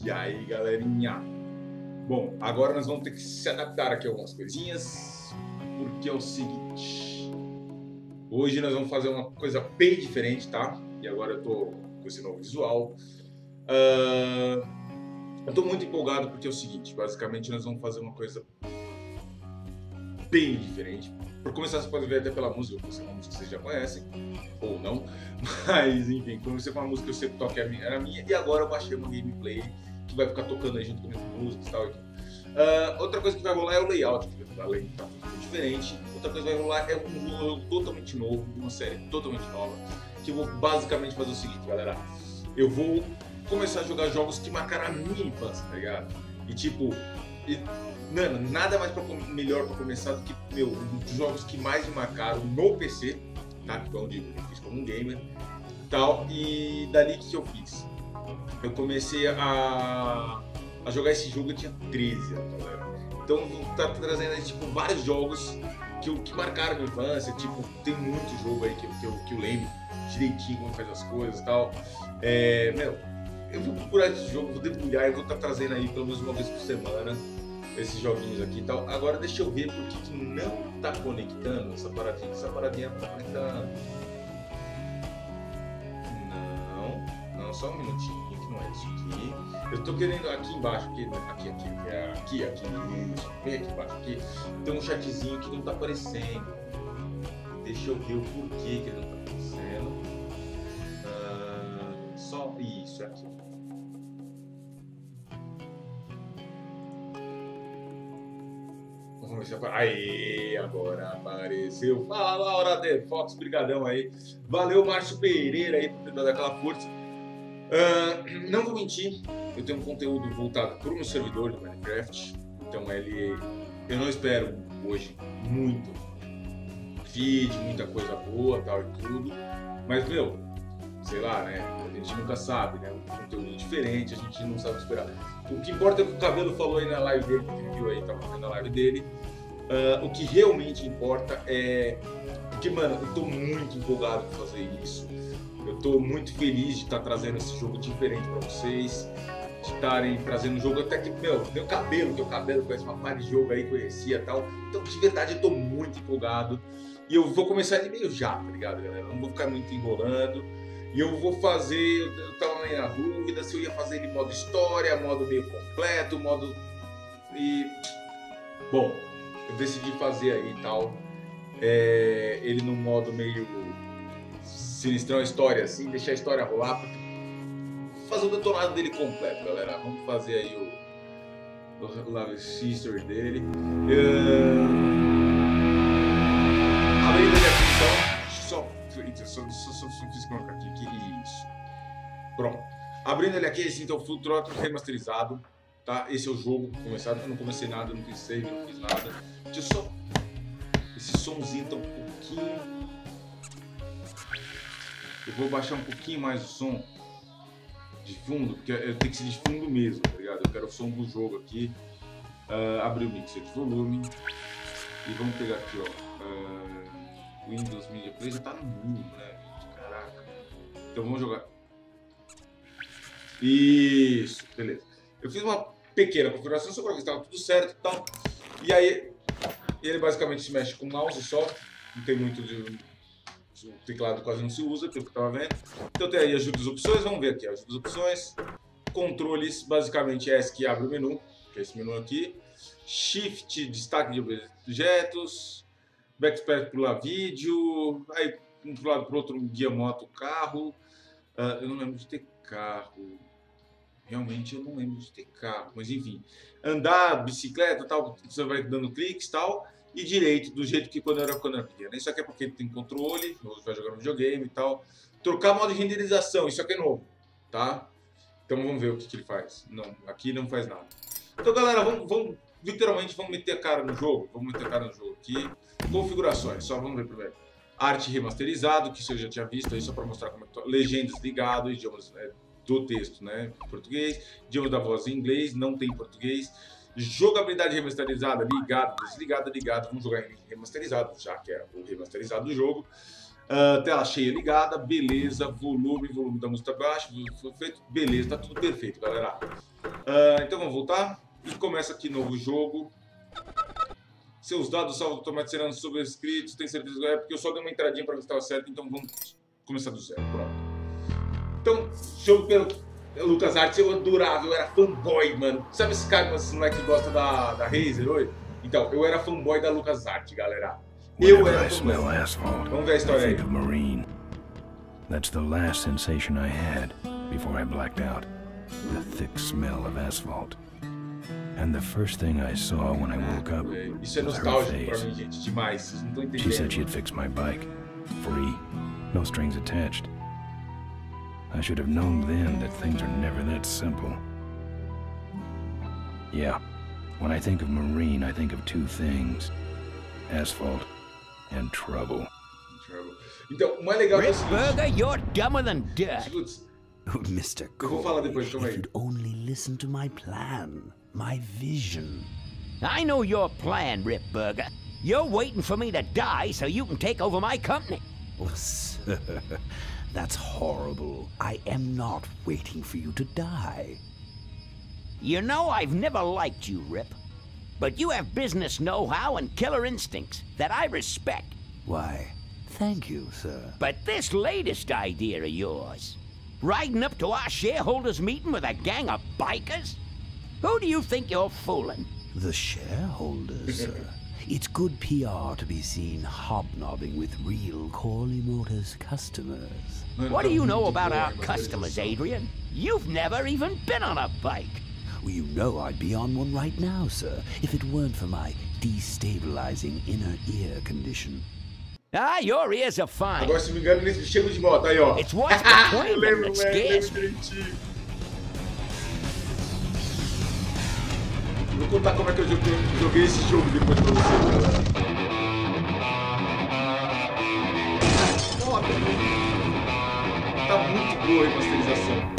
E aí, galerinha? Bom, agora nós vamos ter que se adaptar aqui a algumas coisinhas, porque é o seguinte, hoje nós vamos fazer uma coisa bem diferente, tá? E agora eu tô com esse novo visual. Eu tô muito empolgado porque é o seguinte, basicamente nós vamos fazer uma coisa bem diferente. Por começar, você pode ver até pela música, porque é uma música que vocês já conhecem, ou não. Mas, enfim, comecei com uma música que eu sempre toco, era minha, e agora eu baixei uma gameplay que vai ficar tocando aí junto com minhas músicas e tal. Outra coisa que vai rolar é o layout, que além de estar tudo diferente. Outra coisa que vai rolar é um jogo totalmente novo, uma série totalmente nova, que eu vou basicamente fazer o seguinte, galera. Eu vou começar a jogar jogos que marcaram a minha infância, tá ligado? E tipo... Mano, nada mais melhor pra começar do que, um dos jogos que mais me marcaram no PC, tá? Que foi onde eu fiz como um gamer e tal. E dali que eu fiz? Eu comecei a jogar esse jogo, eu tinha 13 anos, galera. Então eu vou estar trazendo aí, tipo, vários jogos que marcaram a minha infância. Tipo, tem muito jogo aí que eu lembro direitinho como faz as coisas e tal. Eu vou procurar esse jogo, vou debulhar e vou estar trazendo aí pelo menos uma vez por semana esses joguinhos aqui e tal. Agora deixa eu ver porque que não tá conectando essa paradinha. Essa paradinha não tá conectando. Não, só um minutinho, que não é isso aqui. Eu tô querendo aqui embaixo, aqui, bem aqui embaixo, aqui. Tem um chatzinho que não tá aparecendo. Deixa eu ver o porquê que ele não tá aparecendo. Só isso aqui. Vamos ver se Aê, agora apareceu. Fala, Laura de Fox, brigadão aí. Valeu, Márcio Pereira aí por dar aquela força. Não vou mentir, eu tenho um conteúdo voltado para o meu servidor do Minecraft. Então eu não espero hoje muito vídeo, muita coisa boa, tal e tudo. Mas, sei lá, né? A gente nunca sabe, né? Um conteúdo diferente, a gente não sabe esperar. O que importa é o que o Cabelo falou aí na live dele, que ele viu aí, tava fazendo a live dele. O que realmente importa é... Porque, mano, eu tô muito empolgado por fazer isso. Eu tô muito feliz de estar trazendo esse jogo diferente pra vocês. De estarem trazendo um jogo até que, meu cabelo, que o Cabelo conhece uma par de jogo aí, conhecia e tal. Então, de verdade, eu tô muito empolgado. E eu vou começar de meio já, tá ligado, galera? Eu não vou ficar muito enrolando. E eu vou fazer, eu tava aí na dúvida se eu ia fazer ele modo história, modo meio completo, modo... Bom, eu decidi fazer aí e tal, ele no modo meio sinistrão história, assim, deixar a história rolar, pra fazer o detonado dele completo, galera. Vamos fazer aí o Love History dele. Abrindo ele aqui então, só fiz colocar aqui, isso. Pronto. Abrindo ele aqui, esse então Full Trhottle remasterizado, tá? Esse é o jogo, começado, eu não comecei nada, não fiz save, não fiz nada. Deixa eu só... Esse somzinho tá um pouquinho... Eu vou baixar um pouquinho mais o som de fundo, porque eu tenho que ser de fundo mesmo, tá ligado? Eu quero o som do jogo aqui. Abrir o mixer de volume. E vamos pegar aqui, ó. Windows Media Player já tá no mínimo, né? Caraca. Então vamos jogar. Isso, beleza. Eu fiz uma pequena configuração só para ver se estava tudo certo e tal. E aí, ele basicamente se mexe com o mouse só. Não tem muito de... O teclado quase não se usa, pelo que eu estava vendo. Então tem aí ajuda das opções, vamos ver aqui. Ajuda das opções. Controles, basicamente é esse que abre o menu, que é esse menu aqui. Shift, destaque de objetos. Backspace pular vídeo, aí um pro lado pro outro guia moto, carro. Eu não lembro de ter carro. Realmente eu não lembro de ter carro, mas enfim. Andar, bicicleta, tal, você vai dando cliques e tal. E direito, do jeito que quando eu era pequeno. Isso aqui é porque ele tem controle, você vai jogar no videogame e tal. Trocar modo de renderização, isso aqui é novo, tá? Então vamos ver o que ele faz. Não, aqui não faz nada. Então galera, vamos literalmente vamos meter a cara no jogo. Vamos meter a cara no jogo aqui. Configurações, só vamos ver primeiro. Arte remasterizado, que isso eu já tinha visto aí, só para mostrar como é que tá. Legendas ligado, idiomas do texto, né? Português. Idiomas da voz em inglês, não tem português. Jogabilidade remasterizada, ligado, desligado, ligado. Vamos jogar em remasterizado, já que é o remasterizado do jogo. Tela cheia ligada, beleza. Volume da música baixo, feito, beleza, tá tudo perfeito, galera. Então vamos voltar. E começa aqui novo jogo. Seus dados salvos automaticamente serão sobrescritos. Tem certeza que é porque eu só dei uma entradinha para ver se estava certo. Então vamos começar do zero. Pronto. Então, jogo pelo LucasArts, eu adorava, eu era fanboy, mano. Sabe esse cara, esse moleque que gosta da Rezi hoje? Então, eu era fanboy da LucasArts, galera. Eu era fanboy. Vamos ver a história aí. That's the last sensation I had before I blacked out. The thick smell of asphalt. And the first thing I saw when I woke up Isso é nostálgico pra mim, gente, demais. Vocês não estão entendendo. She said she'd fix my bike. Free. No strings attached. I should have known then that things are never that simple. Yeah. When I think of Marine, I think of two things. Asphalt and trouble. Então, o mais legal é o seguinte. Burger, you're dumber than dirt. Mr. Eu vou falar depois, calma aí. If you'd only listen to my plan, my vision. I know your plan, Rip Burger. You're waiting for me to die so you can take over my company. Oh, sir, that's horrible. I am not waiting for you to die. You know I've never liked you, Rip. But you have business know-how and killer instincts that I respect. Why, thank you, sir. But this latest idea of yours, riding up to our shareholders' meeting with a gang of bikers? Who do you think you're fooling? The shareholders, sir. It's good PR to be seen hobnobbing with real Corley Motors customers. What do you know about our customers, Adrian? You've never even been on a bike. Well, you know I'd be on one right now, sir, if it weren't for my destabilizing inner ear condition. Ah, your ears are fine. Agora, se não me engano, nesse chego de moto, aí, ó. It's what's between them that scares me. direitinho. Vou contar como é que eu joguei esse jogo depois pra vocês, galera. Foda, tá muito boa a remasterização.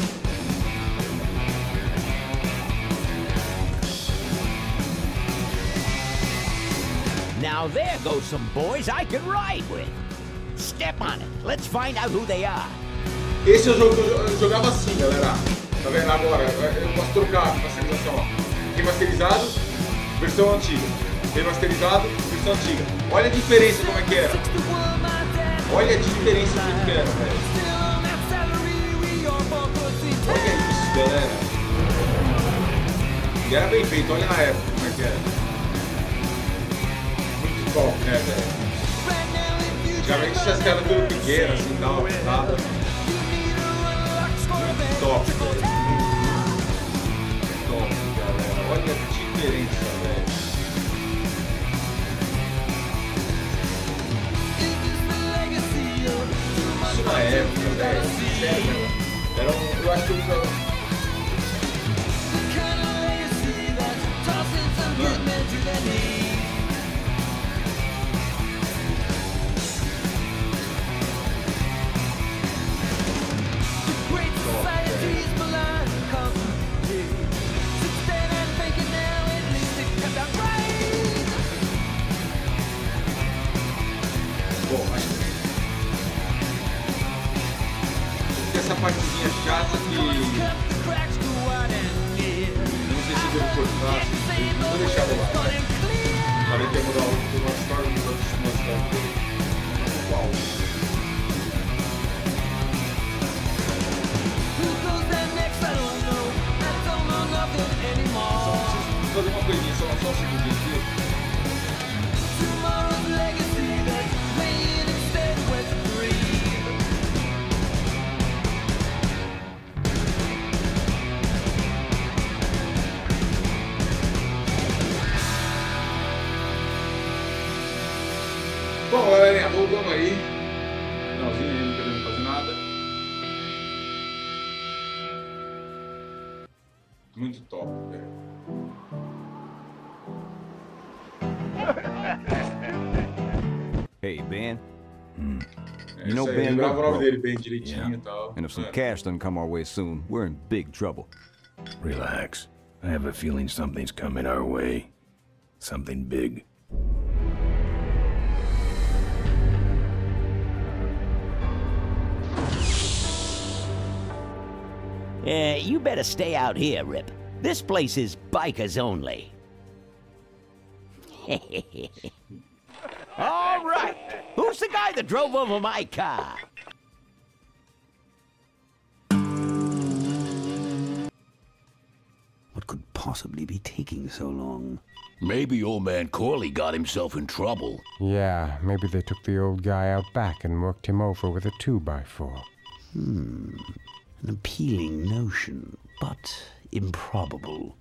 Now there goes some boys I can ride with. Step on it. Let's find out who they are. Esse é o jogo que eu jogava assim, galera. Tá vendo agora? Eu posso trocar a remasterização, ó. Remasterizado, versão antiga. Remasterizado, versão antiga. Olha a diferença como é que era. Olha a diferença como que era, velho. Olha isso, galera. E era bem feito, olha na época como é que era. Muito top, né, velho? Antigamente essas caras eram pequenas assim, tal, tá? Muito top, velho. Olha a diferença, velho. Isso na época, velho. Sério, era um. Eu acho que eu. Essa partezinha chata que eu não sei se devo cortar, vou deixar no ar, né? Falei que ia mudar uma história, uma história. Uau! Só fazer uma coisinha, só um segundinho aqui. Bom, galerinha, voltamos aí. Finalzinho, não querendo fazer nada. Muito top, velho. Hey, Ben. You know Ben, lembrava o nome dele bem direitinho e tal. And if some cash doesn't come our way soon, we're in big trouble. Relax. I have a feeling something's coming our way. Something big. You better stay out here, Rip. This place is bikers only. All right. Who's the guy that drove over my car? What could possibly be taking so long? Maybe old man Corley got himself in trouble. Yeah, maybe they took the old guy out back and worked him over with a 2x4. An appealing notion, but improbable.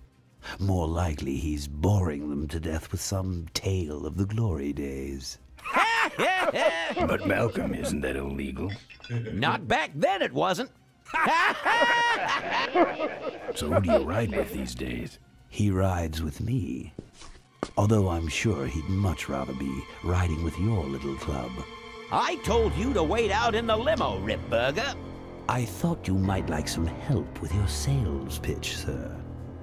More likely he's boring them to death with some tale of the glory days. But Malcolm, isn't that illegal? Not back then, it wasn't. So who do you ride with these days? He rides with me. Although I'm sure he'd much rather be riding with your little club. I told you to wait out in the limo, Ripburger. I thought you might like some help with your sales pitch, sir.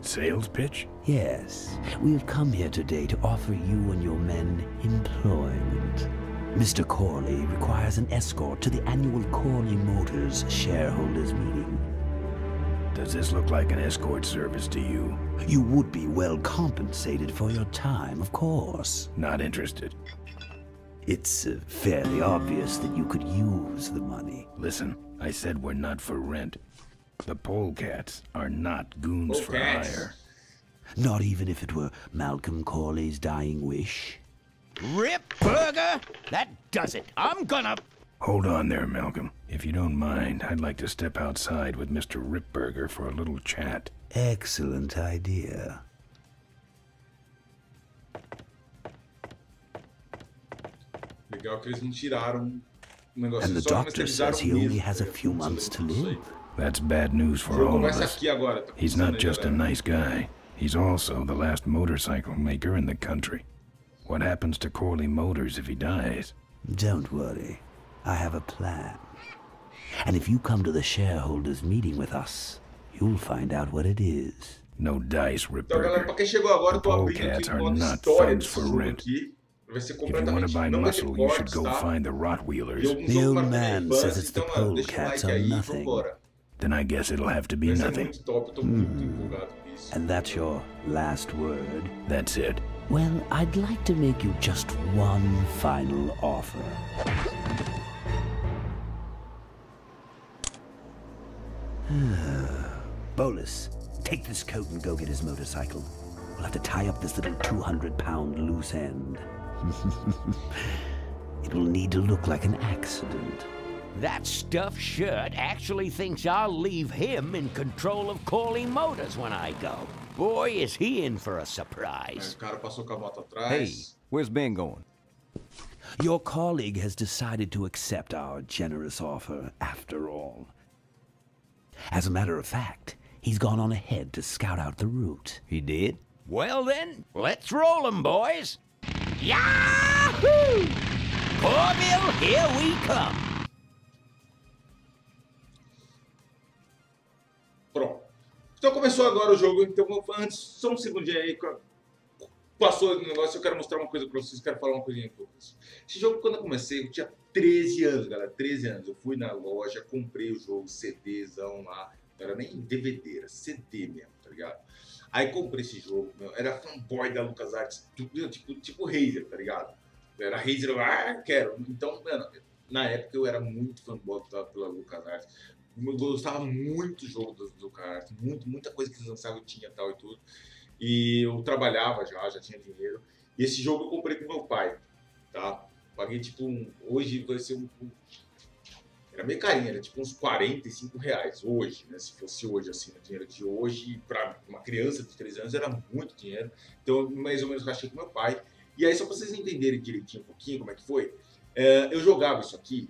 Sales pitch? Yes, we have come here today to offer you and your men employment. Mr. Corley requires an escort to the annual Corley Motors shareholders meeting. Does this look like an escort service to you? You would be well compensated for your time, of course. Not interested. It's fairly obvious that you could use the money. Listen, I said we're not for rent. The polecats are not goons for hire. Not even if it were Malcolm Corley's dying wish. Ripburger, that does it. I'm gonna... Hold on there, Malcolm. If you don't mind, I'd like to step outside with Mr. Ripburger for a little chat. Excellent idea. Legal que eles não tiraram o negócio. And the doctor says he only has a few months to live. That's bad news for all of us. He's not just a nice guy. He's also the last motorcycle maker in the country. What happens to Corley Motors if he dies? Don't worry. I have a plan. And if you come to the shareholders meeting with us, you'll find out what it is. No dice, Então, galera, pra Ripburger. quem chegou agora, eu tô abrindo Polecats aqui are uma not história funds desse for jogo rent. aqui. Vai ser If you want completamente... to buy Não vai ter muscle, you should cortes, go tá? find the E Rottweilers. alguns The jogos old marcam man infância, says it's the então, deixa o polecats like are aí e nothing. vambora. Then I guess it'll have to be Vai ser nothing. muito top, eu tô muito empolgado com isso. And that's your last word? That's it. Well, I'd like to make you just one final offer. Bolus, take this coat and go get his motorcycle. We'll have to tie up this little 200-pound loose end. It will need to look like an accident. That stuffed shirt actually thinks I'll leave him in control of Corley Motors when I go. Boy, is he in for a surprise. O cara passou com a moto Hey, atrás. where's Ben going? Your colleague has decided to accept our generous offer after all. As a matter of fact, he's gone on ahead to scout out the route. He did? Well then, let's roll 'em, boys. Yahoo! Corville, here we come. Pronto. Então começou agora o jogo. Então, antes, só um segundinho aí. Passou o negócio, eu quero mostrar uma coisa pra vocês. Quero falar uma coisinha pra vocês. Esse jogo, quando eu comecei, eu tinha 13 anos, galera. 13 anos. Eu fui na loja, comprei o jogo, CDzão lá. Não era nem DVD, era CD mesmo, tá ligado? Aí comprei esse jogo, meu. Era fanboy da LucasArts, tipo Razer, tá ligado? Era Razer, eu quero. Então, mano, na época eu era muito fanboy pela LucasArts. Eu gostava muito do jogo do LucasArts, muita coisa que eles lançavam tinha tal e tudo. E eu trabalhava já tinha dinheiro. E esse jogo eu comprei com meu pai, tá? Paguei tipo hoje vai ser era meio carinho, era tipo uns R$45 hoje, né? Se fosse hoje, assim, o dinheiro de hoje, para uma criança de 13 anos, era muito dinheiro. Então, mais ou menos, eu achei com meu pai. E aí, só para vocês entenderem direitinho um pouquinho como é que foi, eu jogava isso aqui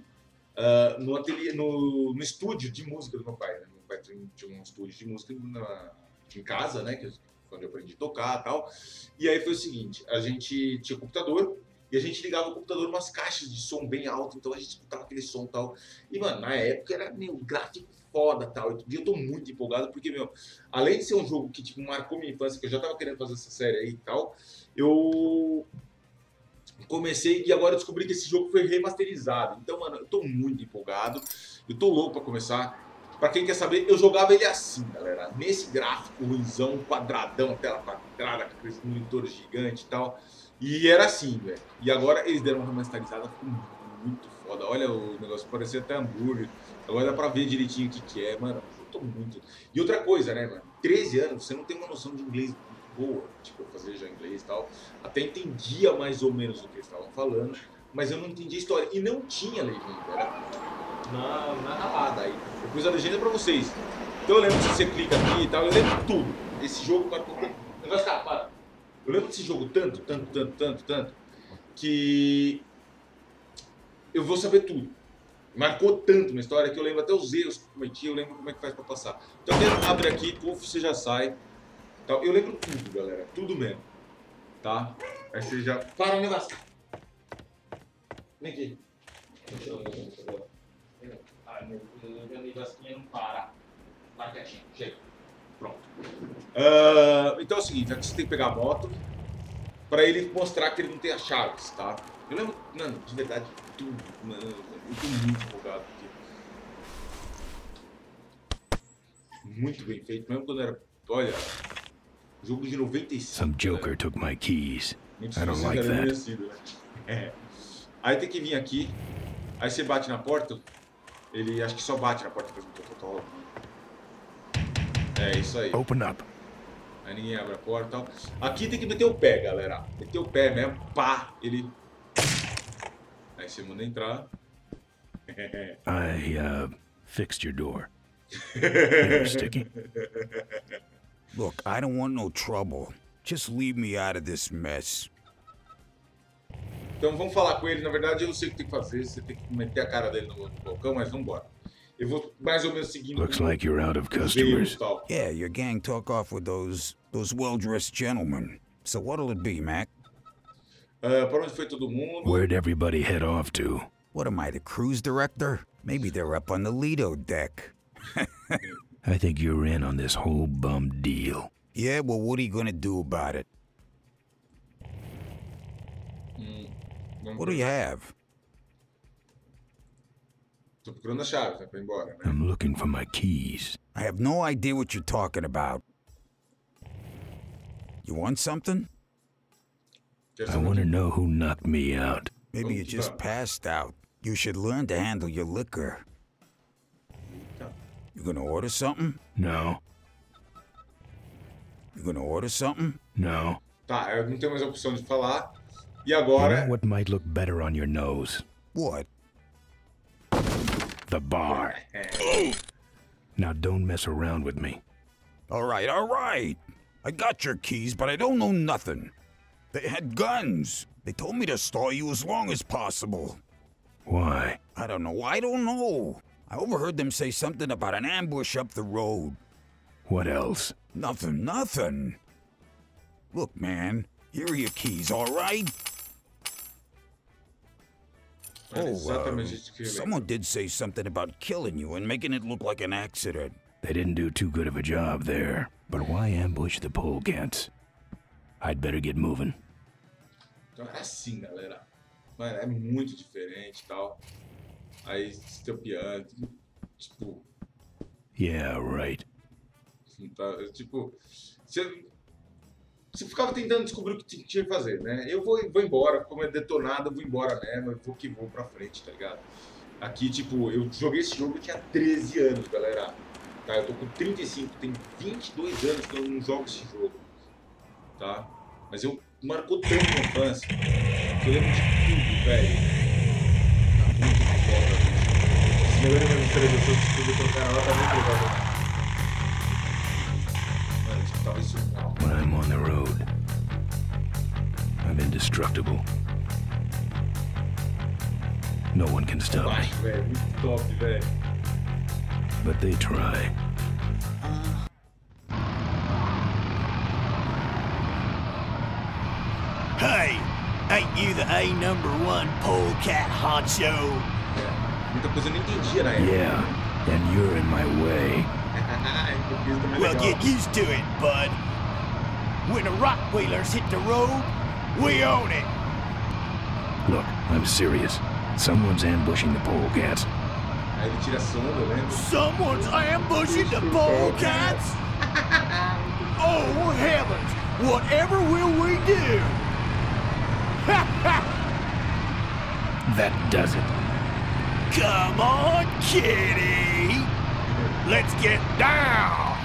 no ateliê, no estúdio de música do meu pai, né? Meu pai tinha um estúdio de música em casa, né? Quando eu aprendi a tocar e tal. E aí foi o seguinte, a gente tinha computador, e a gente ligava o computador umas caixas de som bem alto, então a gente escutava aquele som e tal. E, mano, na época era, meu, gráfico foda e tal. E eu tô muito empolgado, porque, meu, além de ser um jogo que, tipo, marcou minha infância, que eu já tava querendo fazer essa série aí e tal, eu comecei e agora eu descobri que esse jogo foi remasterizado. Então, mano, eu tô muito empolgado. Eu tô louco pra começar. Pra quem quer saber, eu jogava ele assim, galera. Nesse gráfico, ruizão, quadradão, tela quadrada, com aqueles monitores gigantes e tal. E era assim, velho. E agora eles deram uma remasterizada, ficou muito foda. Olha o negócio, parecia até hambúrguer. Agora dá pra ver direitinho o que é, mano. Eu tô muito... E outra coisa, né, mano? 13 anos, você não tem uma noção de inglês muito boa. Tipo, eu fazia já inglês e tal. Até entendia mais ou menos o que eles estavam falando. Mas eu não entendia a história. E não tinha legenda, era... na ralada aí. Eu pus a legenda pra vocês. Então eu lembro que você clica aqui e tal, eu lembro tudo. Esse jogo marcou tanto. Eu lembro desse jogo tanto, que eu vou saber tudo. Marcou tanto na história que eu lembro até os erros que eu cometi, eu lembro como é que faz pra passar. Então eu abre aqui, puf, você já sai. Então, eu lembro tudo, galera. Tudo mesmo. Tá? Aí você já... Para o negócio. Vem aqui. Ai, meu nevasquinha não para. Vai quietinho, chega. Pronto. Então é o seguinte, aqui você tem que pegar a moto pra ele mostrar que ele não tem as chaves, tá? Eu lembro, mano, de verdade, tudo, mano, eu tô muito empolgado aqui. Muito bem feito, mesmo quando era, olha, jogo de 95. Some joker took my keys. I don't like that. Né? Aí tem que vir aqui, aí você bate na porta, ele acho que só bate na porta mesmo, Trhottle. É isso aí. Open up. Aí ninguém abre a porta e tal. Aqui tem que meter o pé, galera. Meter o pé mesmo, pá, ele... Aí você manda entrar. I fixed your door. You're sticky. Look, I don't want no trouble. Just leave me out of this mess. Então vamos falar com ele. Na verdade eu sei o que tem que fazer. Você tem que meter a cara dele no balcão, mas vambora. Eu vou mais ou menos seguindo. Looks like you're out of customers. Yeah, your gang took off with those well-dressed gentlemen. So what'll it be, Mac? Para onde foi todo mundo? Where'd everybody head off to? What am I, the cruise director? Maybe they're up on the Lido deck. I think you're in on this whole bum deal. Yeah, well, what are you gonna do about it? What do you have? Tô procurando a chave, né, pra ir embora, né? I'm looking for my keys. I have no idea what you're talking about. You want something? I want to know who knocked me out. Maybe you just passed out. You should learn to handle your liquor. You gonna order something? No. You gonna order something? No. Tá, eu não tenho mais a opção de falar. E You agora... know what might look better on your nose? What? The bar. Now don't mess around with me. All right. I got your keys, but I don't know nothing. They had guns. They told me to stall you as long as possible. Why? I don't know. I overheard them say something about an ambush up the road. What else? Nothing. Look, man, here are your keys, all right? Someone did say something about killing you and making it look like an accident. They didn't do too good of a job there. But why ambush the polecats? I'd better get moving. Então é assim, galera. Mano, é muito diferente e tal. Aí, estampeando, tipo... Yeah, right. Tipo, você ficava tentando descobrir o que tinha que fazer, né? Eu vou embora, como é detonado, eu vou embora mesmo, eu vou que vou pra frente, tá ligado? Aqui, tipo, eu joguei esse jogo, eu tinha 13 anos, galera. Tá, eu tô com 35, tem 22 anos que eu não jogo esse jogo, tá? Mas marcou tanto minha infância, que eu lembro de tudo, velho. Tá muito foda, bicho. Esse negócio de minhas televisões de tudo pro canal tá muito legal. Mano, tipo, tava isso mal. When I'm on the road, I'm indestructible. No one can stop me. Velho, muito top, velho. But they try. Hey, ain't you the A#1 polecat honcho? Muita coisa eu não entendia na época. Yeah, and you're in my way. Well, get used to it, bud. When the rock wheelers hit the road, we own it. Look, I'm serious. Someone's ambushing the polecats. Aí ele tira a sonda, lembra? Someone's ambushing the polecats? Oh, heavens! Whatever will we do? That does it. Come on, kitty! Let's get down!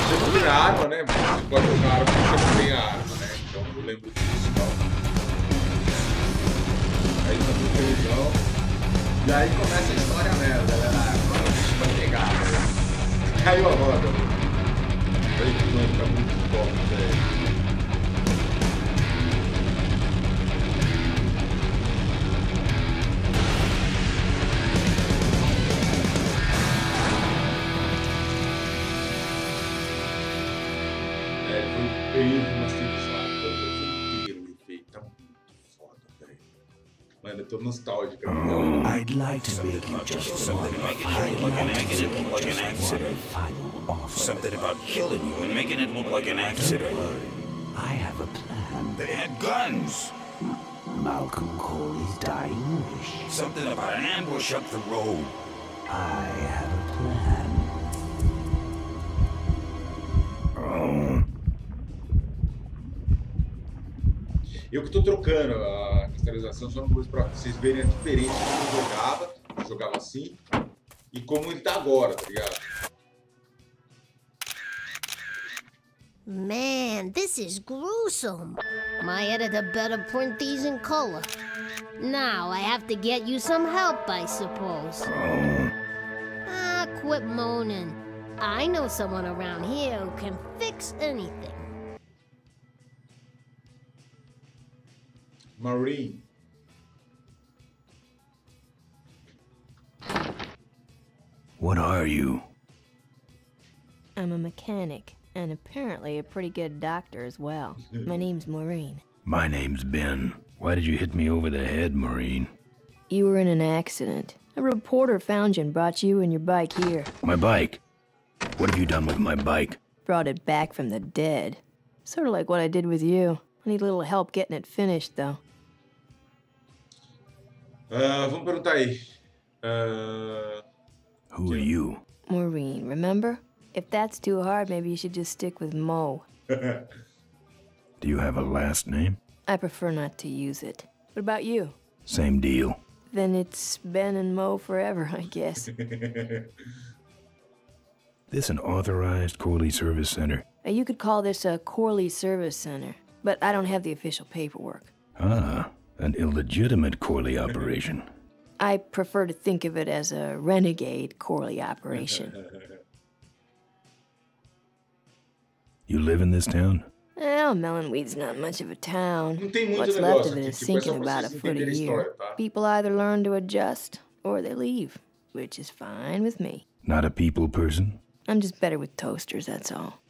Você não tem arma, né? Você pode usar arma porque você não tem arma, né? Então eu lembro disso, tal. Aí tá no televisão. E aí começa a história merda, galera. Agora a gente vai pegar, né? Caiu a roda, né? Aí tá muito top, velho. Bem remasterizado, inteiro o efeito, tá muito foda, velho. Mano, eu tô nostálgico. I'd like to make you just one final offer. Something about killing you and making it look like an accident. I have a plan. They had guns. Malcolm Corley's dying wish. Something about an ambush up the road. I have a plan. Eu que tô trocando a cristalização só uma coisa pra vocês verem a diferença que eu jogava assim, e como ele tá agora, tá ligado? Man, this is gruesome. My editor better print these in color. Now I have to get you some help, I suppose. Ah, quit moaning. I know someone around here who can fix anything. Marine. What are you? I'm a mechanic, and apparently a pretty good doctor as well. My name's Maureen. My name's Ben. Why did you hit me over the head, Maureen? You were in an accident. A reporter found you and brought you and your bike here. My bike? What have you done with my bike? Brought it back from the dead. Sort of like what I did with you. I need a little help getting it finished, though. Vamos perguntar aí. Who are you? Maureen, remember? If that's too hard, maybe you should just stick with Mo. Do you have a last name? I prefer not to use it. What about you? Same deal. Then it's Ben and Mo forever, I guess. This an authorized Corley Service Center? You could call this a Corley Service Center, but I don't have the official paperwork. Ah, an illegitimate Corley operation. I prefer to think of it as a renegade Corley operation. You live in this town? Well, Melonweed's not much of a town. Não What's left of it is sinking about a foot a year. People either learn to adjust, or they leave, which is fine with me. Not a people person? I'm just better with toasters, that's all.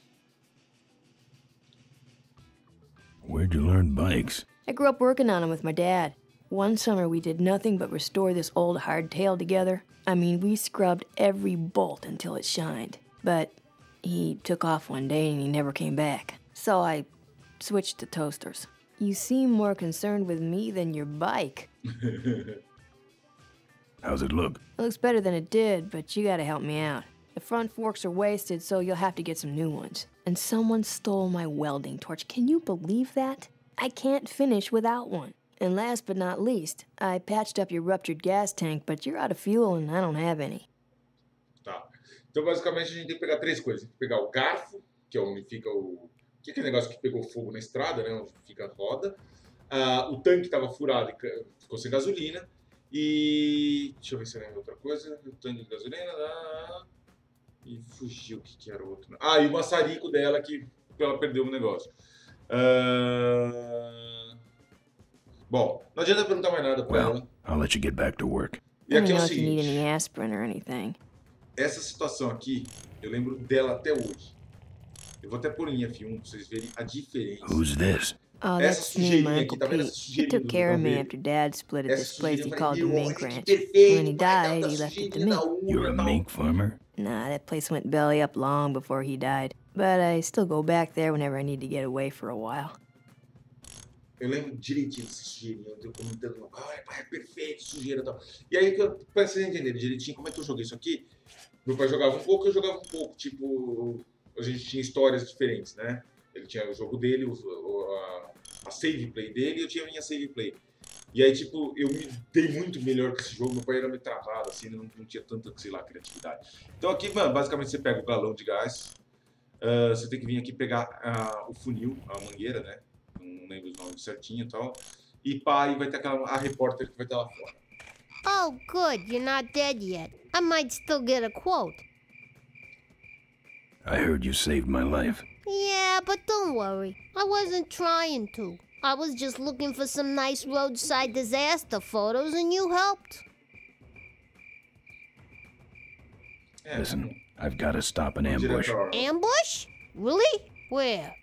Where'd you learn bikes? I grew up working on them with my dad. One summer we did nothing but restore this old hardtail together. I mean, we scrubbed every bolt until it shined. But he took off one day and he never came back. So I switched to toasters. You seem more concerned with me than your bike. How's it look? It looks better than it did, but you gotta help me out. The front forks are wasted, so you'll have to get some new ones. And someone stole my welding torch. Can you believe that? I can't finish without one. And last but not least, I patched up your ruptured gas tank, but you're out of fuel and I don't have any. Tá. Então, basicamente, a gente tem que pegar três coisas. Tem que pegar o garfo, que é onde fica o... Que é aquele negócio que pegou fogo na estrada, né? Onde fica a roda. O tanque estava furado e ficou sem gasolina. E... Deixa eu ver se eu lembro outra coisa. O tanque de gasolina... E fugiu o que era o outro. E o maçarico dela que ela perdeu o negócio. Bom, não adianta perguntar mais nada pra ela. I'll let you get back to work. E aqui é o If you need seguinte. any aspirin or anything. Essa situação aqui, eu lembro dela até hoje. Eu vou até pôr em F1 pra vocês verem a diferença. Who's this? Oh, Essa that's me, sujeirinha my aqui, Uncle tá vendo Pete. essa He sujeirinha took do care of me cabelo? after Dad split at Essa this place he sujeirinha, called the eu falei, Mink "Nossa, Ranch. que perfeito, When he died, he left it to me. You're a mink farmer? Nah, that place went belly up long before he died. But I still go back there whenever I need to get away for a while. Eu lembro direitinho desse sujeirinho, eu comentando, pai, é perfeito, sujeira e tal. E aí, pra vocês entenderem direitinho como é que eu joguei isso aqui, meu pai jogava um pouco, eu jogava um pouco. Tipo, a gente tinha histórias diferentes, né? Ele tinha o jogo dele, a save play dele, e eu tinha a minha save play. E aí, tipo, eu me dei muito melhor com esse jogo, meu pai era meio travado, assim, não tinha tanta, sei lá, criatividade. Então aqui, mano, basicamente você pega o galão de gás, você tem que vir aqui pegar o funil, a mangueira, né? Não lembro os nomes certinho e tal. E pá, e vai ter a repórter que vai estar lá fora. Oh, good, you're not dead yet. I might still get a quote. I heard you saved my life. Yeah, but don't worry. I wasn't trying to. I was just looking for some nice roadside disaster photos and you helped. Listen, I've got to stop an ambush. Ambush? Really? Where?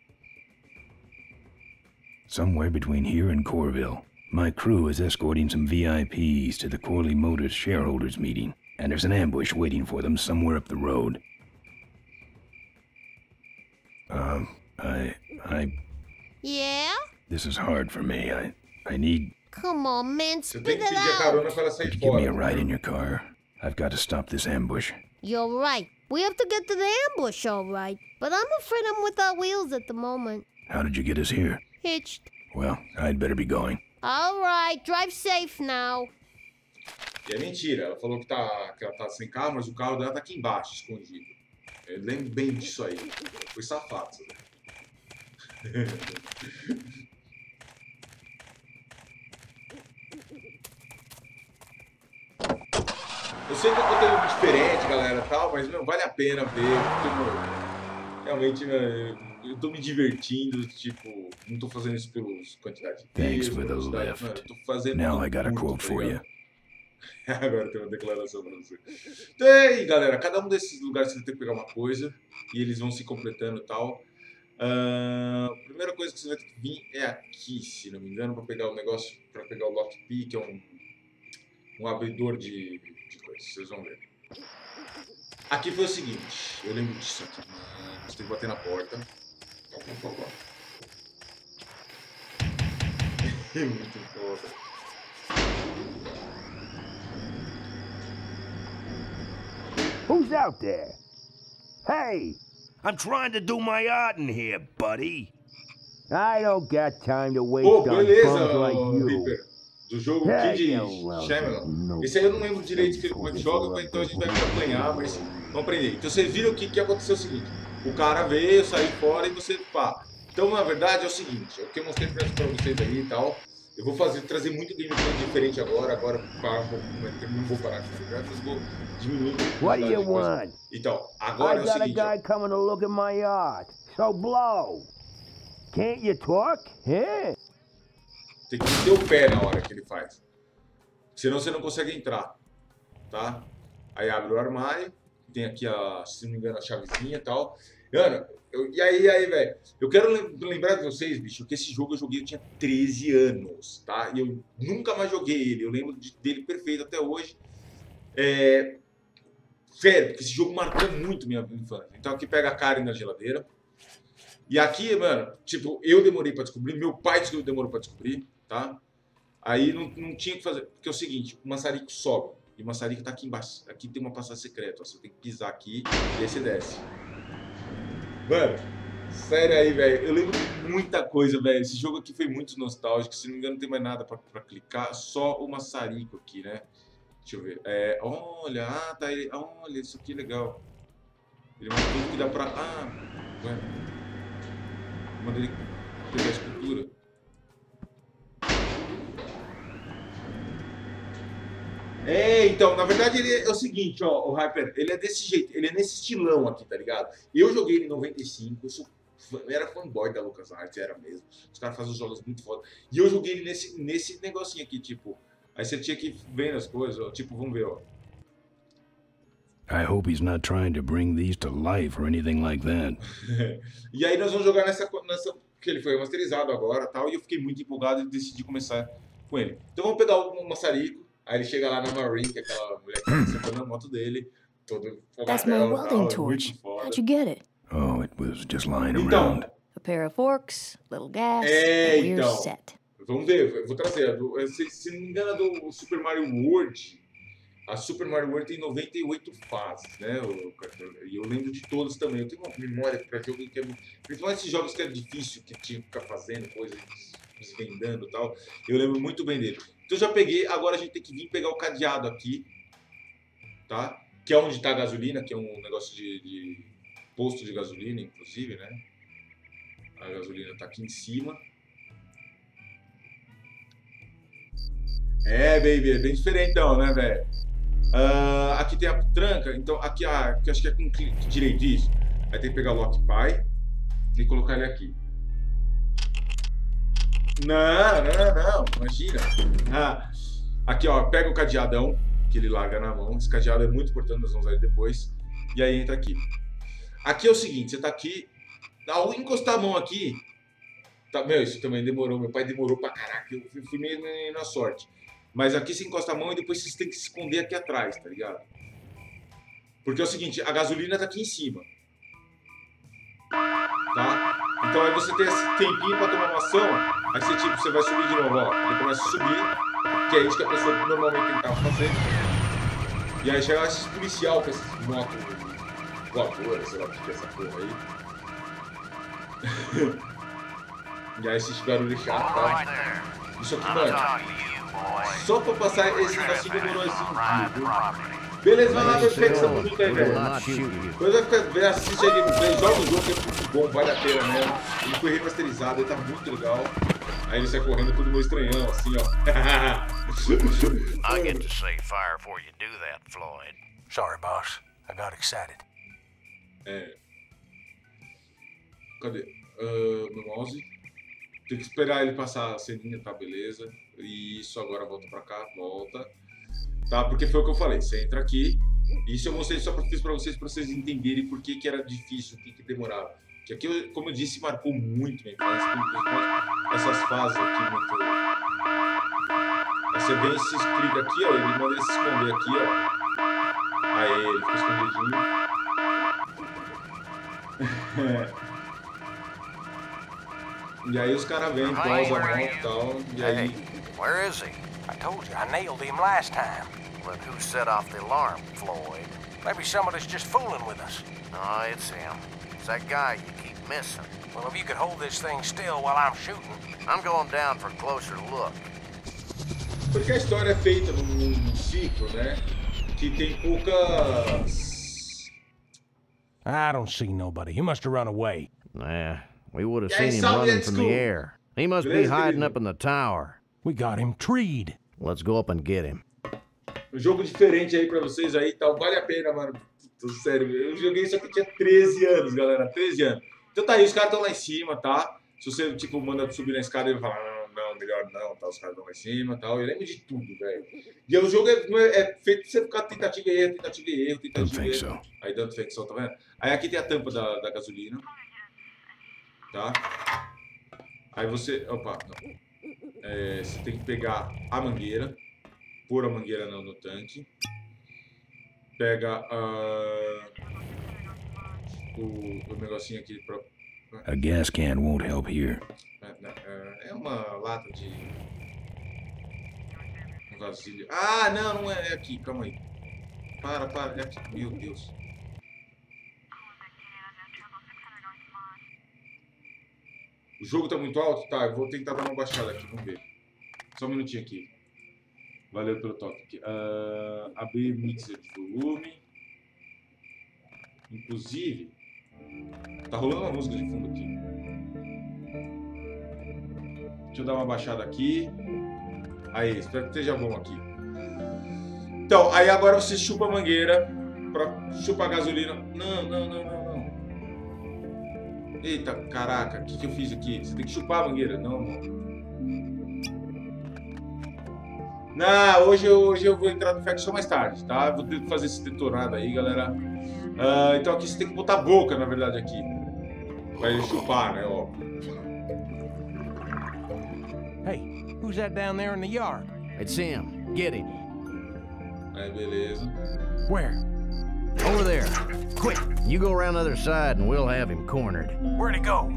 Somewhere between here and Corville. My crew is escorting some VIPs to the Corley Motors shareholders meeting, and there's an ambush waiting for them somewhere up the road. Yeah? This is hard for me. I need... Come on, man, Você spit tem que it pedir a out. carona pra ela sair Could you give me a fora. ride in your car? I've got to stop this ambush. You're right. We have to get to the ambush, all right. But I'm afraid I'm without wheels at the moment. How did you get us here? Hitched. Well, I'd better be going. All right, drive safe now. E é mentira, ela falou que ela tá sem carro, mas o carro dela tá aqui embaixo, escondido. Eu lembro bem disso aí. Foi safado, né? Eu sei que é um conteúdo diferente, galera, tal, mas meu, vale a pena ver, porque, meu, realmente, eu tô me divertindo, tipo, não tô fazendo isso pelos quantidade de Thanks texto, for the quantidade, lift. mano, eu tô fazendo Now I got a muito, quote tá for you. ligado? Agora tem uma declaração pra você. Então é aí, galera, cada um desses lugares você vai ter que pegar uma coisa e eles vão se completando e tal. A primeira coisa que você vai ter que vir é aqui, se não me engano, para pegar o negócio, para pegar o lockpick, que é um abridor de coisas, vocês vão ver. Aqui foi o seguinte, eu lembro disso aqui, você tem que bater na porta. É muito foda. Who's out there? Hey, I'm trying to do my art in here, buddy. I don't got time to waste Pô, on beleza, bums like you. Reaper. Do jogo Kid Shyamalan. Esse aí eu não lembro direito como é que joga, então a gente vai apanhar, mas vamos aprender. Então vocês viram que aconteceu o seguinte: o cara veio, saiu fora e você pá. Então na verdade é o seguinte: o que eu mostrei pra vocês aí e tal. Eu vou trazer muito gameplay diferente agora parar um pouco, não vou parar com o gráficos, vou diminuir um pouco. What do you want? Então, agora é o seguinte. I got a guy coming to look at my art. So blow. Can't you talk? Yeah. Tem que meter o pé na hora que ele faz. Senão você não consegue entrar. Tá? Aí abre o armário. Tem aqui, se não me engano, a chavezinha e tal. Ana, e aí, velho? Eu quero lembrar de vocês, bicho, que esse jogo eu joguei, eu tinha 13 anos, tá? E eu nunca mais joguei ele. Eu lembro dele perfeito até hoje. Sério, porque esse jogo marcou muito minha infância. Então aqui pega a Karen na geladeira. E aqui, mano, tipo, eu demorei pra descobrir, meu pai demorou pra descobrir, tá? Aí não tinha o que fazer, porque é o seguinte, o maçarico sobe, e o maçarico tá aqui embaixo, aqui tem uma passagem secreta, ó, você tem que pisar aqui, e aí você desce. Mano, sério aí, velho, eu lembro de muita coisa, velho, esse jogo aqui foi muito nostálgico, se não me engano não tem mais nada pra clicar, só o maçarico aqui, né? Deixa eu ver, olha, tá aí, olha, isso aqui é legal. Ele mostra tudo que dá pra, ué. Manda ele pegar a escultura. Então, na verdade ele é o seguinte, ó, o Hyper, ele é desse jeito, ele é nesse estilão aqui, tá ligado? Eu joguei ele em 95, eu era fanboy da LucasArts, era mesmo. Os caras fazem os jogos muito foda. E eu joguei ele nesse negocinho aqui, tipo, aí você tinha que ir vendo as coisas, ó, tipo, vamos ver, ó. I hope he's not trying to bring these to life or anything like that. E aí nós vamos jogar nessa que ele foi remasterizado agora, tal, e eu fiquei muito empolgado e decidi começar com ele. Então vamos pegar o maçarico, aí ele chega lá na Marine, que é aquela mulher que tá sentando na moto dele, todo That's my welding torch. How'd you get it? Oh, it was just lying então, around. A pair of forks, little gas, and we're set. Vamos ver, eu vou trazer. Se não me engano, a do Super Mario World. A Super Mario World tem 98 fases, né? E eu lembro de todas também. Eu tenho uma memória para jogo que é... Principalmente esses jogos que é difícil, que tinha que ficar fazendo coisas, desvendando e tal. Eu lembro muito bem dele. Então eu já peguei, agora a gente tem que vir pegar o cadeado aqui, tá? Que é onde está a gasolina, que é um negócio de posto de gasolina, inclusive, né? A gasolina está aqui em cima. É, baby, é bem diferentão, né, velho? Aqui tem a tranca, então aqui que acho que é com clique direito isso. Aí tem que pegar o Lock Pie e colocar ele aqui. Não, imagina. Aqui, ó, pega o cadeadão que ele larga na mão. Esse cadeado é muito importante, nós vamos usar ele depois. E aí entra aqui. Aqui é o seguinte, você tá aqui, ao encostar a mão aqui, tá, meu, isso também demorou, meu pai demorou pra caraca, eu fui meio na sorte. Mas aqui você encosta a mão e depois você tem que se esconder aqui atrás, tá ligado? Porque é o seguinte, a gasolina tá aqui em cima. Tá? Então aí você tem esse tempinho pra tomar uma ação, aí você, tipo, você vai subir de novo, ó. Ele começa a subir, que é isso que a pessoa normalmente tentava fazer. E aí chega esse policial com esses motos voadoras, sei lá o que é essa porra aí. E aí esses barulhos chatos, tá? Isso aqui, mano. Só pra passar esse negocinho demorou esse viu? Beleza, vai lá ver essa bonita aí, velho. Depois vai ficar ver, assiste aí, joga o jogo que é muito bom, vale a pena mesmo. Ele foi remasterizado, ele tá muito legal. Aí ele sai correndo todo meio estranhão, assim, ó. I get to say fire before you do that, Floyd. Sorry, boss. I got excited. Cadê? Meu mouse. Tem que esperar ele passar a ceninha, tá? Beleza. Isso, agora volta pra cá, volta. Tá? Porque foi o que eu falei. Você entra aqui. Isso eu mostrei só fiz pra vocês entenderem por que era difícil, o que demorava. Que aqui, como eu disse, marcou muito minha infância. Essas fases aqui, muito... Aí você vem e se clica aqui, ó. Ele manda ele se esconder aqui, ó. Aí ele fica escondidinho. E aí os caras vêm, pausam a mão e tal, e aí... Where is he? I told you, I nailed him last time. But who set off the alarm, Floyd? Maybe somebody's just fooling with us. No, it's him. It's that guy you keep missing. Well, if you could hold this thing still while I'm shooting... I'm going down for a closer look. Porque a história é feita num ciclo, né? Que tem poucas... I don't see nobody. He must have run away. Nah. We would have seen him running from the air. He must be hiding up in the tower. We got him treed. Let's go up and get him. Um jogo diferente aí pra vocês aí e tal. Vale a pena, mano. Sério, eu joguei isso aqui tinha 13 anos, galera. 13 anos. Então tá aí, os caras estão lá em cima, tá? Se você, tipo, manda subir na escada, ele fala, não, melhor não, tá? Os caras estão lá em cima e tal. Eu lembro de tudo, velho. E o jogo é feito pra você ficar tentativa e erro, tentativa e erro, tentativa e erro. Aí dando flexão, tá vendo? Aí aqui tem a tampa da gasolina. Tá? Aí você... Opa, não. Você tem que pegar a mangueira. Pôr a mangueira no tanque. Pega o negocinho aqui pra... A gas can won't help here. É uma lata de... Um vasilha. Ah, não é aqui, calma aí. Para, é aqui. Meu Deus. O jogo tá muito alto? Tá, eu vou tentar dar uma baixada aqui, vamos ver. Só um minutinho aqui. Valeu pelo toque aqui. Abrir mixer de volume. Inclusive, tá rolando uma música de fundo aqui. Deixa eu dar uma baixada aqui. Aí, espero que esteja bom aqui. Então, aí agora você chupa a mangueira pra chupar a gasolina. Não. Eita, caraca, o que eu fiz aqui? Você tem que chupar a mangueira. Não. Não, hoje eu vou entrar no Fact só mais tarde, tá? Vou ter que fazer esse detonado aí, galera. Então aqui você tem que botar a boca, na verdade, aqui. Pra ele chupar, né, ó. Hey, who's that down there in the yard? It's him. Get him. Aí, beleza. Where? Over there. Quick, you go around the other side and we'll have him cornered. Where'd he go?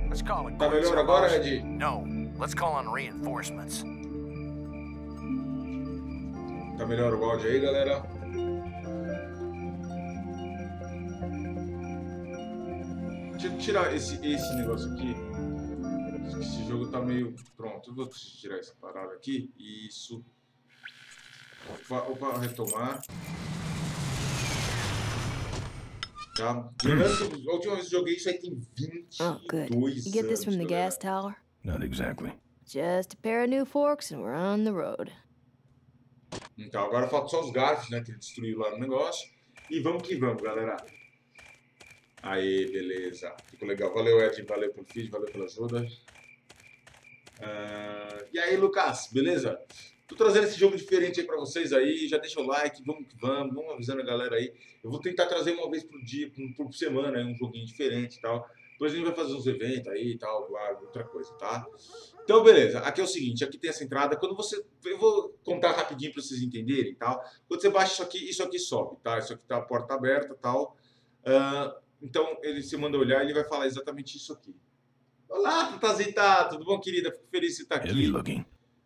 Let's call it. Tá melhor agora, Ed? No, Let's call on reinforcements. Tá melhor o áudio aí, galera? Deixa eu tirar esse negócio aqui. Esse jogo tá meio... Pronto, eu vou tirar essa parada aqui. Isso. Opa, retomar. Tá? Lembrando que a última vez que eu joguei isso aí tem 22 anos. You get this from the gas tower? Not exactly. Just a pair of new forks and we're on the road. Então, agora falta só os garfos, né, que ele destruiu lá no negócio. E vamos que vamos, galera. Aí, beleza. Ficou legal. Valeu, Ed. Valeu pelo feed, valeu pela ajuda. E aí, Lucas, beleza? Tô trazendo esse jogo diferente aí pra vocês aí. Já deixa o like, vamos que vamos. Vamos avisando a galera aí. Eu vou tentar trazer uma vez por dia, por semana, aí, um joguinho diferente e tal. Depois a gente vai fazer uns eventos aí e tal, outra coisa, tá? Então, beleza. Aqui é o seguinte, aqui tem essa entrada. Quando você... Eu vou contar rapidinho pra vocês entenderem e tal. Quando você baixa isso aqui sobe, tá? Isso aqui tá a porta aberta e tal. Então, você manda olhar e ele vai falar exatamente isso aqui. Olá, Tatazita! Tudo bom, querida? Fico feliz de você estar aqui.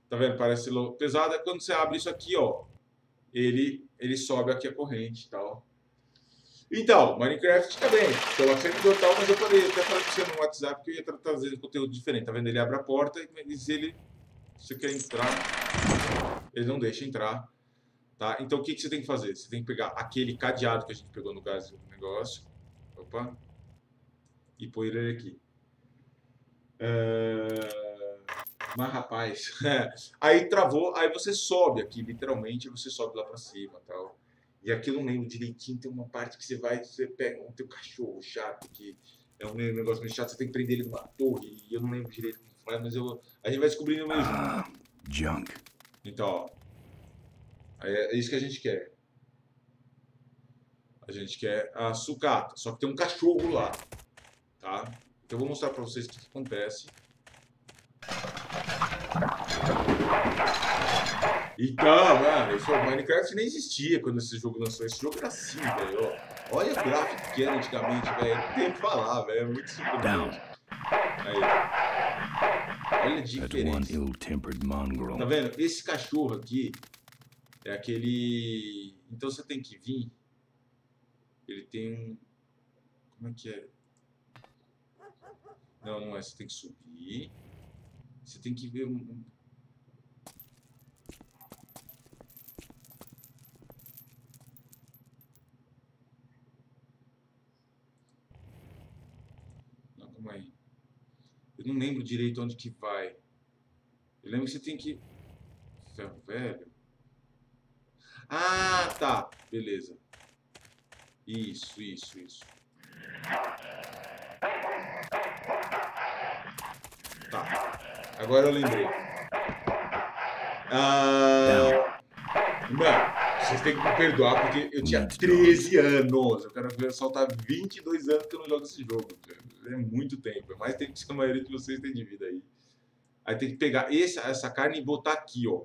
Tá vendo? Parece pesado. Quando você abre isso aqui, ó, ele sobe aqui a corrente e tal. Então, Minecraft também. Coloca sempre do tal, mas eu até falei pra você no WhatsApp que eu ia trazer conteúdo diferente. Tá vendo? ele abre a porta e se você quer entrar, ele não deixa entrar. Tá? Então, o que você tem que fazer? Você tem que pegar aquele cadeado que a gente pegou no gás do negócio. Opa. E pôr ele aqui. Mas, rapaz... aí travou, aí você sobe aqui, literalmente, você sobe lá pra cima e tal. E aqui eu não lembro direitinho, tem uma parte que você pega um teu cachorro chato, que é um negócio meio chato, você tem que prender ele numa torre, e eu não lembro direito como faz, mas a gente vai descobrindo no meio junto. Junk. Então, ó, é isso que a gente quer. A gente quer a sucata, só que tem um cachorro lá, tá? Então eu vou mostrar pra vocês o que acontece. Então, mano, o Minecraft nem existia quando esse jogo lançou. Esse jogo era assim, velho. Olha o gráfico que era antigamente, velho. Não tem o que falar, velho. É muito surpreendente. Aí. Olha a diferença. Tá vendo? Esse cachorro aqui é aquele... Então você tem que vir... Ele tem um... Como é que é? Não é. Você tem que subir. Você tem que ver um... Não, calma aí. Eu não lembro direito onde que vai. Eu lembro que você tem que... Ferro velho? Ah, tá. Beleza. Isso. Tá. Agora eu lembrei. Mano, vocês têm que me perdoar porque eu tinha 13 anos. Eu quero saltar 22 anos que eu não jogo esse jogo. É muito tempo. É mais tempo que a maioria de vocês tem de vida aí. Aí tem que pegar essa carne e botar aqui, ó.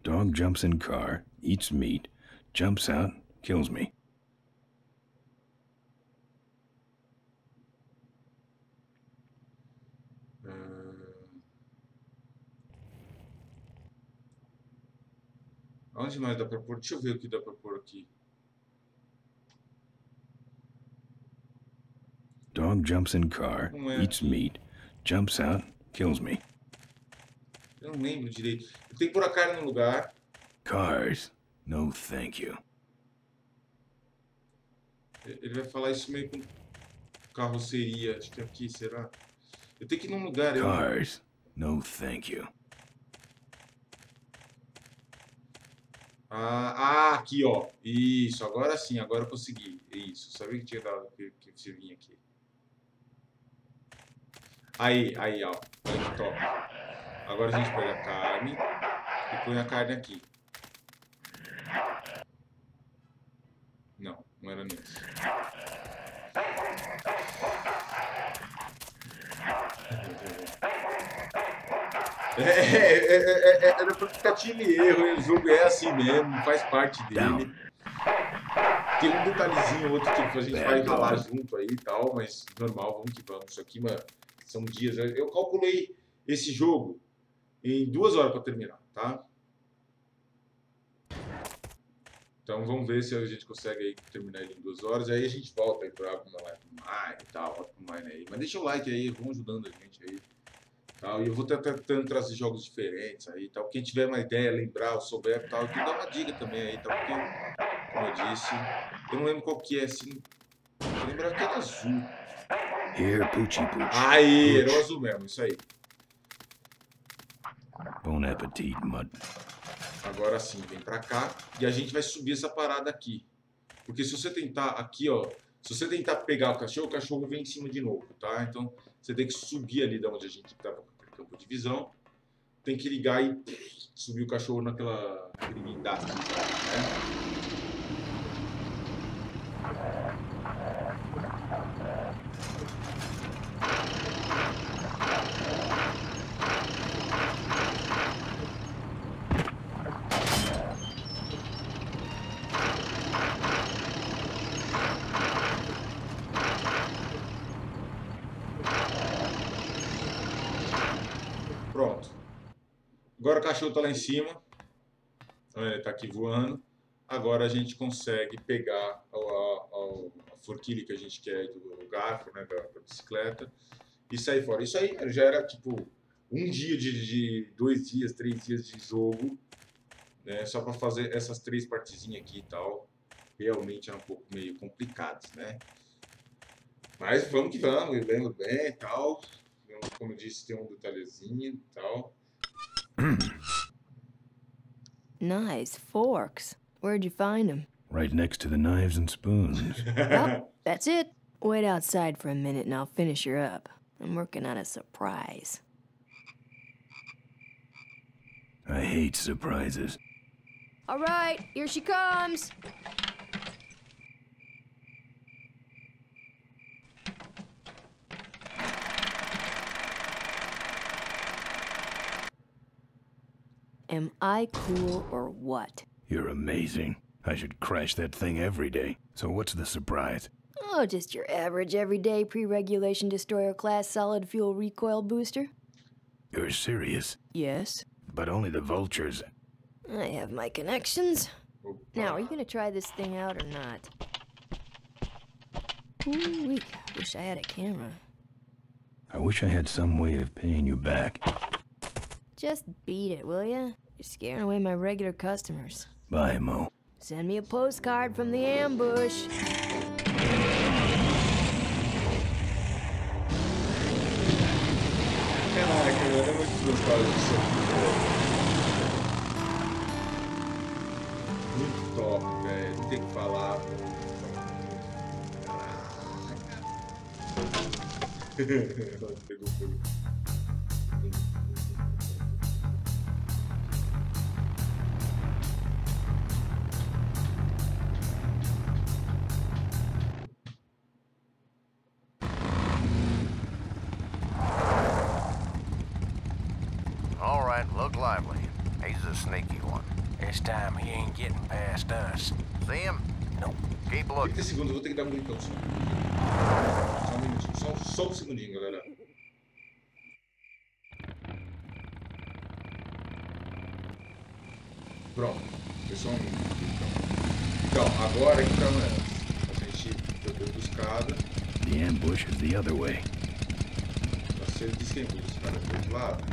Dog jumps in car, eats meat, jumps out, kills me. Onde mais dá pra pôr? Deixa eu ver o que dá pra pôr aqui. Dog jumps in car, eats meat, jumps out, kills me. Eu não lembro direito. Eu tenho que pôr a carne no lugar. Cars, no thank you. Ele vai falar isso meio com carroceria. Acho que aqui, será? Eu tenho que ir num lugar. Cars, no thank you. Aqui, ó. Isso, agora sim, agora eu consegui. Isso, sabia que tinha dado que você vinha aqui. Aí, ó. Olha que top. Agora a gente pega a carne e põe a carne aqui. Não era nisso. Era pra ficar tiro e erro. O jogo é assim mesmo, faz parte dele. Tem um detalhezinho, outro que a gente vai ralar junto aí e tal, mas normal, vamos que vamos. Isso aqui, mano, são dias. Eu calculei esse jogo em 2 horas para terminar, tá? Então vamos ver se a gente consegue aí terminar ele em 2 horas. Aí a gente volta aí para o Mine e tal, volta pro Mine aí. Mas deixa o like aí, vão ajudando a gente aí. Tal. E eu vou tentando trazer jogos diferentes aí, tal. Quem tiver uma ideia, lembrar, ou souber, tal, então dá uma dica também aí, tal, porque, como eu disse, eu não lembro qual que é, assim. Eu lembro que era azul. Here, Poochie Pooch. Aí, era o azul mesmo, isso aí. Bon appetit, Mud. Agora sim, vem pra cá e a gente vai subir essa parada aqui. Porque se você tentar aqui, ó, se você tentar pegar o cachorro vem em cima de novo, tá? Então você tem que subir ali da onde a gente tava com aquele campo de visão. Tem que ligar e subir o cachorro naquele guindaste, né? Pronto. Agora o cachorro está lá em cima. Ele está aqui voando. Agora a gente consegue pegar a forquilha que a gente quer do garfo, né, da bicicleta e sair fora. Isso aí já era tipo um dia de 2 dias, 3 dias de jogo, né, só para fazer essas 3 partezinhas aqui e tal. Realmente é um pouco meio complicados, né? Mas vamos que vamos, eu lembro bem e tal. Como eu disse, tem um detalhezinho e tal. Nice forks. Where'd you find them? Right next to the knives and spoons. Well, that's it. Wait outside for a minute and I'll finish her up. I'm working on a surprise. I hate surprises. All right, here she comes. Am I cool or what? You're amazing. I should crash that thing every day. So what's the surprise? Oh, just your average everyday pre-regulation destroyer class solid fuel recoil booster. You're serious? Yes. But only the vultures. I have my connections. Now, are you gonna try this thing out or not? Ooh, wish I had a camera. I wish I had some way of paying you back. Just beat it, will ya? You're scaring away my regular customers. Bye, Mo. Send me a postcard from the ambush. Caraca, eu era muito gostado disso aqui, velho. Muito top, velho. Não tem que falar. Pegou. All right, look lively. He's a sneaky one. This time he ain't getting past us. See him? Nope. Keep looking. 30 segundos, vou ter que dar um brincão só. Só um minutinho, só um segundinho, galera. Pronto, foi só um minuto. Então, agora aqui pra nós. A gente deu buscada. The ambush is the other way. Se ele disse que tem buscada do outro lado,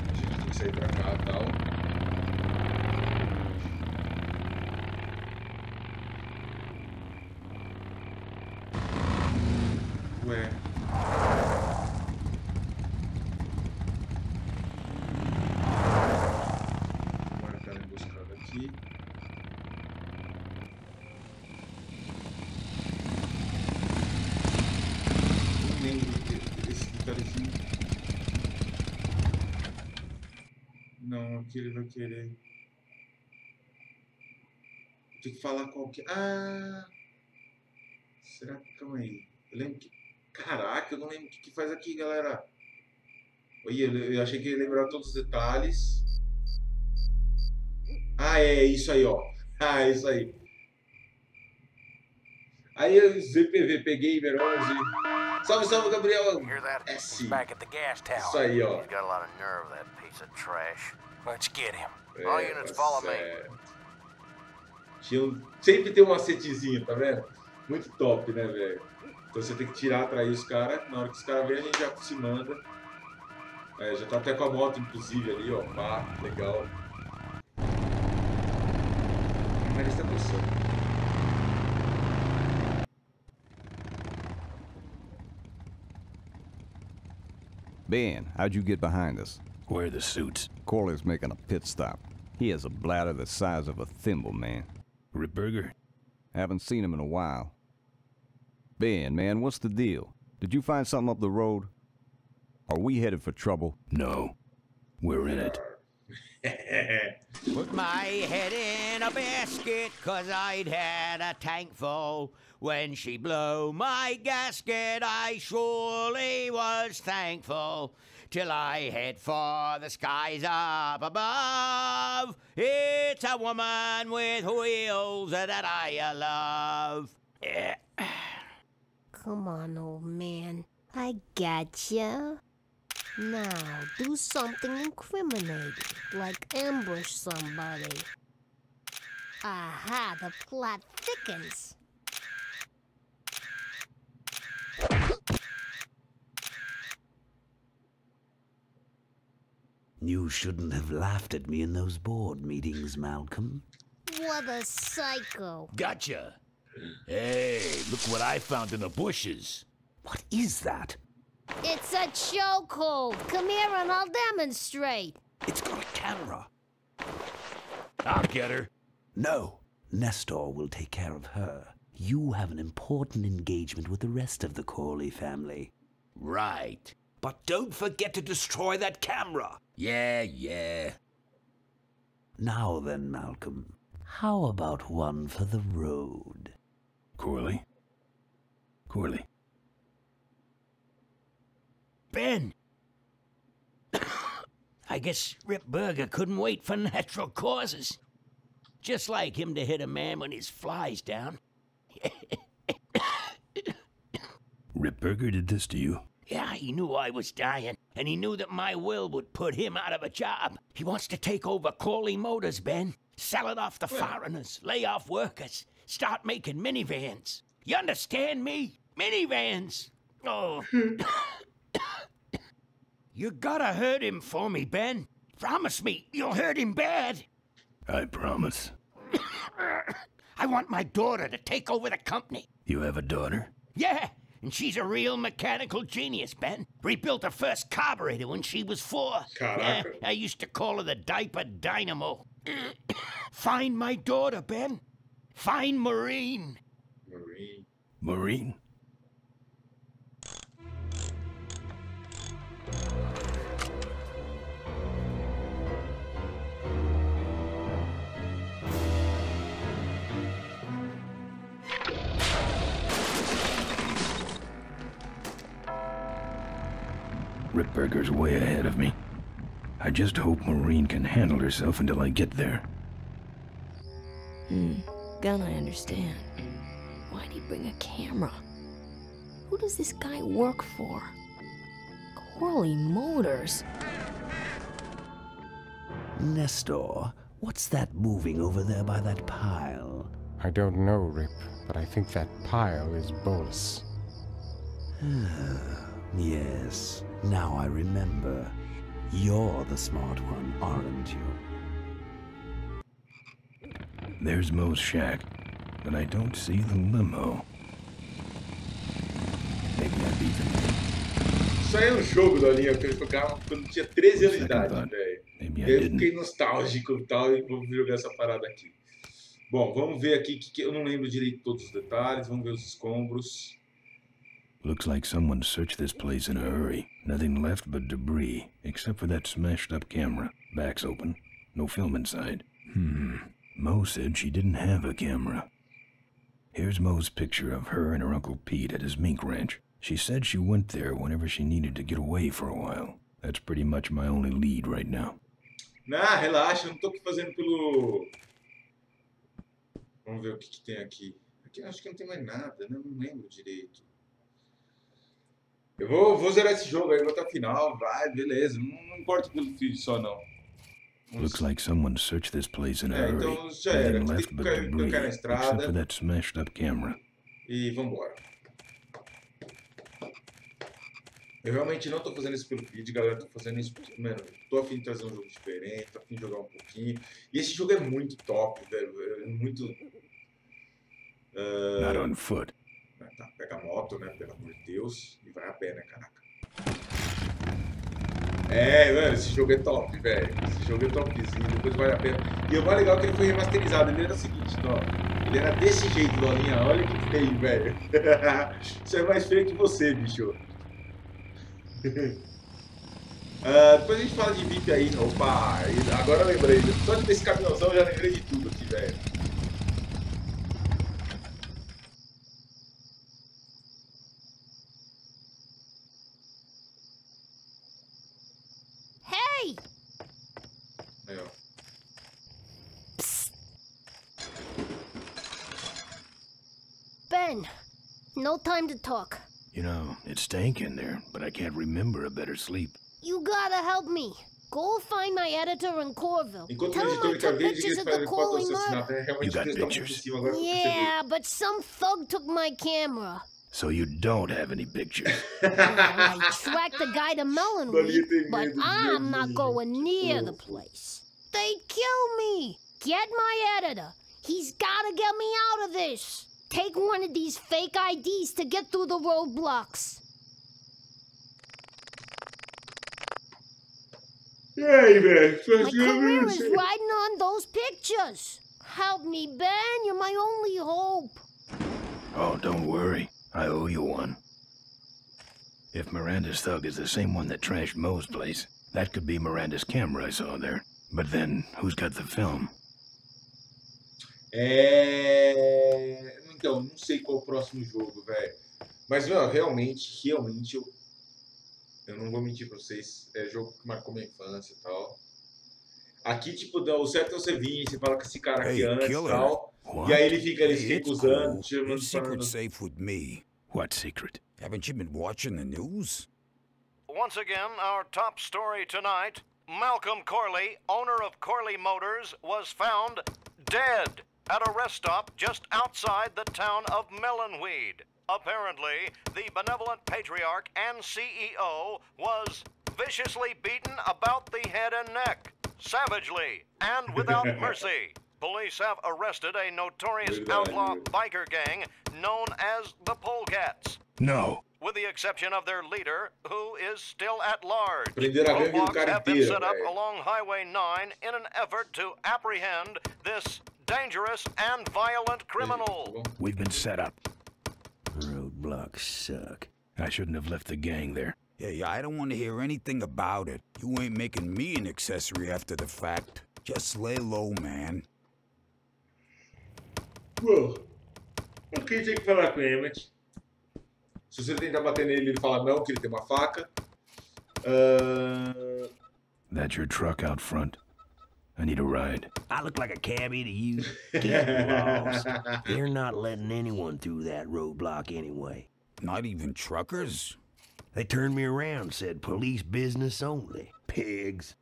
a gente tem que sair pra cá e tal. Ué. Marcar a emboscada aqui. Não lembro desse detalhezinho. Não, aqui ele vai querer. Tem que falar qual que. Ah! Será que. Calma aí. Eu lembro que. Caraca, eu não lembro o que faz aqui, galera. Olha, eu achei que ia lembrar todos os detalhes. Ah, é isso aí, ó. É isso aí. Aí, ZPVP Gamer 11. Salve, salve, Gabriel. S. Isso aí, ó. He's got a lot of nerve, that piece of trash. Let's get him. All units follow me. Sempre tem um macetezinho, tá vendo? Muito top, né, velho? Então você tem que tirar, atrair os caras. Na hora que os caras vêm, a gente já se manda. É, já tá até com a moto, inclusive, ali, ó. Pá, legal. Mas está coçando. Ben, how'd you get behind us? Where are the suits? Corley's making a pit stop. He has a bladder the size of a thimble, man. Ripburger? Haven't seen him in a while. Ben, man, what's the deal? Did you find something up the road? Are we headed for trouble? No. We're in it. Put my head in a basket, 'cause I'd had a tank full. When she blew my gasket, I surely was thankful. Till I head for the skies up above. It's a woman with wheels that I love. Come on, old man. I gotcha. Now, do something incriminating, like ambush somebody. Aha, the plot thickens. You shouldn't have laughed at me in those board meetings, Malcolm. What a psycho. Gotcha. Hey, look what I found in the bushes. What is that? It's a chokehold. Come here and I'll demonstrate. It's got a camera. I'll get her. No. Nestor will take care of her. You have an important engagement with the rest of the Corley family. Right. But don't forget to destroy that camera. Yeah. Now then, Malcolm, how about one for the road? Corley? Ben! I guess Rip Burger couldn't wait for natural causes. Just like him to hit a man when his fly's down. Ripburger did this to you? Yeah, he knew I was dying, and he knew that my will would put him out of a job. He wants to take over Corley Motors, Ben. Sell it off to foreigners, lay off workers, start making minivans. You understand me? Minivans! Oh. You gotta hurt him for me, Ben. Promise me you'll hurt him bad. I promise. I want my daughter to take over the company. You have a daughter? Yeah, and she's a real mechanical genius, Ben. Rebuilt her first carburetor when she was 4. Yeah, I used to call her the diaper dynamo. Find my daughter, Ben. Find Maureen. Maureen? Ripburger's way ahead of me. I just hope Maureen can handle herself until I get there. Gonna understand. Why'd he bring a camera? Who does this guy work for? Corley Motors. Nestor, what's that moving over there by that pile? I don't know, Rip, but I think that pile is Bolus. Yes, now I remember. You're the smart one, aren't you? There's Mo's shack, but I don't see the limo. Maybe I beat them. Isso aí é um jogo da linha que eles tocaram quando tinha 13 anos de idade, velho. E aí eu fiquei nostálgico e tal, e vou jogar essa parada aqui. Bom, vamos ver aqui que eu não lembro direito todos os detalhes, vamos ver os escombros. Looks like someone searched this place in a hurry. Nothing left but debris, except for that smashed up camera. Back's open. No film inside. Mo said she didn't have a camera. Here's Mo's picture of her and her Uncle Pete at his mink ranch. She said she went there whenever she needed to get away for a while. That's pretty much my only lead right now. Nah, relaxa, eu não tô aqui fazendo Vamos ver o que tem aqui. Aqui eu acho que não tem mais nada, né? Não lembro direito. Eu vou zerar esse jogo aí, vou até o final. Vai, beleza. Não importa pelo feed só, não. Looks like someone searched this place in a hurry. Então já era. Nothing Tem left que but cair na debris, except for estrada. that smashed up camera. E vambora. Eu realmente não tô fazendo isso pelo feed, galera. Tô fazendo isso, mano. Tô a fim de trazer um jogo diferente, tô a fim de jogar um pouquinho. E esse jogo é muito top, velho. É muito. Not on foot. Tá, pega a moto, né? Pelo amor de Deus. E vai a pé, né, caraca. Mano, esse jogo é top, velho. Esse jogo é topzinho, depois vale a pena. E o mais legal é que ele foi remasterizado. Ele era o seguinte, ó. Ele era desse jeito, Dolinha. Olha que feio, velho. Isso é mais feio que você, bicho. Depois a gente fala de VIP aí. Opa, agora eu lembrei. Só de ter esse caminhãozão eu já lembrei de tudo aqui, velho. Hey! Aí, ó. Ben, no time to talk. You know, it's stank in there, but I can't remember a better sleep. You gotta help me. Go find my editor in Corville. Enquanto Tell o him I editor tá took vendo, pictures ele of faz the a foto do Corley assassinato. murder. É realmente You got eles estão pictures? por cima agora. Yeah, but some thug took my camera. So you don't have any pictures. I tracked the guy to Melonweed, but I'm not going near the place. They'd kill me. Get my editor. He's gotta get me out of this. Take one of these fake IDs to get through the roadblocks. E aí, velho? My career is riding on those pictures. Help me, Ben. You're my only hope. Oh, don't worry. I owe you one. If Miranda's thug is the same one that trashed Mo's place, that could be Miranda's camera I saw there. But then, who's got the film? Então, não sei qual é o próximo jogo, velho. Mas, meu, realmente, eu não vou mentir pra vocês. É jogo que marcou minha infância e tal. Aqui, tipo, o certo é você vir, você fala com esse cara aqui antes e tal. E aí ele fica usando, Your secret's safe with me. What secret? Haven't you been watching the news? Once again, our top story tonight, Malcolm Corley, owner of Corley Motors, was found dead at a rest stop just outside the town of Melonweed. Apparently, the benevolent patriarch and CEO was viciously beaten about the head and neck, savagely and without mercy. Police have arrested a notorious outlaw biker gang known as the Polecats. No. With the exception of their leader, who is still at large. Prenderam a gangue do Roadblocks cara have been inteiro, set up velho. along Highway 9 in an effort to apprehend this dangerous and violent criminal. We've been set up. Roadblocks suck. I shouldn't have left the gang there. Yeah, I don't want to hear anything about it. You ain't making me an accessory after the fact. Just lay low, man. Bom, o que tem que falar com ele, Emmett? Se você tentar bater nele, ele fala não, que ele tem uma faca. That's your truck out front? I need a ride. I look like a cabbie to you? Get lost. They're not letting anyone through that roadblock anyway. Not even truckers? They turned me around, said police business only. Pigs.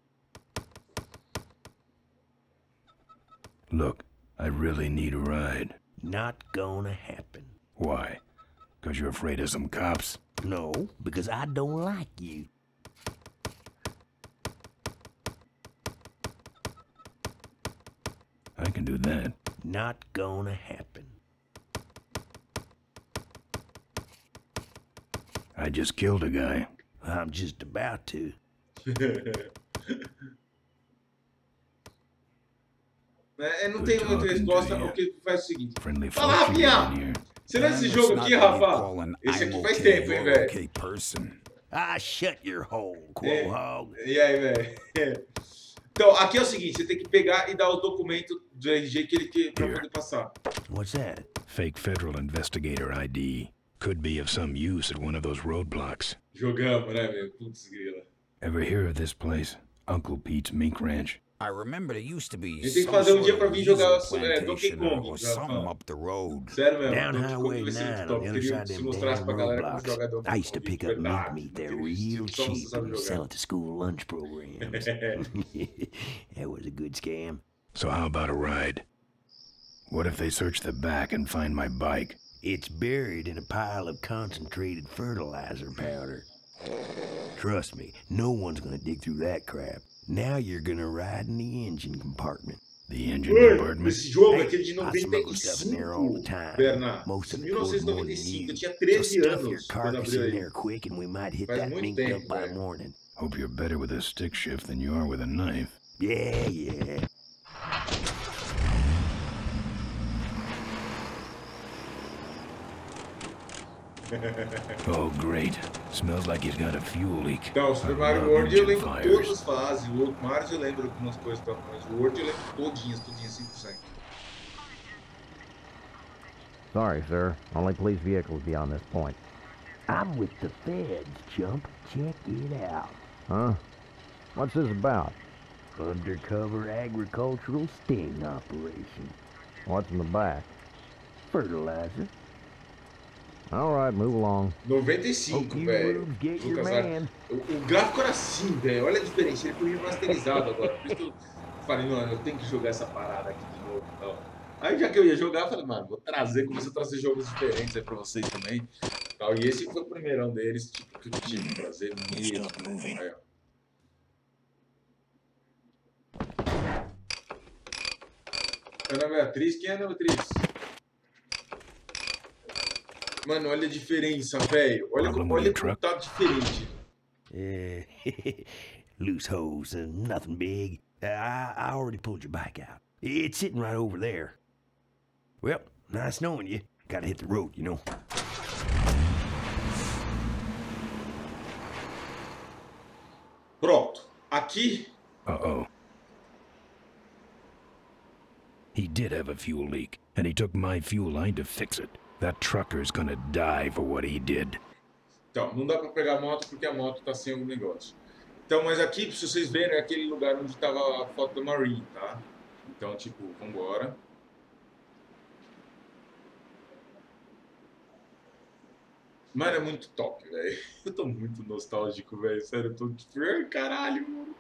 Look, I really need a ride. Not gonna happen. Why? 'Cause you're afraid of some cops? No, because I don't like you. I can do that. Not gonna happen. I just killed a guy. I'm just about to. Não tem muita resposta, o que faz o seguinte. Friendly Fala, folks you Rafinha! got in here. Você lê esse jogo aqui, Rafa? Esse aqui faz tempo, hein, velho? Ah, shut your hole, Quahog. E aí, velho? Então, aqui é o seguinte, você tem que pegar e dar o documento do RG que ele quer pra poder passar. What's that? Fake Federal Investigator ID. Could be of some use at one of those roadblocks. Jogamos, né, meu? Putz, grila. Ever hear of this place? Uncle Pete's Mink Ranch? I remember there used to be A gente tem que some fazer sort dia pra of vir jogar diesel Donkey plantation Kong. or Já, something up the road. sério mesmo, Down Donkey Kong Highway vai ser 9 muito on top. the other Queria side se of them mostrasse damn pra galera como roadblocks. jogar Donkey I used to Kong pick de up meat verdade. meat there Naquele real estilo, só você cheap sabe and jogar. sell it to school lunch programs. That was a good scam. So how about a ride? What if they search the back and find my bike? It's buried in a pile of concentrated fertilizer powder. Trust me, no one's gonna dig through that crap. Now you're gonna ride in the engine compartment. The engine Mano, compartment? esse jogo é Hey, aquele de I smuggle stuff in there all the 95, time. Bernard. Most of it goes more than 1995, eu you. tinha So 13 stuff your anos quando carcass abriu in aí. there quick and we might hit Faz that muito mink tempo, dump by velho. morning. Hope you're better with a stick shift than you are with a knife. Yeah, yeah. Oh, great. Smells like he's got a fuel leak. Então, o Super I Mario love World eu engine lembro fires. todas as fases. O outro Mario eu lembro algumas coisas, tá? Mas o World eu lembro todinhas, 100%. Sorry, sir. Only police vehicles beyond this point. I'm with the feds, chump. Check it out. Huh? What's this about? Undercover agricultural sting operation. What's in the back? Fertilizer. All right, move along. 95, velho. O gráfico era assim, velho. Olha a diferença. Ele foi remasterizado agora. Por isso que eu falei, mano, eu tenho que jogar essa parada aqui de novo. Então, aí já que eu ia jogar, eu falei, mano, vou trazer, comecei a trazer jogos diferentes aí pra vocês também. Tal. E esse foi o primeirão deles, tipo, que eu tive que trazer mesmo. Aí, ó. Ana Beatriz, quem é a Ana Beatriz? Mano, olha a diferença, velho. Olha como tá diferente. Loose hose, nothing big. I already pulled your bike out. It's sitting right over there. Well, nice knowing you. Gotta hit the road, you know. Pronto. Aqui. Uh-oh. He did have a fuel leak, and he took my fuel line to fix it. That trucker's gonna die for what he did. Então, não dá pra pegar a moto porque a moto tá sem algum negócio. Então, mas aqui, se vocês verem, é aquele lugar onde tava a foto da Marine, tá? Então, tipo, vambora. Mano, é muito top, velho. Eu tô muito nostálgico, velho. Sério, eu tô tipo, ai, caralho, mano.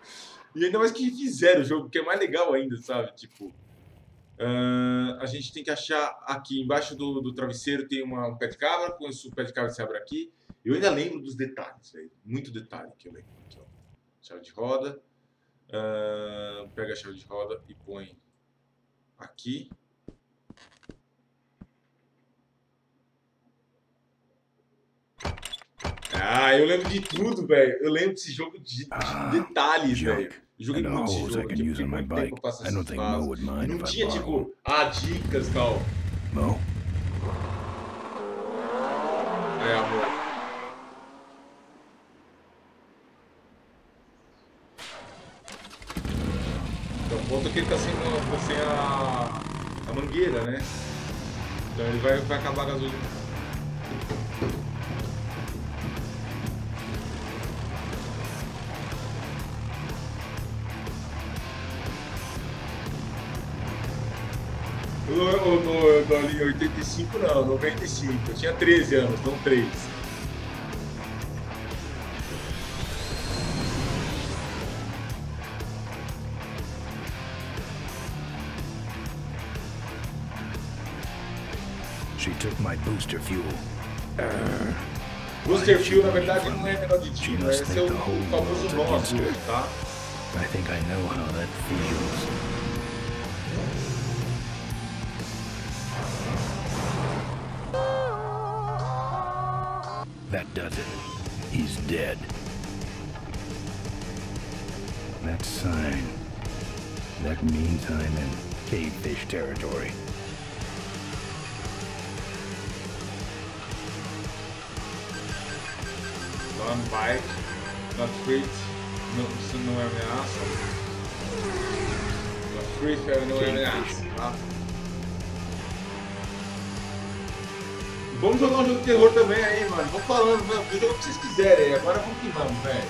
E ainda mais que fizeram o jogo, que é mais legal ainda, sabe? Tipo, a gente tem que achar aqui embaixo do travesseiro tem um pé de cabra, com esse pé de cabra se abre aqui. Eu ainda lembro dos detalhes, velho. Muito detalhe que eu lembro. Aqui, ó. Chave de roda. Pega a chave de roda e põe aqui. Ah, eu lembro de tudo, velho. Eu lembro desse jogo de detalhes, velho. Eu joguei muito esse jogo, tipo, tem muito tempo pra passar essas fases. Não tinha, tipo, dicas e tal. Mo? É, amor. Então, o ponto é que ele tá sem a mangueira, né? Então ele vai acabar a gasolina. Em 85 não, 95. Eu tinha 13 anos, não 3. She took my booster fuel. Booster fuel, na verdade, não é negócio de tiro, esse é o famoso Nosso, tá? I think I know how that feels. That does it. He's dead. That sign. That means I'm in cavefish territory. One bike, not free. Não, isso não é ameaça. Not free, não é ameaça, tá? Vamos jogar um jogo de terror também aí, mano. Vamos falando, mano. O jogo que vocês quiserem aí. Agora vamos que vamos, velho.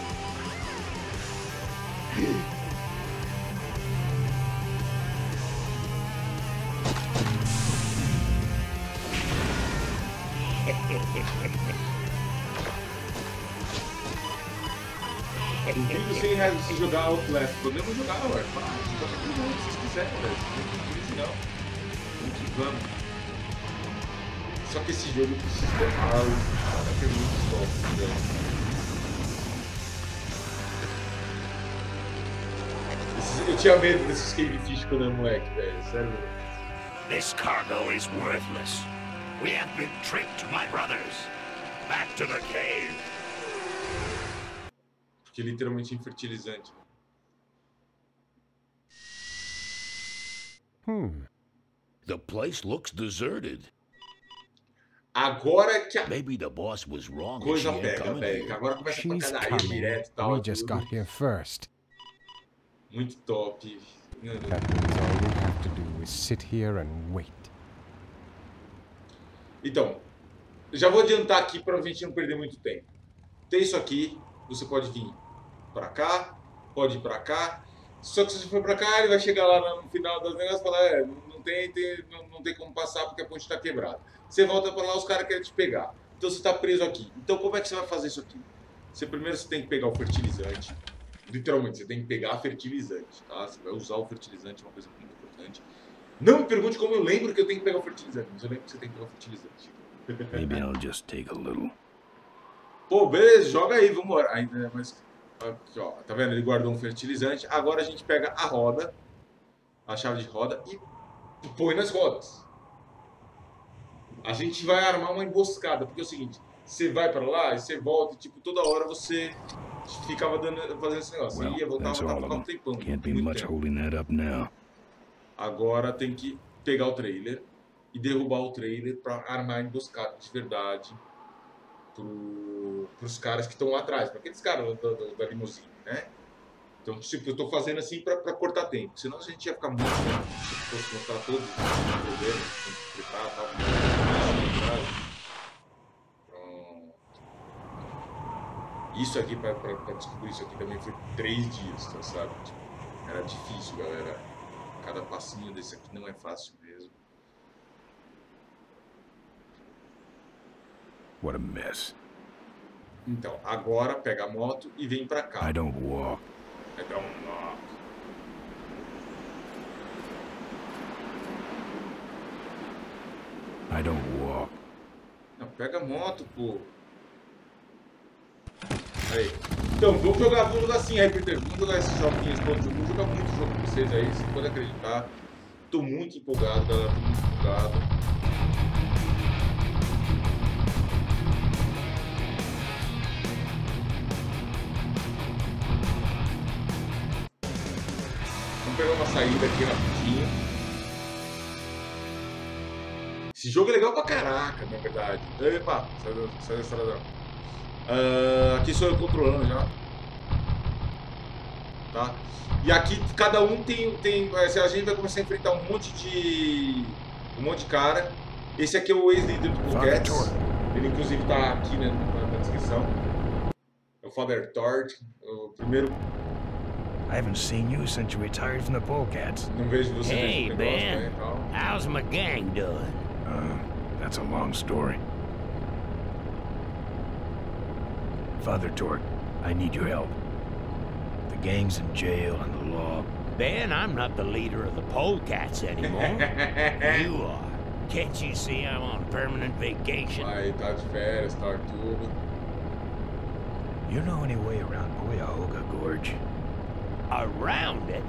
Duvido sem se jogar Outlast. Podemos jogar, ué. Joga todo mundo se vocês quiserem, velho. Por isso não. Vamos. Só que esse jogo precisa ter algo. É muito top, velho. Eu tinha medo desses cavefish quando era moleque, velho. Sério. This cargo is worthless. We have been tricked, my brothers. Back to the cave. Porque literalmente é infertilizante. The place looks deserted. Agora que a Maybe the boss was wrong. coisa pega, velho. Agora começa a She's pancadaria direto e tal. We just got here first. Muito top. That means all we have to do is sit here and wait. Então, já vou adiantar aqui para a gente não perder muito tempo. Tem isso aqui, você pode vir para cá, pode ir para cá. Só que se você for para cá, ele vai chegar lá no final das negócios e falar, não tem como passar porque a ponte está quebrada. Você volta para lá, os caras querem te pegar. Então você está preso aqui. Então como é que você vai fazer isso aqui? Primeiro você tem que pegar o fertilizante. Literalmente, você tem que pegar fertilizante, tá? Você vai usar o fertilizante, é uma coisa muito importante. Não me pergunte como eu lembro que eu tenho que pegar o fertilizante, mas eu lembro que você tem que pegar o fertilizante. Maybe I'll just take a little. Pô, beleza, joga aí, vambora. Ainda, mas aqui, ó, tá vendo? Ele guardou um fertilizante. Agora a gente pega a roda, a chave de roda e põe nas rodas. A gente vai armar uma emboscada, porque é o seguinte, você vai pra lá e você volta e tipo, toda hora você ficava fazendo esse negócio. Você ia, voltava, ficava um tempão. Can't be much holding that up now. Agora tem que pegar o trailer e derrubar o trailer pra armar a emboscada de verdade pros caras que estão lá atrás, pra aqueles caras da limusine, né? Então, tipo, eu tô fazendo assim pra cortar tempo, senão a gente ia ficar muito tempo. Se fosse mostrar todos os problemas, tem que preparar, tal. Isso aqui, pra descobrir isso aqui também foi 3 dias, tá, sabe? Tipo, era difícil, galera. Cada passinho desse aqui não é fácil mesmo. What a mess. Então, agora pega a moto e vem pra cá. I don't walk. I don't walk. I don't walk. Não, pega a moto, pô. Aí. Então, vamos jogar assim aí, Peter. Vamos jogar esses joguinhos todos. Eu vou jogar muito jogo com vocês aí, vocês podem acreditar. Tô muito empolgado, galera. Tô muito empolgado. Vamos pegar uma saída aqui rapidinho. Esse jogo é legal pra caraca, na verdade. Epa, sai da estrada. Aqui sou eu controlando já. Tá? E aqui cada um tem a gente vai começar a enfrentar um monte de cara. Esse aqui é o ex-líder do Pockets. Ele inclusive tá aqui, né, na descrição. É o Fazer, o primeiro. I haven't seen you since you retired from the Polecats. Não vejo você Hey, desde o Ben. negócio, né, e tal. How's my gang doing? That's a long story. Father Tort, I need your help. The gang's in jail and the law. Ben, I'm not the leader of the Polecats anymore. You are. Can't you see I'm on permanent vacation? Vai, tá de férias, tá tudo. You know any way around Cuyahoga Gorge? Around it?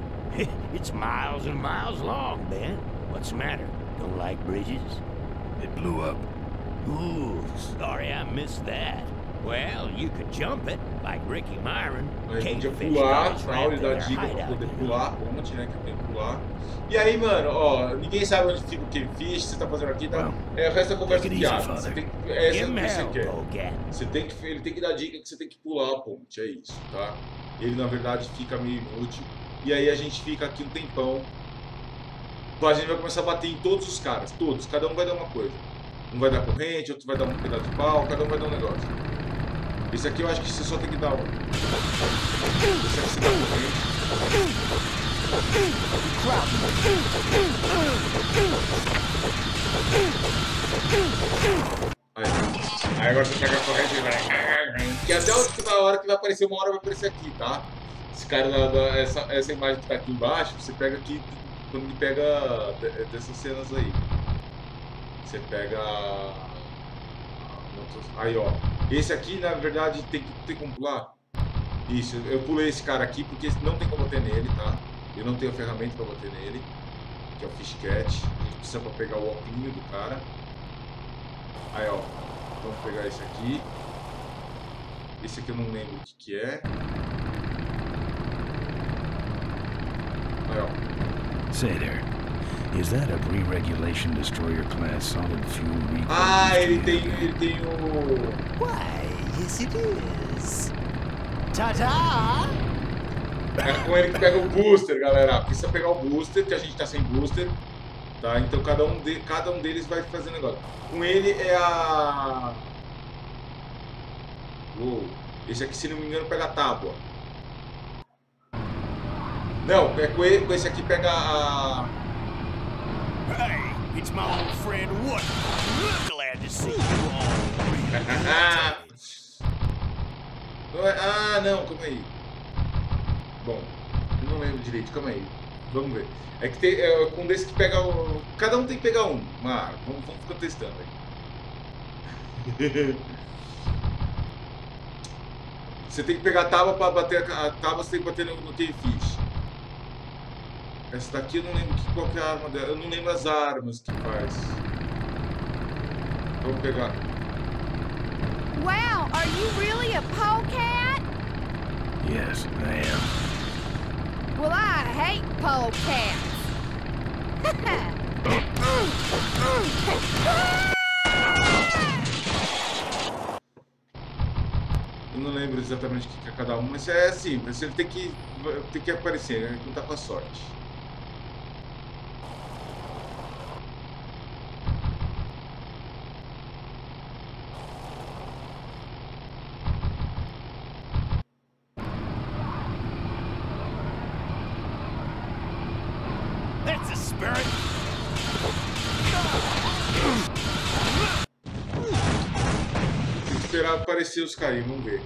It's miles and miles long, Ben. What's the matter? Don't like bridges? It blew up. Ooh, sorry I missed that. Well, you could jump it, like Ricky Myron. Aí podia pular, tal, ele dá dica pra poder pular a ponte, né, que tem que pular. E aí, mano, ó, ninguém sabe onde fica o cavefish, você tá fazendo aqui, tá? O resto da conversa de piada. Você tem que, essa é o que você quer. Você tem que, ele tem que dar dica que você tem que pular a ponte, é isso, tá? Ele, na verdade, fica meio inútil. E aí a gente fica aqui um tempão. A gente vai começar a bater em todos os caras, todos. Cada um vai dar uma coisa. Um vai dar corrente, outro vai dar um pedaço de pau, cada um vai dar um negócio. Esse aqui eu acho que você só tem que dar um. Esse aqui você dá corrente. Aí agora você pega a corrente e vai. Que até a hora que vai aparecer, uma hora vai aparecer aqui, tá? Esse cara, essa imagem que tá aqui embaixo, você pega aqui, quando ele pega dessas cenas aí. Você pega... Aí, ó. Esse aqui, na verdade, tem como pular? Isso, eu pulei esse cara aqui porque não tem como bater nele, tá? Eu não tenho ferramenta pra bater nele, que é o Fish Cat. A gente precisa pra pegar o óculos do cara. Aí, ó. Vamos pegar esse aqui. Esse aqui eu não lembro o que é. Aí, ó. Say there. Is that a pre-regulation destroyer class solid fuel recall? Ah, ele tem o... Why, yes it is. Ta-da! É com ele que pega o booster, galera. Precisa pegar o booster, que a gente tá sem booster. Tá? Então cada um deles vai fazer negócio. Com ele é a... Uou. Esse aqui, se não me engano, pega a tábua. Não, é com esse aqui pega a... Hey, it's my old friend Wood. Glad to see you all. Ah, não, calma aí. Bom, eu não lembro direito, calma aí. Vamos ver. É que tem com desse que pega o... Cada um tem que pegar um. Mas vamos ficar testando aí. Você tem que pegar a tábua para bater a tábua, você tem que bater no K-Fish. Essa daqui eu não lembro qual que é a arma dela. Eu não lembro as armas que faz. Vamos pegar. Wow, are you really a polecat? Yes, I am. Well, I hate polecats. Eu não lembro exatamente o que é cada um, mas é simples. Ele tem que aparecer, né? Contar com a sorte. That's a spirit. Tem que esperar aparecer os caras, vamos ver.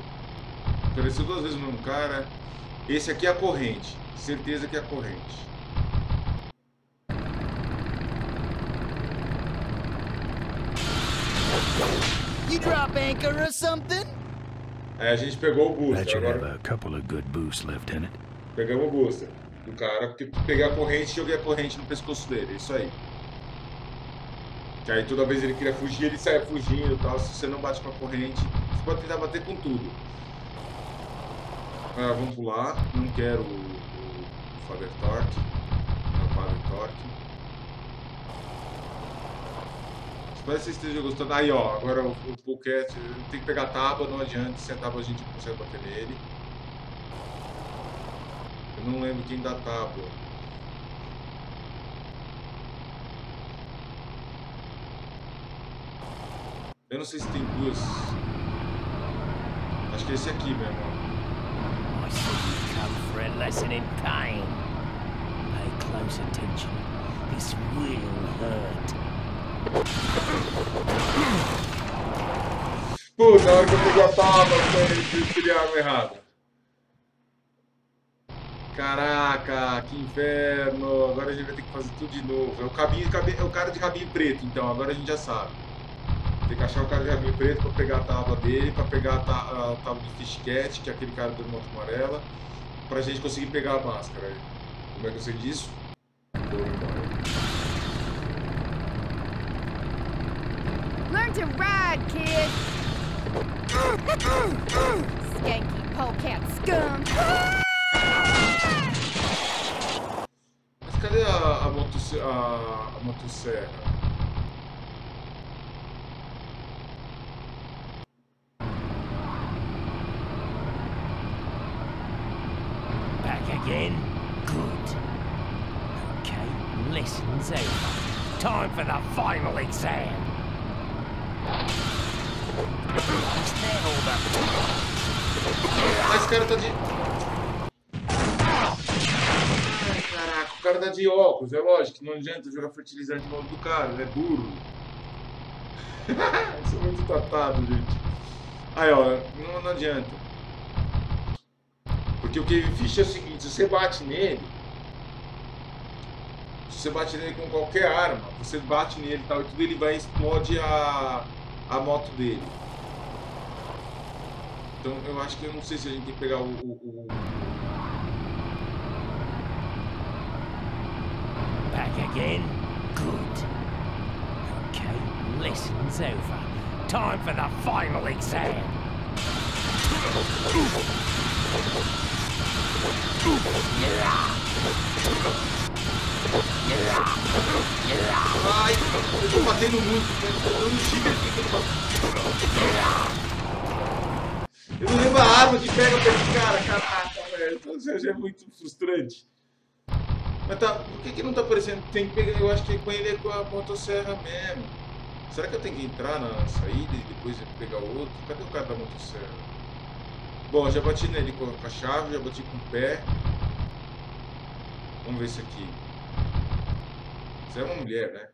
Apareceu 2 vezes o mesmo cara. Esse aqui é a corrente. Certeza que é a corrente. You drop anchor or something? Aí a gente pegou o That booster. should have Agora a couple of good boosts left in it. pegamos o booster do cara, porque peguei a corrente e joguei a corrente no pescoço dele. É isso aí. Que aí toda vez ele queria fugir, ele saia fugindo e tal. Se você não bate com a corrente, você pode tentar bater com tudo. Ah, vamos pular. Não quero o Fazer Torque. Não, Fazer Torque. Espero que vocês estejam gostando. Aí, ó, agora o Polecat tem que pegar a tábua, não adianta. Sem a tábua a gente não consegue bater nele. Eu não lembro quem dá a tábua. Eu não sei se tem duas. Acho que é esse aqui mesmo. I see you come for a lesson in pain. Pay close attention. This will hurt. Pô, na hora que eu peguei a tábua, foi escolher a arma errada. Caraca, que inferno. Agora a gente vai ter que fazer tudo de novo. É o cara de rabinho preto, então. Agora a gente já sabe. Tem que achar o cara de rabinho preto pra pegar a tábua dele, pra pegar a tábua do Fish Cat, que é aquele cara da moto amarela, pra gente conseguir pegar a máscara. Como é que eu sei disso? Vou embora. Learn to ride, kid. Skanky polecat scum. Mas cadê a motosserra? Back again? Good. Okay, lessons over. Time for the final exam. Mas esse cara tá de... Ai, caraca, o cara tá de óculos. É lógico que não adianta jogar fertilizante no olho do cara, ele é burro. Isso é muito tratado, gente. Aí, ó, não adianta. Porque o Cavefish é o seguinte, se você bate nele com qualquer arma, você bate nele e tal, e tudo, ele vai explode a moto dele. Então eu acho que eu não sei se a gente tem que pegar Back again? Good. Okay, lesson's over. Time for the final exam. Ai, eu tô batendo muito, eu não tive aqui que eu não lembro a arma que pega pra esse cara, caraca, velho. Isso é muito frustrante. Mas tá, por que não tá aparecendo? Tem que pegar, eu acho que com ele é com a motosserra mesmo. Será que eu tenho que entrar na saída e depois pegar o outro? Cadê o cara da motosserra? Bom, já bati nele com a chave, já bati com o pé. Vamos ver isso aqui. Você é uma mulher, né?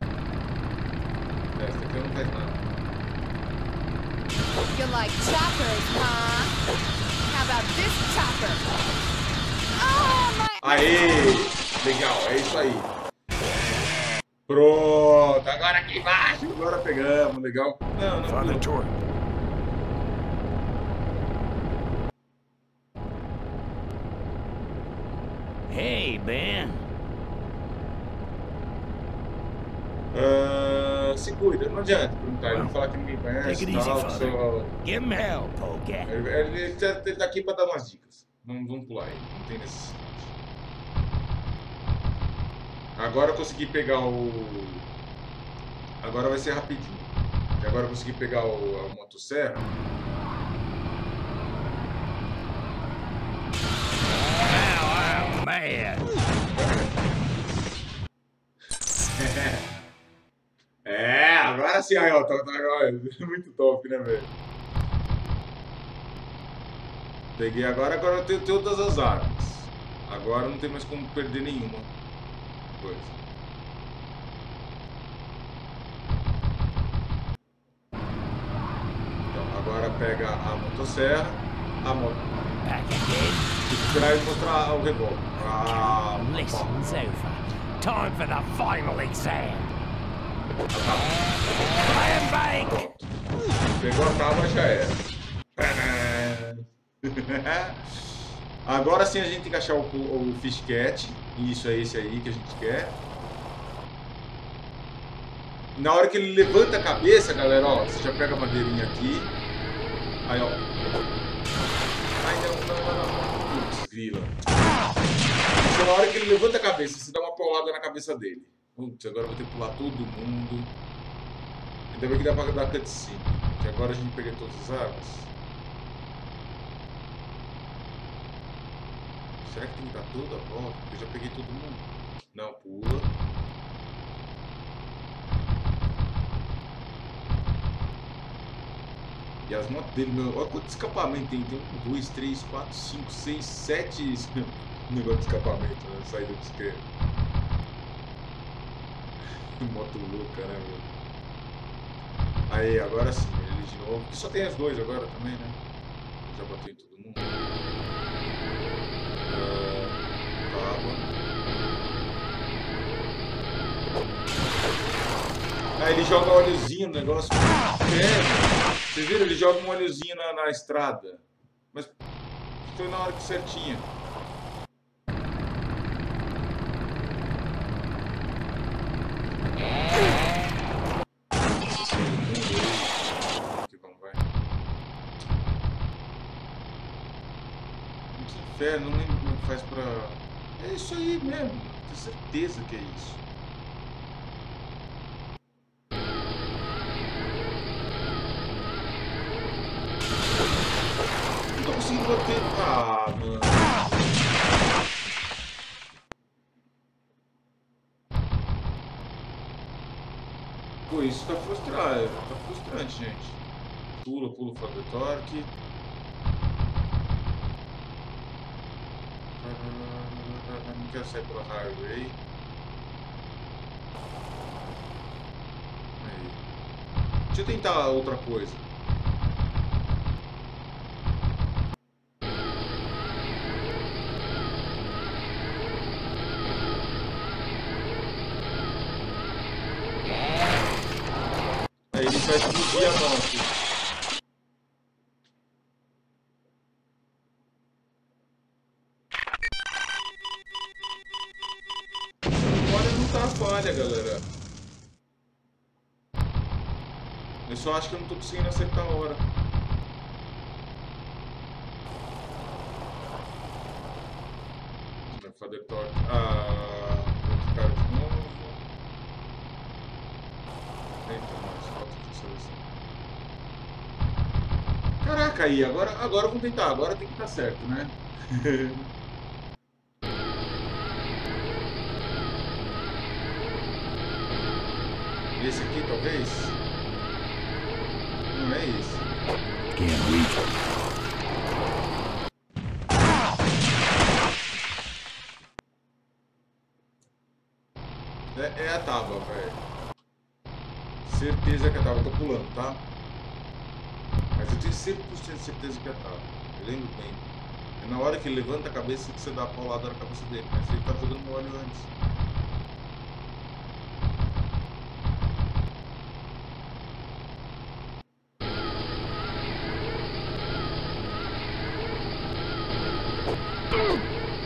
Essa aqui não faz nada. You like choppers, huh? How about this chopper? Oh, my... Aê! Legal, é isso aí. Pronto, agora aqui embaixo, agora pegamos, legal. Não. Hey, Ben. Se cuida, não adianta perguntar, ele não falar que ninguém conhece, tal, só... Give him hell, polecat. Ele tá aqui pra dar umas dicas. Vamos pular ele, não tem necessidade. Agora eu consegui pegar o... Agora vai ser rapidinho. Agora eu consegui pegar a motosserra. Oh, man. Agora sim, aí, ó, tá muito top, né, velho? Peguei agora eu tenho todas as armas. Agora não tem mais como perder nenhuma coisa. Então, agora pega a motosserra, a moto. Esperar ele mostrar o revólver. Lesson's over. Time for the final exam. Pegou a tábua, já era. Agora sim a gente tem que achar o Fish Cat. Isso é esse aí que a gente quer. Na hora que ele levanta a cabeça, galera, ó, você já pega a madeirinha aqui. Aí, ó. Ai, não. Putz, grila. Então, na hora que ele levanta a cabeça, você dá uma paulada na cabeça dele. Putz, agora eu vou ter que pular todo mundo. Ainda bem que dá pra dar cutscene. Que agora a gente pega todas as armas. Será que tem que dar toda a volta? Porque eu já peguei todo mundo. Não, pula. E as motos dele, meu. Olha quanto escapamento tem. Tem 1, 2, 3, 4, 5, 6, 7 negócio de escapamento, né? Saída de esquerda. Moto louca, né, meu? Aí, agora sim, ele de novo. E só tem as duas agora também, né? Eu já bati em todo mundo. Aí ele joga óleozinho no negócio. Vocês viram? Ele joga um óleozinho na estrada. Mas foi na hora que certinha. Que inferno, não lembro como é que faz pra... É isso aí mesmo, tenho certeza que é isso. Não tô conseguindo bater. Ah, mano. Pô, isso tá frustrante. Tá frustrante, gente. Pula fora do torque. Não quero sair pela highway. Aí. Deixa eu tentar outra coisa. dirigir a moto. Tá falha, galera. Eu só acho que eu não tô conseguindo acertar a hora. Fazer torque. Vou clicar de novo. Eita, nossa, falta de seleção. Caraca, aí, agora vamos tentar. Agora tem que estar certo, né? Esse aqui, talvez? Não é esse. Can't reach. É a tábua, velho. Certeza que é a tábua. Eu tô pulando, tá? Mas eu tenho 100% de certeza que é a tábua. Eu lembro bem. É na hora que ele levanta a cabeça que você dá a paulada na cabeça dele. Mas ele tá jogando no óleo antes.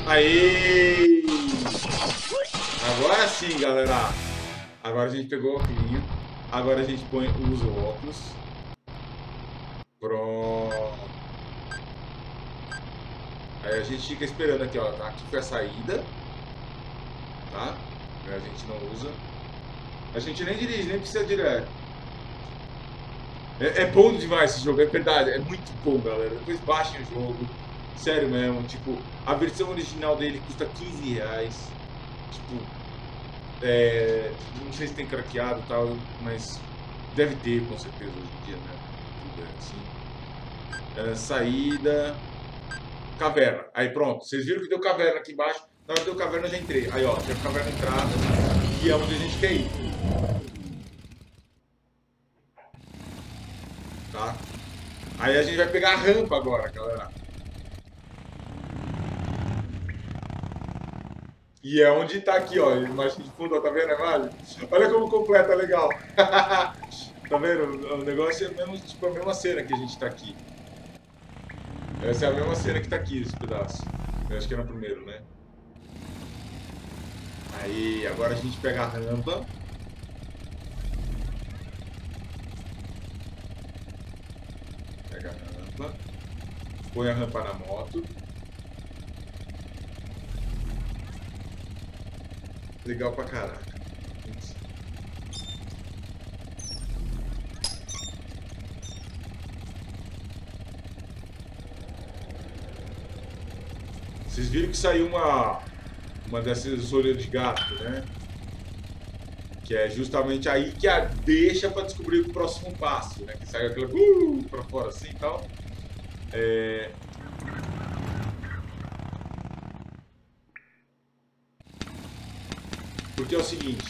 Aê! Agora sim, galera. Agora a gente pegou o óculos. Agora a gente usa o óculos. Pronto. Aí a gente fica esperando aqui, ó. Aqui foi a saída. Tá? A gente não usa. A gente nem dirige, nem precisa direto. É bom demais esse jogo, é verdade. É muito bom, galera. Depois baixem o jogo. Sério mesmo, tipo, a versão original dele custa R$15. Tipo, não sei se tem craqueado e tal, mas deve ter com certeza hoje em dia, né? Tudo é assim. Saída. Caverna. Aí pronto, vocês viram que deu caverna aqui embaixo. Na hora que deu caverna eu já entrei. Aí ó, tem a caverna entrada, que é onde a gente quer ir. Tá? Aí a gente vai pegar a rampa agora, galera. E é onde tá aqui, ó. Imagem de fundo, ó, tá vendo a imagem? Olha como completa, legal. Tá vendo? O negócio é mesmo, tipo, a mesma cena que a gente tá aqui. Essa é a mesma cena que tá aqui, esse pedaço. Eu acho que é no primeiro, né? Aí, agora a gente pega a rampa. Pega a rampa. Põe a rampa na moto. Legal pra caraca. Vocês viram que saiu uma dessas olhos de gato, né? Que é justamente aí que a deixa para descobrir o próximo passo, né? Que saiu aquela pra fora assim e tal. Porque é o seguinte,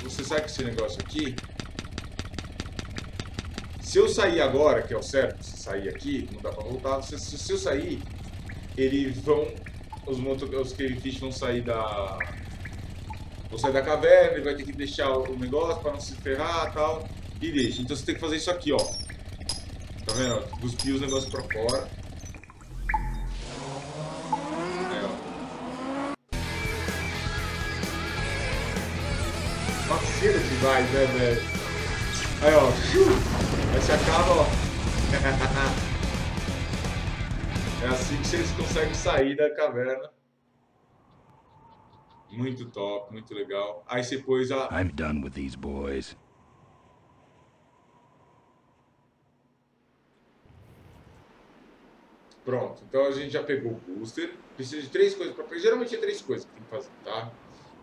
você sabe que esse negócio aqui, se eu sair agora, que é o certo, se sair aqui, não dá pra voltar, se eu sair, eles vão, os Cavefish vão sair da caverna, ele vai ter que deixar o negócio pra não se ferrar e tal, e deixa. Então você tem que fazer isso aqui, ó. Tá vendo? Cuspir os negócios pra fora. Parceiro demais, né, velho? Aí, ó. Aí se acaba, ó. É assim que vocês conseguem sair da caverna. Muito top, muito legal. Aí você pôs a... I'm done with these boys. Pronto. Então a gente já pegou o booster. Precisa de 3 coisas pra pegar. Geralmente é 3 coisas que tem que fazer, tá?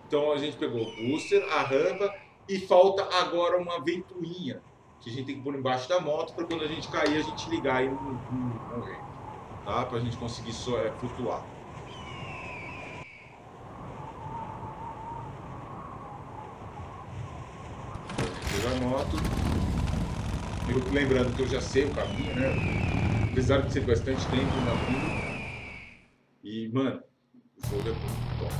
Então a gente pegou o booster, a rampa e falta agora uma ventoinha que a gente tem que pôr embaixo da moto para quando a gente cair a gente ligar e não morrer, tá? Pra gente conseguir flutuar. Pegar a moto. Lembrando que eu já sei o caminho, né? Apesar de ser bastante tempo na vida. E, mano, o jogo é muito top.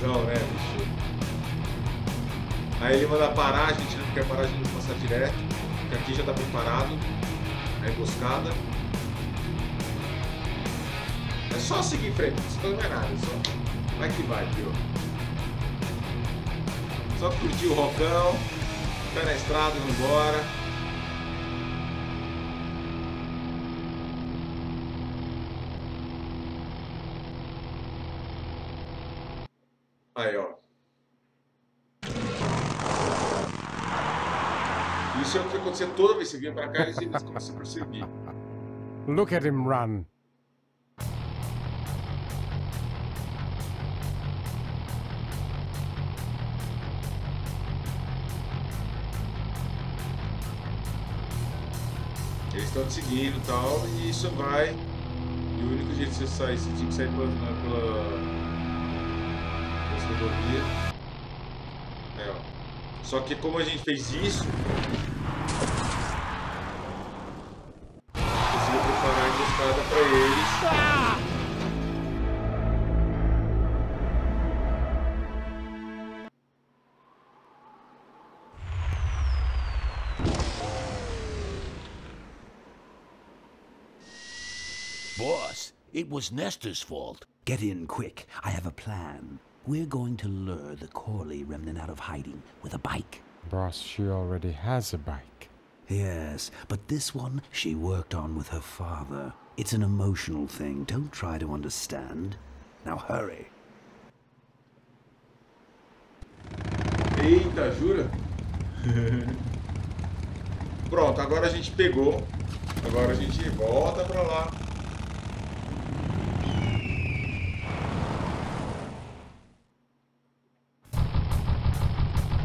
rocão, né, bicho? Aí ele manda parar, a gente não quer parar, a gente vai passar direto. Porque aqui já tá preparado. A emboscada. É só seguir em frente, isso não é nada, só vai que vai, viu? Só curtir o rocão, tá na estrada, vambora. Aí, ó. Isso é o que acontecia toda vez que você vinha pra cá, eles começam a perseguir. Look at him run. Eles estão te seguindo e tal, e isso vai. E o único jeito de você sair, você tinha que sair pela rodovia. É, ó. Só que como a gente fez isso, conseguiu preparar a emboscada pra eles. Boss, it was Nestor's fault. Get in quick. I have a plan. We're going to lure the Corley remnant out of hiding with a bike. Boss, she already has a bike. Yes, but this one she worked on with her father. It's an emotional thing. Don't try to understand. Now hurry. Eita, jura? Pronto, agora a gente pegou. Agora a gente volta pra lá.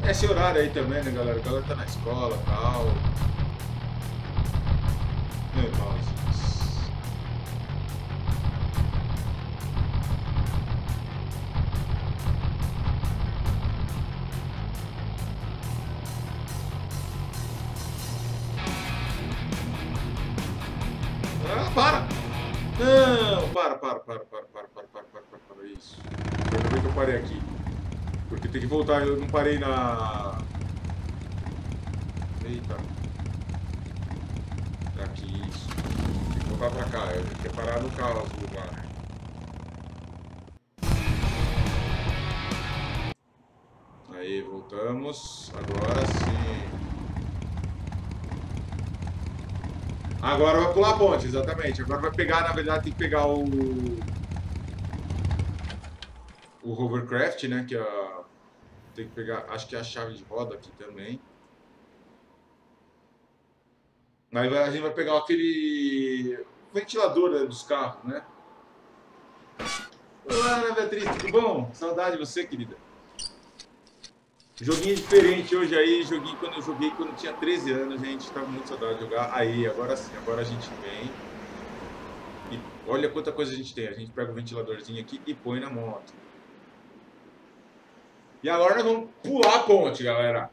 Esse horário aí também, né, galera? A galera tá na escola e tal. Meu Deus. Ah, para! Não, para. Isso. Ainda bem que eu parei aqui. Porque tem que voltar, eu não parei na... Eita. Aqui, isso. Tem que voltar pra cá, eu tenho que parar no carro azul lá, né? Aí, voltamos. Agora sim. Agora vai pular a ponte, exatamente. Agora vai pegar, na verdade, tem que pegar o hovercraft, né, que é tem que pegar, acho que é a chave de roda aqui também. Aí a gente vai pegar aquele ventilador, né, dos carros, né? Olá, Ana Beatriz, tudo bom? Saudade de você, querida. Joguinho diferente hoje aí, joguinho quando eu joguei quando eu tinha 13 anos, gente, tava muito saudade de jogar. Aí, agora sim, agora a gente vem. E olha quanta coisa a gente tem. A gente pega o ventiladorzinho aqui e põe na moto. E agora nós vamos pular a ponte, galera.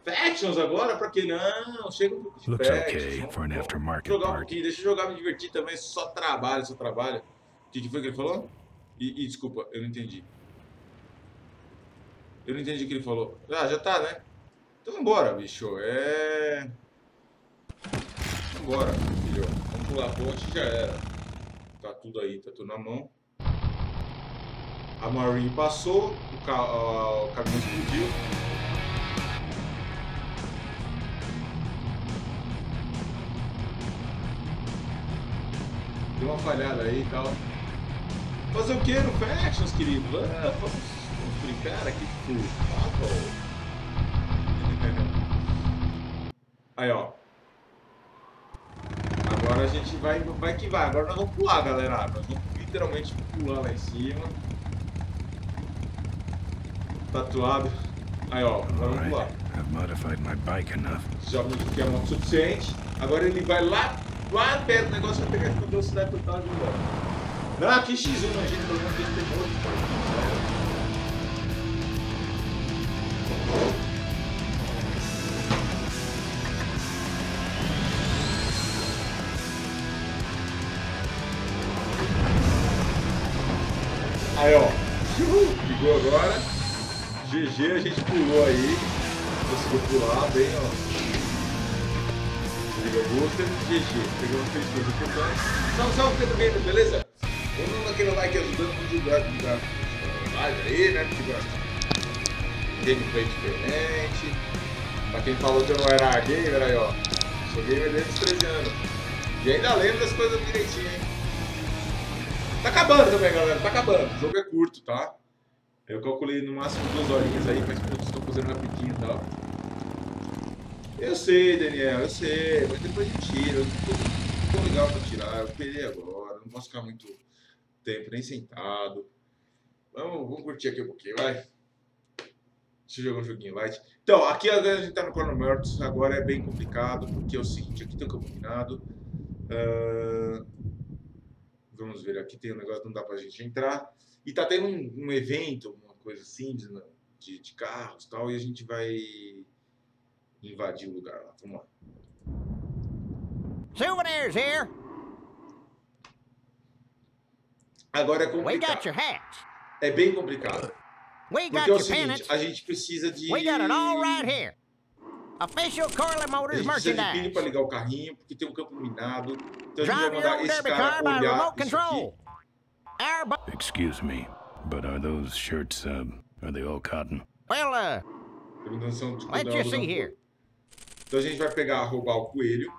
Factions agora? Pra que não? Chega um pouco de Looks factions. okay for an aftermarket Jogar um park. pouquinho, deixa eu jogar, me divertir também. Só trabalho. O que foi que ele falou? E desculpa, eu não entendi. Eu não entendi o que ele falou. Ah, já tá, né? Então vambora, bicho. Vambora, filho. Vamos pular a ponte e já era. Tá tudo aí, tá tudo na mão. A Marine passou, o caminhão explodiu. Deu uma falhada aí e tal. Fazer o que no Factions, querido? Vamos brincar aqui com o Trhottle. Aí, ó. Agora a gente vai que vai. Agora nós vamos pular, galera. Nós vamos literalmente pular lá em cima. Tatuado. Aí, ó, agora vamos pular. I've modified my bike enough. Já modifiquei a moto o suficiente. Agora ele vai lá perto do negócio, vai pegar a velocidade total de embora. Não, aqui X1, a gente pelo menos tem outro. Aí, ó. Ligou agora. GG, a gente pulou aí. Conseguiu pular bem, ó. Liga o booster. GG. Pegamos 3 coisas importantes. Salve, thumberMaker, beleza? Vamos naquele like ajudando a divulgar live aí, né? Gameplay diferente. Pra quem falou que eu não era gamer, aí ó. Sou gamer desde os 13 anos. E ainda lembro das coisas direitinho, hein? Tá acabando também, galera. Tá acabando. O jogo é curto, tá? Eu calculei no máximo 2 horinhas aí, mas putz, estou fazendo rapidinho e tal. Eu sei, Daniel, eu sei. Mas depois a gente tira. Eu tô legal pra tirar. Eu peguei agora. Não posso ficar muito tempo nem sentado. Vamos curtir aqui um pouquinho, vai. Deixa eu jogar um joguinho light. Então, aqui a gente tá no Corner Mortos. Agora é bem complicado, porque é o seguinte, aqui tem um campo minado. Vamos ver, aqui tem um negócio, não dá pra gente entrar. E tá tendo um evento, uma coisa assim, de carros e tal, e a gente vai invadir o lugar lá. Vamos lá. Souvenirs here. Agora é complicado. We got your hats. É bem complicado. We Porque got é o your seguinte, pennants. a gente precisa de... We got it all right here. Official Corley A Motors gente precisa de pilha merchandise. para ligar o carrinho, porque tem um campo minado. Então a gente vai Drive your mandar own esse derby cara car by olhar remote isso aqui. control. Excuse me, but are those shirts, are they all cotton? Well, Perguntação de let you see here. Então a gente vai pegar, roubar o coelho.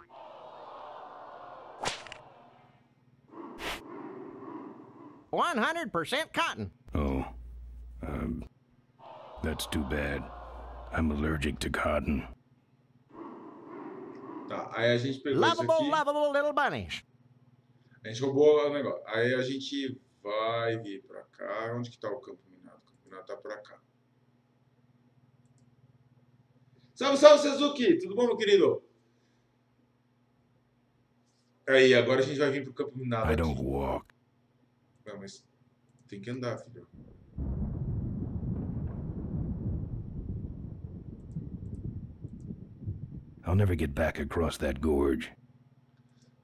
%100% cotton. Oh, that's too bad. I'm allergic to cotton. Tá, aí a gente pegou isso aqui. Lovable little bunnies. A gente roubou o negócio. Aí a gente vai vir pra cá. Onde que tá o campo minado? O campo minado tá pra cá. Salve, salve, Suzuki! Tudo bom, meu querido? Aí, agora a gente vai vir pro campo minado aqui. I don't walk. Não, mas tem que andar, filho. I'll never get back across that gorge.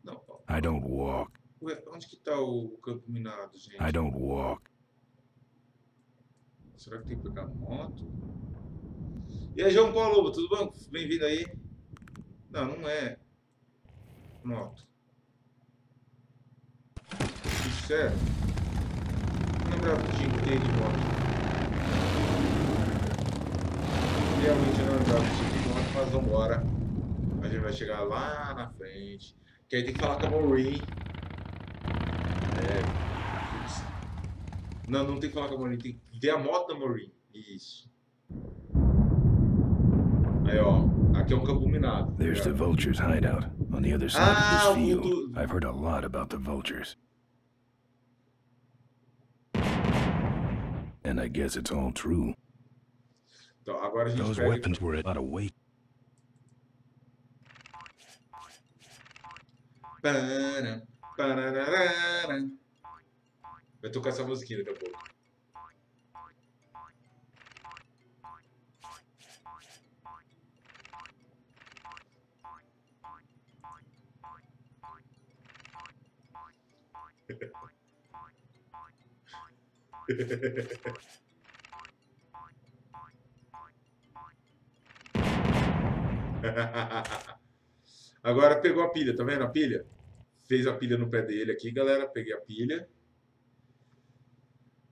Não. I don't walk. Ué, onde que tá o campo minado, gente? I don't walk. Será que tem que pegar moto? E aí, João Paulo, tudo bom? Bem-vindo aí. Não, não é. Moto. Isso, sério? Não lembrava que tinha que ter de moto. Realmente não lembrava que tinha que ter de moto, mas vambora. A gente vai chegar lá na frente. Que aí tem que falar com a Maureen. Não, não tem que falar com a Maureen. Tem que ver a moto da Maureen. Isso. Aí, ó. Aqui é um campo minado. There's the vultures' hideout on the other side of this field. I've heard a lot about the vultures. And I guess it's all true. Então, agora a gente Those pega... weapons were a lot of weight. Vai tocar essa musiquinha daqui a pouco. Agora pegou a pilha, tá vendo a pilha? Fez a pilha no pé dele aqui, galera. Peguei a pilha.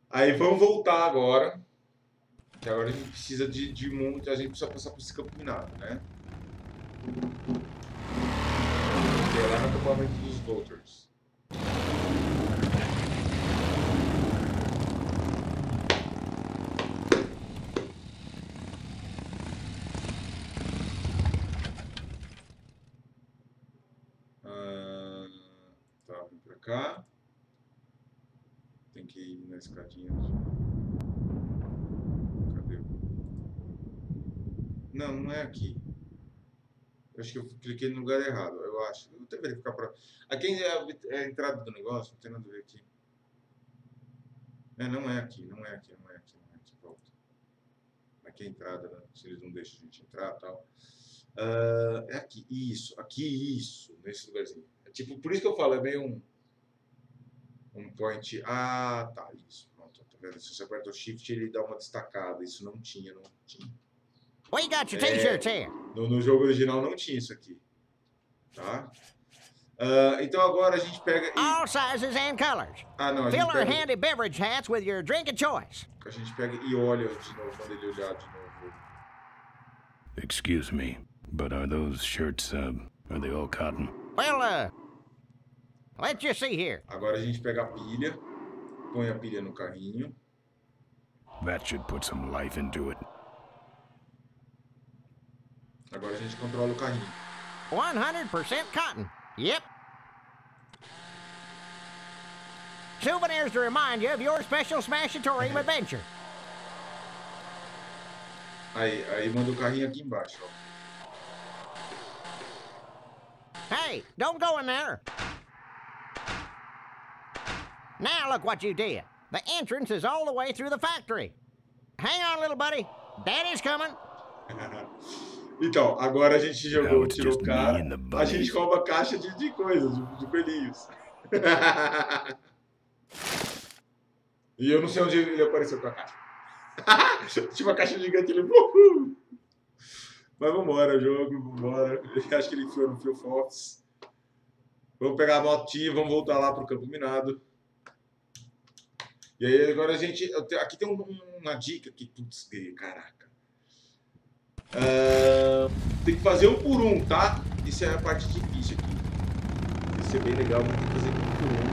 Aí vamos voltar agora. Que agora a gente precisa de muito. A gente precisa passar por esse campo minado, né? Que é lá no acampamento dos Vultures. Tá, vem pra cá. Tem que ir na escadinha. Cadê? Não, não é aqui. Eu acho que eu cliquei no lugar errado, eu acho. Eu deveria ficar pra... Aqui é a entrada do negócio, não tem nada a ver aqui. Não é aqui, não é aqui, não é aqui, não é aqui. Volta. Aqui é a entrada, né? Se eles não deixam a gente entrar e tal. É aqui, isso, nesse lugarzinho. É tipo, por isso que eu falo, é meio um point. Ah, tá, isso, pronto, tá. vendo? Se você aperta o Shift, ele dá uma destacada. Isso não tinha. We got your t-shirts here. No jogo original não tinha isso aqui. Tá? Então agora a gente pega... All sizes and colors. Não, a Fill gente our pega... handy beverage hats with your drink of choice. A gente pega e olha de novo, quando ele olhar de novo. Excuse me, but are those shirts, are they all cotton? Well, let's just see here. Agora a gente pega a pilha, põe a pilha no carrinho. That should put some life into it. Agora a gente controla o carrinho. 100% cotton. Yep. Souvenirs to remind you of your special Smashatorium adventure. Aí manda o carrinho aqui embaixo, ó. Hey, don't go in there. Now look what you did. The entrance is all the way through the factory. Hang on, little buddy. Daddy's coming. Então, agora a gente tirou o cara. A gente rouba a caixa de coisas, de coelhinhos. E eu não sei onde ele apareceu com a caixa. Tinha uma caixa gigante ali. Mas vambora, jogo, vambora. Eu acho que ele enfiou no Fio Fox. Vamos pegar a motinha, vamos voltar lá pro campo minado. E aí agora a gente... Aqui tem uma dica que... Putz, caraca. Tem que fazer um por um, tá? Isso é a parte difícil aqui. Isso é bem legal, mas tem que fazer um por um.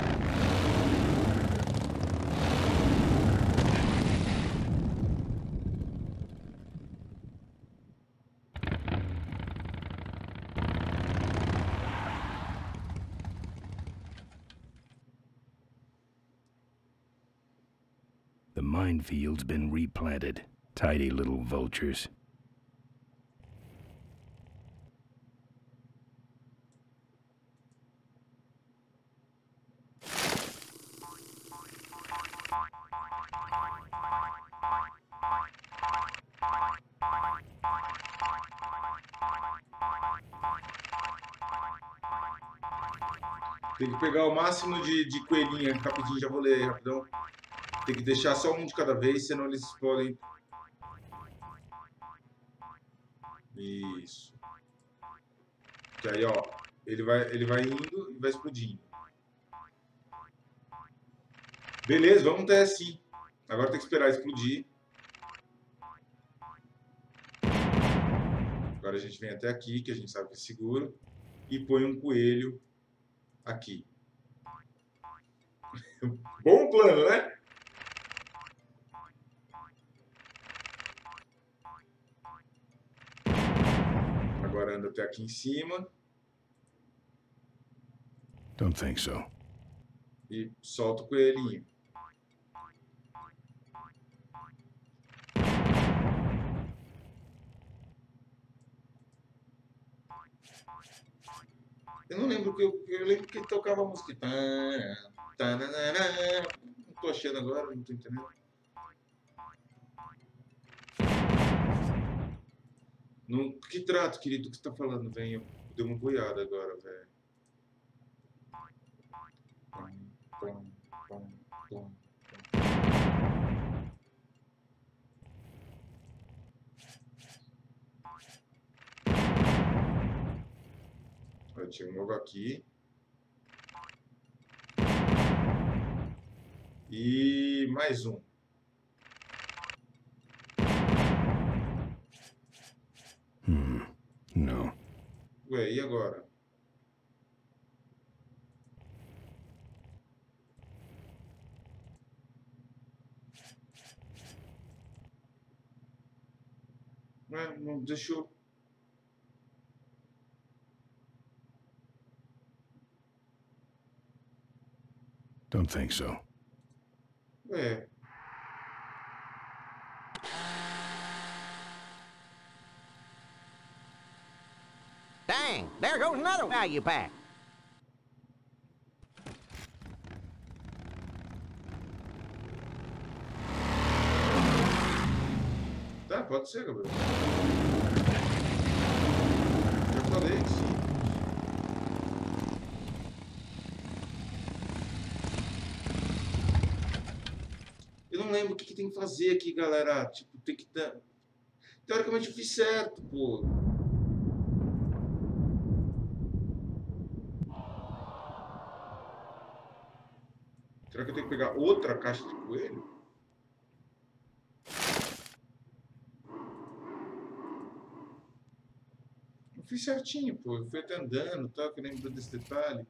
The minefield's been replanted. Tidy little vultures. Tem que pegar o máximo de coelhinha. Rapidinho, já vou ler aí, rapidão. Tem que deixar só um de cada vez, senão eles podem... Isso. Que aí, ó, ele vai indo e vai explodindo. Beleza, vamos até assim. Agora tem que esperar explodir. Agora a gente vem até aqui, que a gente sabe que é seguro. E põe um coelho aqui. Bom plano, né? Agora anda até aqui em cima. Don't think so. E solta o coelhinho. Eu não lembro que eu lembro que ele tocava a música. Não tô achando agora, não tô entendendo. Que trato, querido, que você tá falando, velho? Deu uma boiada agora, velho. Tinha um logo aqui. E mais um. No. Ué, e agora? Ué, não deixou. Don't think so. É. Dang, there goes another value pack. Tá, pode ser, Gabriel. Já falei que sim. Eu não lembro lembro o que tem que fazer aqui, galera. Tipo, tem que dar... Teoricamente eu fiz certo, pô. Será que eu tenho que pegar outra caixa de coelho? Eu fiz certinho, pô. Eu fui até andando, tá? Que eu lembro desse detalhe.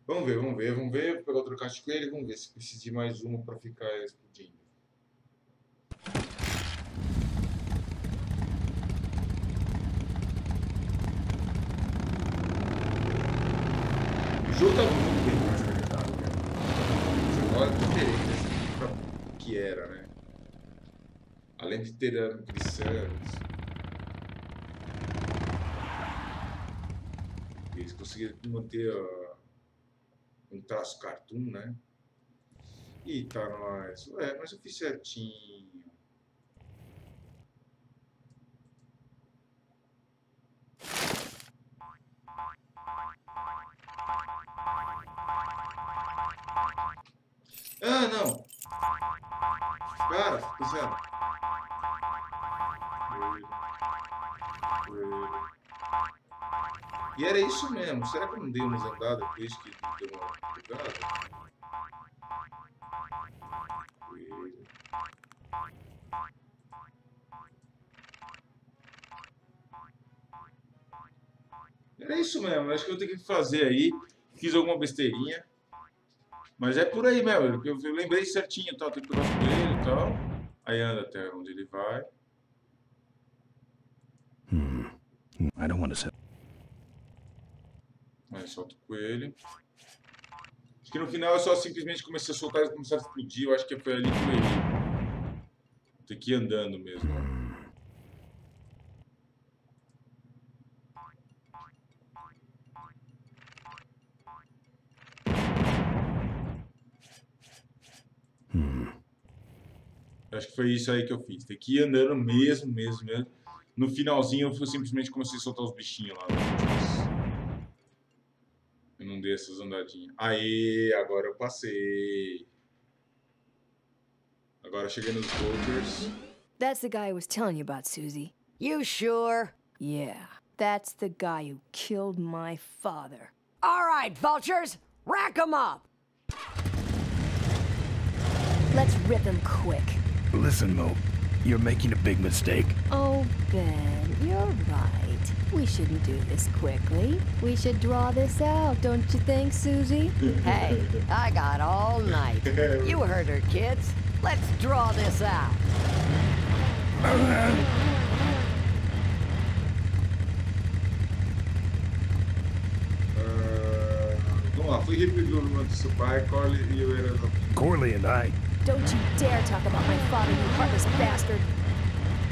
Vamos ver. Vou pegar outra caixa de coelho e vamos ver se precisa de mais uma pra ficar explodindo. O jogo tá muito bem mais carregado, né? Agora é diferente pra que era, né? Além de ter ambições. Eles conseguiram manter um traço cartoon, né? Eita, nós. Ué, mas eu fiz certinho. Ah, não. Cara, pensando. E era isso mesmo. Será que eu não dei umas andadas por isso que deu uma pegada? Era isso mesmo. Acho que eu tenho que fazer aí. Fiz alguma besteirinha. Mas é por aí mesmo. Eu lembrei certinho, tal. Tem que pegar o coelho e tal. Aí anda até onde ele vai. I don't want to set. Aí solta o coelho. Acho que no final eu só simplesmente comecei a soltar e começaram a explodir. Eu acho que foi ali que eu errei. Tem que ir andando mesmo. Acho que foi isso aí que eu fiz. Tem que ir andando mesmo. No finalzinho eu simplesmente comecei a soltar os bichinhos lá. Eu não dei essas andadinhas. Aê, agora eu passei. Agora eu cheguei nos Vultures. That's the guy I was telling you about, Susie. You sure? Yeah, that's the guy who killed my father. All right, vultures, rack 'em up. Let's rip him quick. Listen, Mo, you're making a big mistake. Oh, Ben, you're right. We shouldn't do this quickly. We should draw this out, don't you think, Susie? Hey, I got all night. You heard her, kids. Let's draw this out. Vamos lá, fui repetir do seu pai, Corley e eu era... Corley and I. Don't you dare talk about my father, you heartless bastard.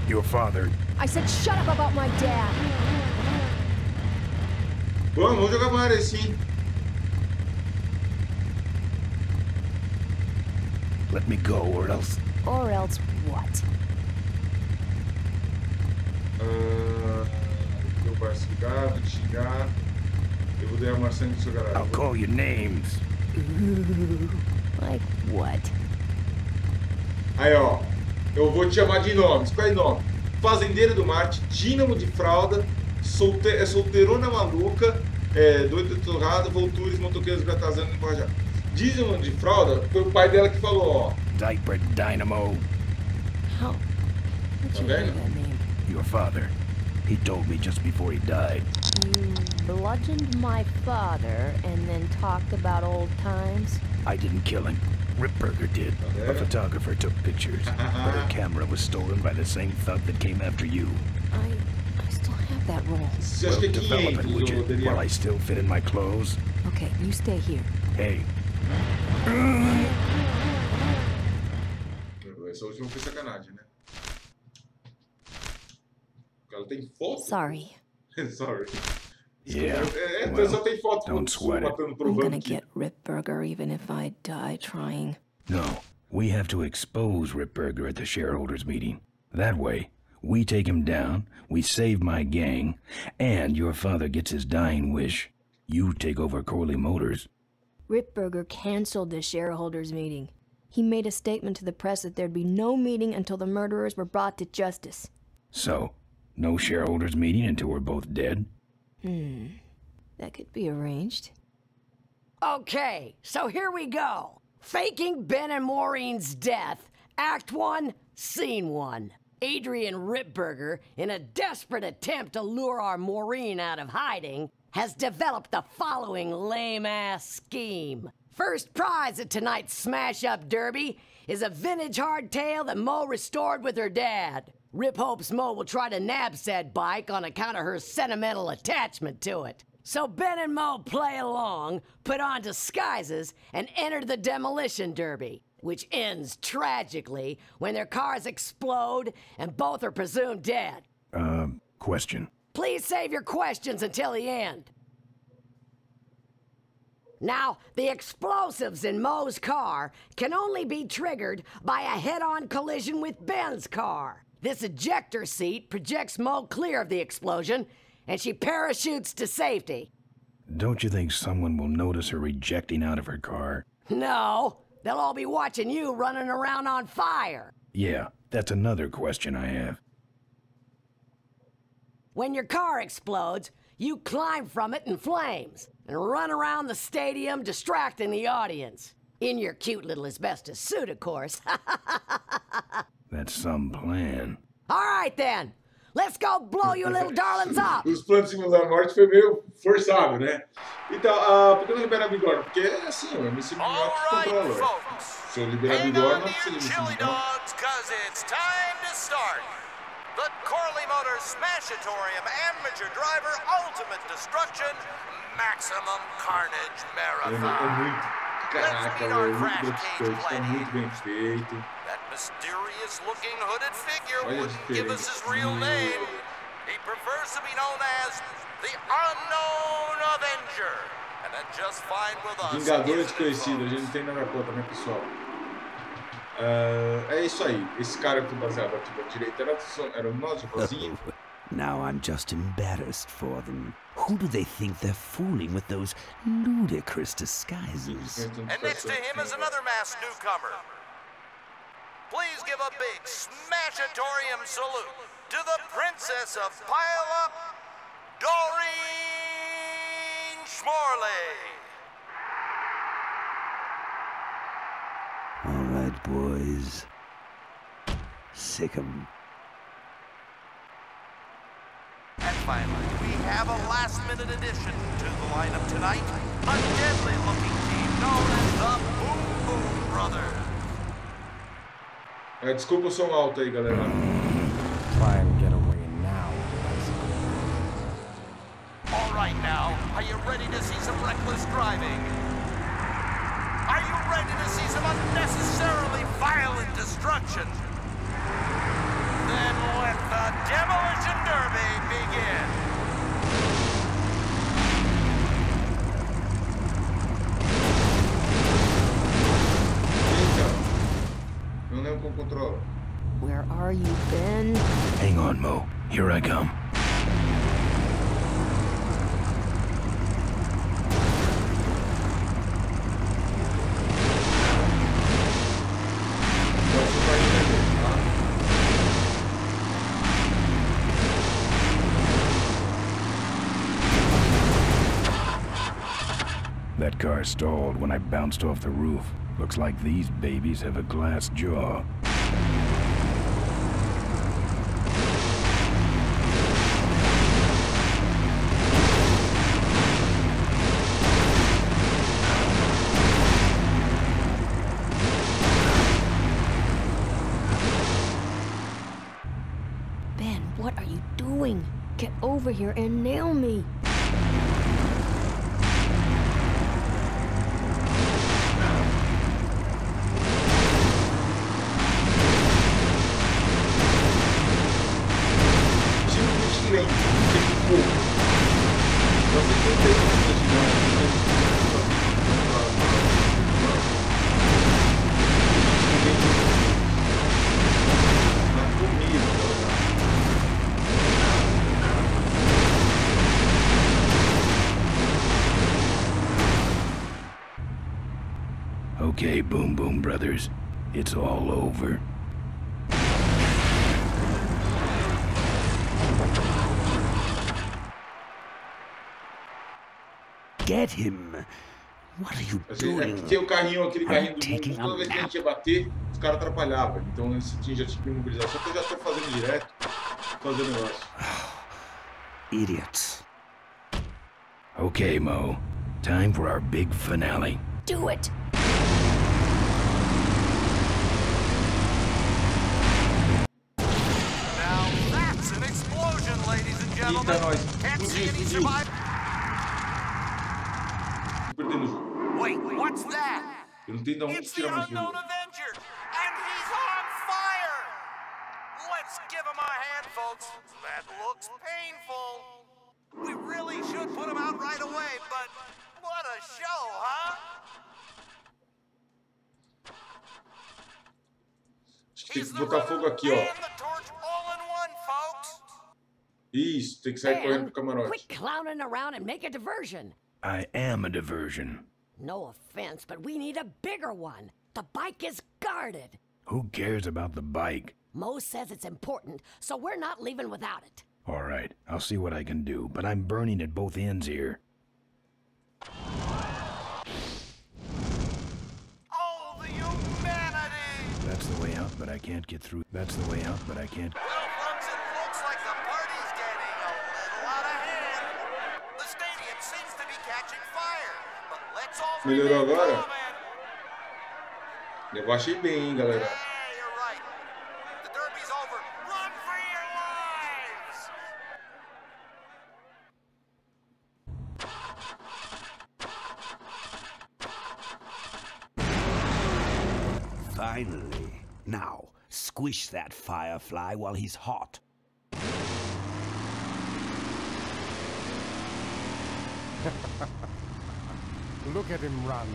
Your father. I said shut up about my dad. Vamos jogar Mario sim. Let me go, or else... Or else what? Eu vou xingar, vou te xingar. Eu vou derramar sangue no seu garagem. I'll call you names. Ooh, like what? Aí, ó. Eu vou te chamar de nomes. Qual é o nome? Fazendeiro do Marte, Dínamo de Fralda, solteirona maluca, doido de torrada, Voltures, motoqueiros gratazando e emborrachado. Dínamo de Fralda foi o pai dela que falou, ó. Diaper Dynamo. How? How'd you know that name? Your father. He told me just before he died. You bludgeoned my father and then talked about old times? I didn't kill him. Ripburger did. A photographer took pictures, but her camera was stolen by the same thug that came after you. I still have that roll. Well, develop it, would you, while I still fit in my clothes? Okay, you stay here. Hey. Essa última foi sacanagem, né? Ela tem foto? Sorry. Sorry. Yeah. Well, só tem foto don't sweat it. I'm gonna get Ripburger even if I die trying. No, we have to expose Ripburger at the shareholders meeting. That way, we take him down, we save my gang, and your father gets his dying wish. You take over Corley Motors. Ripburger canceled the shareholders meeting. He made a statement to the press that there'd be no meeting until the murderers were brought to justice. So, no shareholders meeting until we're both dead? That could be arranged. Okay, so here we go. Faking Ben and Maureen's death. Act 1, Scene 1. Adrian Ripburger, in a desperate attempt to lure our Maureen out of hiding, has developed the following lame-ass scheme. First prize at tonight's smash-up derby is a vintage hardtail that Mo restored with her dad. Rip hopes Mo will try to nab said bike on account of her sentimental attachment to it. So Ben and Mo play along, put on disguises, and enter the demolition derby, which ends tragically when their cars explode and both are presumed dead. Question. Please save your questions until the end. Now, the explosives in Mo's car can only be triggered by a head-on collision with Ben's car. This ejector seat projects Mo clear of the explosion, and she parachutes to safety. Don't you think someone will notice her ejecting out of her car? No, they'll all be watching you running around on fire. Yeah, that's another question I have. When your car explodes, you climb from it in flames and run around the stadium distracting the audience. In your cute little asbestos suit, of course. That's some plan. All right, then. Let's go blow you little darlings up! Os planos de simular a morte foi meio forçado, né? Então, por que não liberar a bigorna? Porque é assim, o MC Minox controla. Se eu liberar a bigorna, você limita dogs, cause it's time to start. The Corley Motors Smashatorium Amateur Driver Ultimate Destruction Maximum Carnage Marathon. Caraca, é muito gratificante, tá muito bem feito. That mysterious-looking hooded figure wouldn't give us his real name. He prefers to be known as the Unknown Avenger, and that's just fine with us. Vingador desconhecido, a gente não tem nada contra, né, pessoal? É isso aí. Esse cara que baseado aqui da direita era o nosso vozinho. Now I'm just embarrassed for them. Who do they think they're fooling with those ludicrous disguises? And next to him is another masked newcomer. Please give a big Smashatorium salute to the Princess of Pile-Up, Doreen Schmorley. All right, boys. Sick 'em. And finally, we have a last-minute addition to the lineup tonight. A deadly-looking team known as the Boom Boom Brothers. Desculpa o som alto aí, galera. Try and get away now. All right now, are you ready to see some reckless driving? Are you ready to see some unnecessarily violent destruction? Then let the Demolition Derby begin. Não lembro como controla. Where are you, Ben? Hang on, Mo. Here I come. That car stalled when I bounced off the roof. Looks like these babies have a glass jaw. Ben, what are you doing? Get over here and nail me. Okay, Boom Boom Brothers. it's all over. Get him! What are you doing? Tem o carrinho, aquele carrinho do mundo. Toda vez que a gente ia bater, os caras atrapalhavam. Então esse time já tinha que imobilizar. Só que eu já tô fazendo direto. Fazer o negócio. Idiots. Okay, Mo. Time for our big finale. Do it! Now that's an explosion, ladies and gentlemen. Can't see any survivors. Wait, what's that? Eu não tenho de onde tirar mais de novo. Avenger, and he's on fire. Let's give him a hand, folks. That looks painful. We really should put him out right away, but what a show, huh? Acho que tem que botar fogo aqui, ó. Isso, tem que sair correndo pro camarote. Quit clowning around and make a diversion. I am a diversion. No offense, but we need a bigger one. The bike is guarded. Who cares about the bike? Mo says it's important, so we're not leaving without it. All right, I'll see what I can do, but I'm burning at both ends here. Oh, the humanity! That's the way out, but I can't get through. That's the way out, but I can't. Well, folks, it looks like the party's getting a little out of hand. The stadium seems to be catching fire, but let's all Melhorou agora? Eu achei bem, hein, galera. Hey, you're right. The derby's over. Run for your lives! Finally. Now, squish that firefly while he's hot. Look at him run.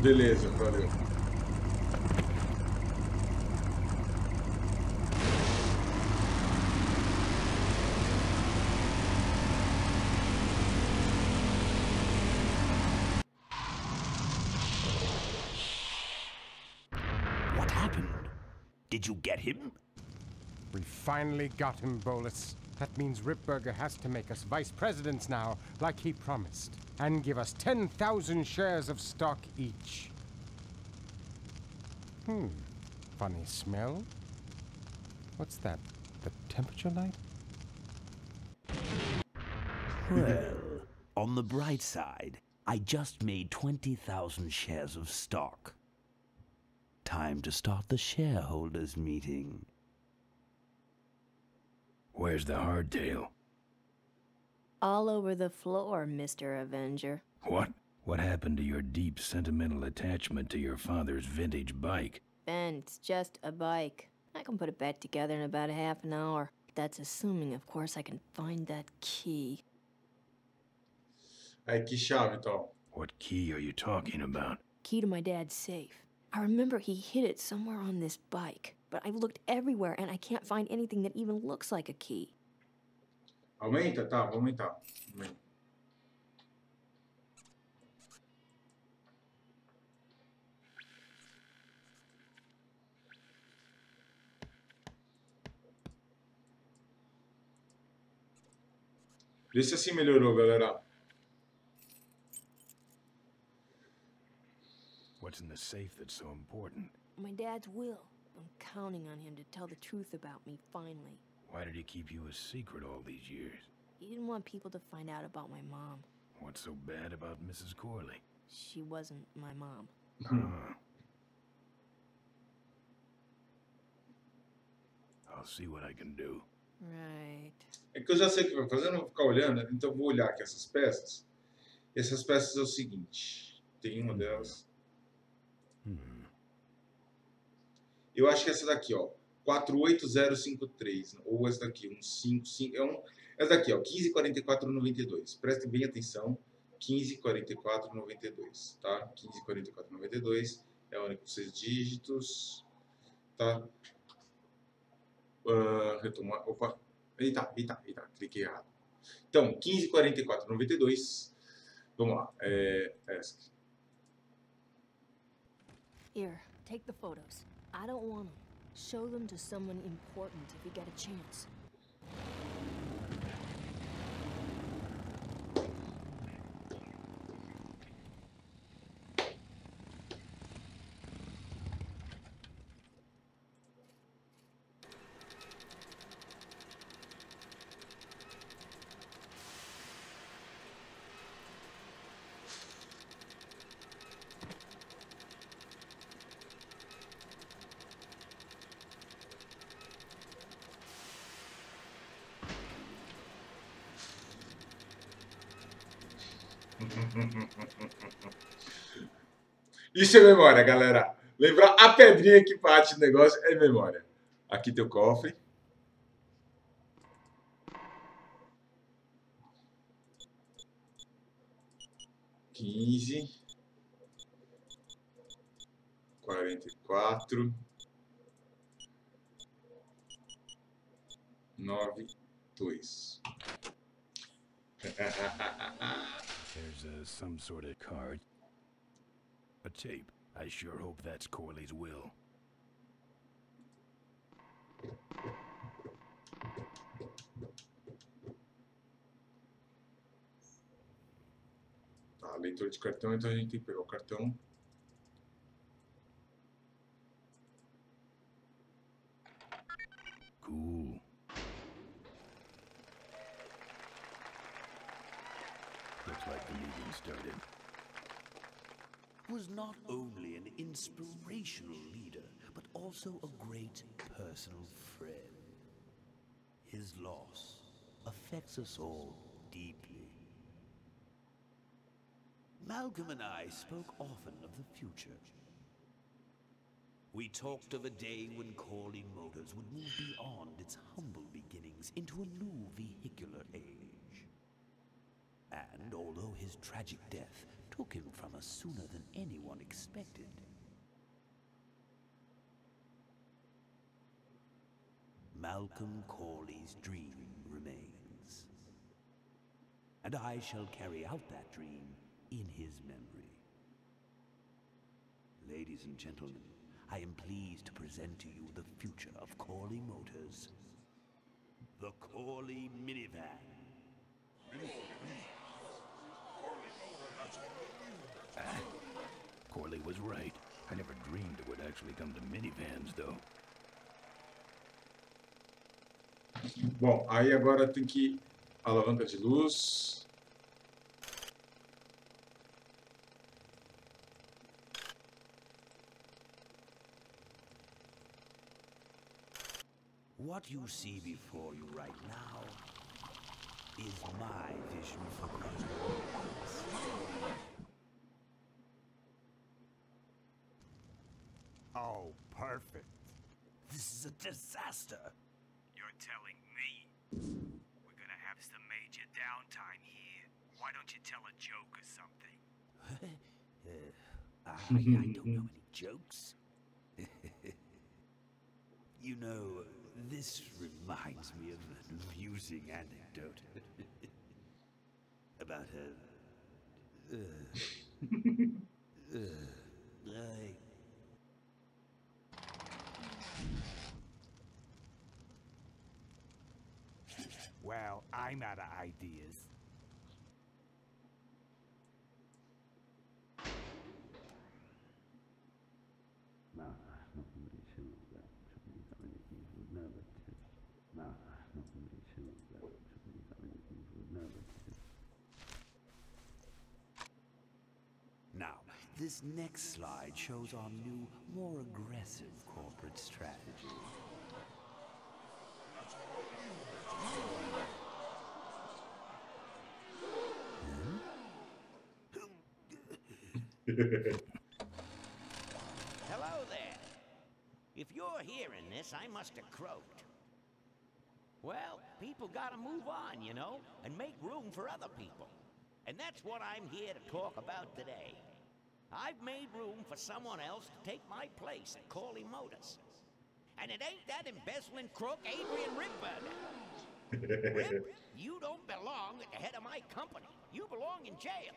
Beleza, valeu. What happened? Did you get him? We finally got him, Bolus. That means Ripburger has to make us vice presidents now, like he promised, and give us 10,000 shares of stock each. Funny smell. What's that? The temperature light? Well, on the bright side, I just made 20,000 shares of stock. Time to start the shareholders meeting. Where's the hardtail? All over the floor, Mr. Avenger. What? What happened to your deep sentimental attachment to your father's vintage bike? Ben, it's just a bike. I can put it back together in about a half an hour. That's assuming, of course, I can find that key. Aí, que chave, tal? What key are you talking about? Key to my dad's safe. I remember he hid it somewhere on this bike, but I've looked everywhere and I can't find anything that even looks like a key. Aumenta? Tá, vou aumentar. Aumenta. Vê se assim melhorou, galera. What's in the safe that's so important? My dad's will. I'm counting on him to tell the truth about me finally. Why did he keep you a secret all these years? He didn't want people to find out about my mom. What's so bad about Mrs. Corley? She wasn't my mom. I'll see what I can do. Right. É que eu já sei o que vai fazer, eu não vou ficar olhando, então eu vou olhar aqui essas peças. Essas peças é o seguinte, tem uma delas. Eu acho que essa daqui, ó, 48053, ou essa daqui, 155, essa daqui, ó, 154492. Prestem bem atenção, 1544,92, tá? 1544,92 é o único 6 dígitos, tá? Retomar, opa, eita, cliquei errado. Então, 1544,92, vamos lá, essa. Here, take the photos. I don't want them. Show them to someone important if you get a chance. Isso é memória, galera. Lembrar a pedrinha que bate no negócio é memória. Aqui tem o cofre. Quinze. 44. 92. There's some sort of card. A tape. I sure hope that's Corley's will. Tá, leitor de cartão, então a gente tem que pegar o cartão. Cool. Looks like the meeting started. Was not only an inspirational leader, but also a great personal friend. His loss affects us all deeply. Malcolm and I spoke often of the future. We talked of a day when Corley Motors would move beyond its humble beginnings into a new vehicular age. And although his tragic death took him from us sooner than anyone expected, Malcolm Corley's dream remains. And I shall carry out that dream in his memory. Ladies and gentlemen, I am pleased to present to you the future of Corley Motors. The Corley Minivan. Corley was right. I never dreamed it would actually come to minivans, though. Bom, aí agora tem que alavanca de luz. What you see before you right now is my vision for Christmas. Oh, perfect. This is a disaster. You're telling me we're gonna have some major downtime here. Why don't you tell a joke or something? I don't know any jokes. You know, this reminds me of an amusing anecdote about Well, I'm out of ideas. Now, this next slide shows our new, more aggressive corporate strategy. Hello there. If you're hearing this, I must have croaked. Well, people gotta move on, you know, and make room for other people. And that's what I'm here to talk about today. I've made room for someone else to take my place at Corley Motors. And it ain't that embezzling crook Adrian Ripburger. Rip, you don't belong at the head of my company. You belong in jail.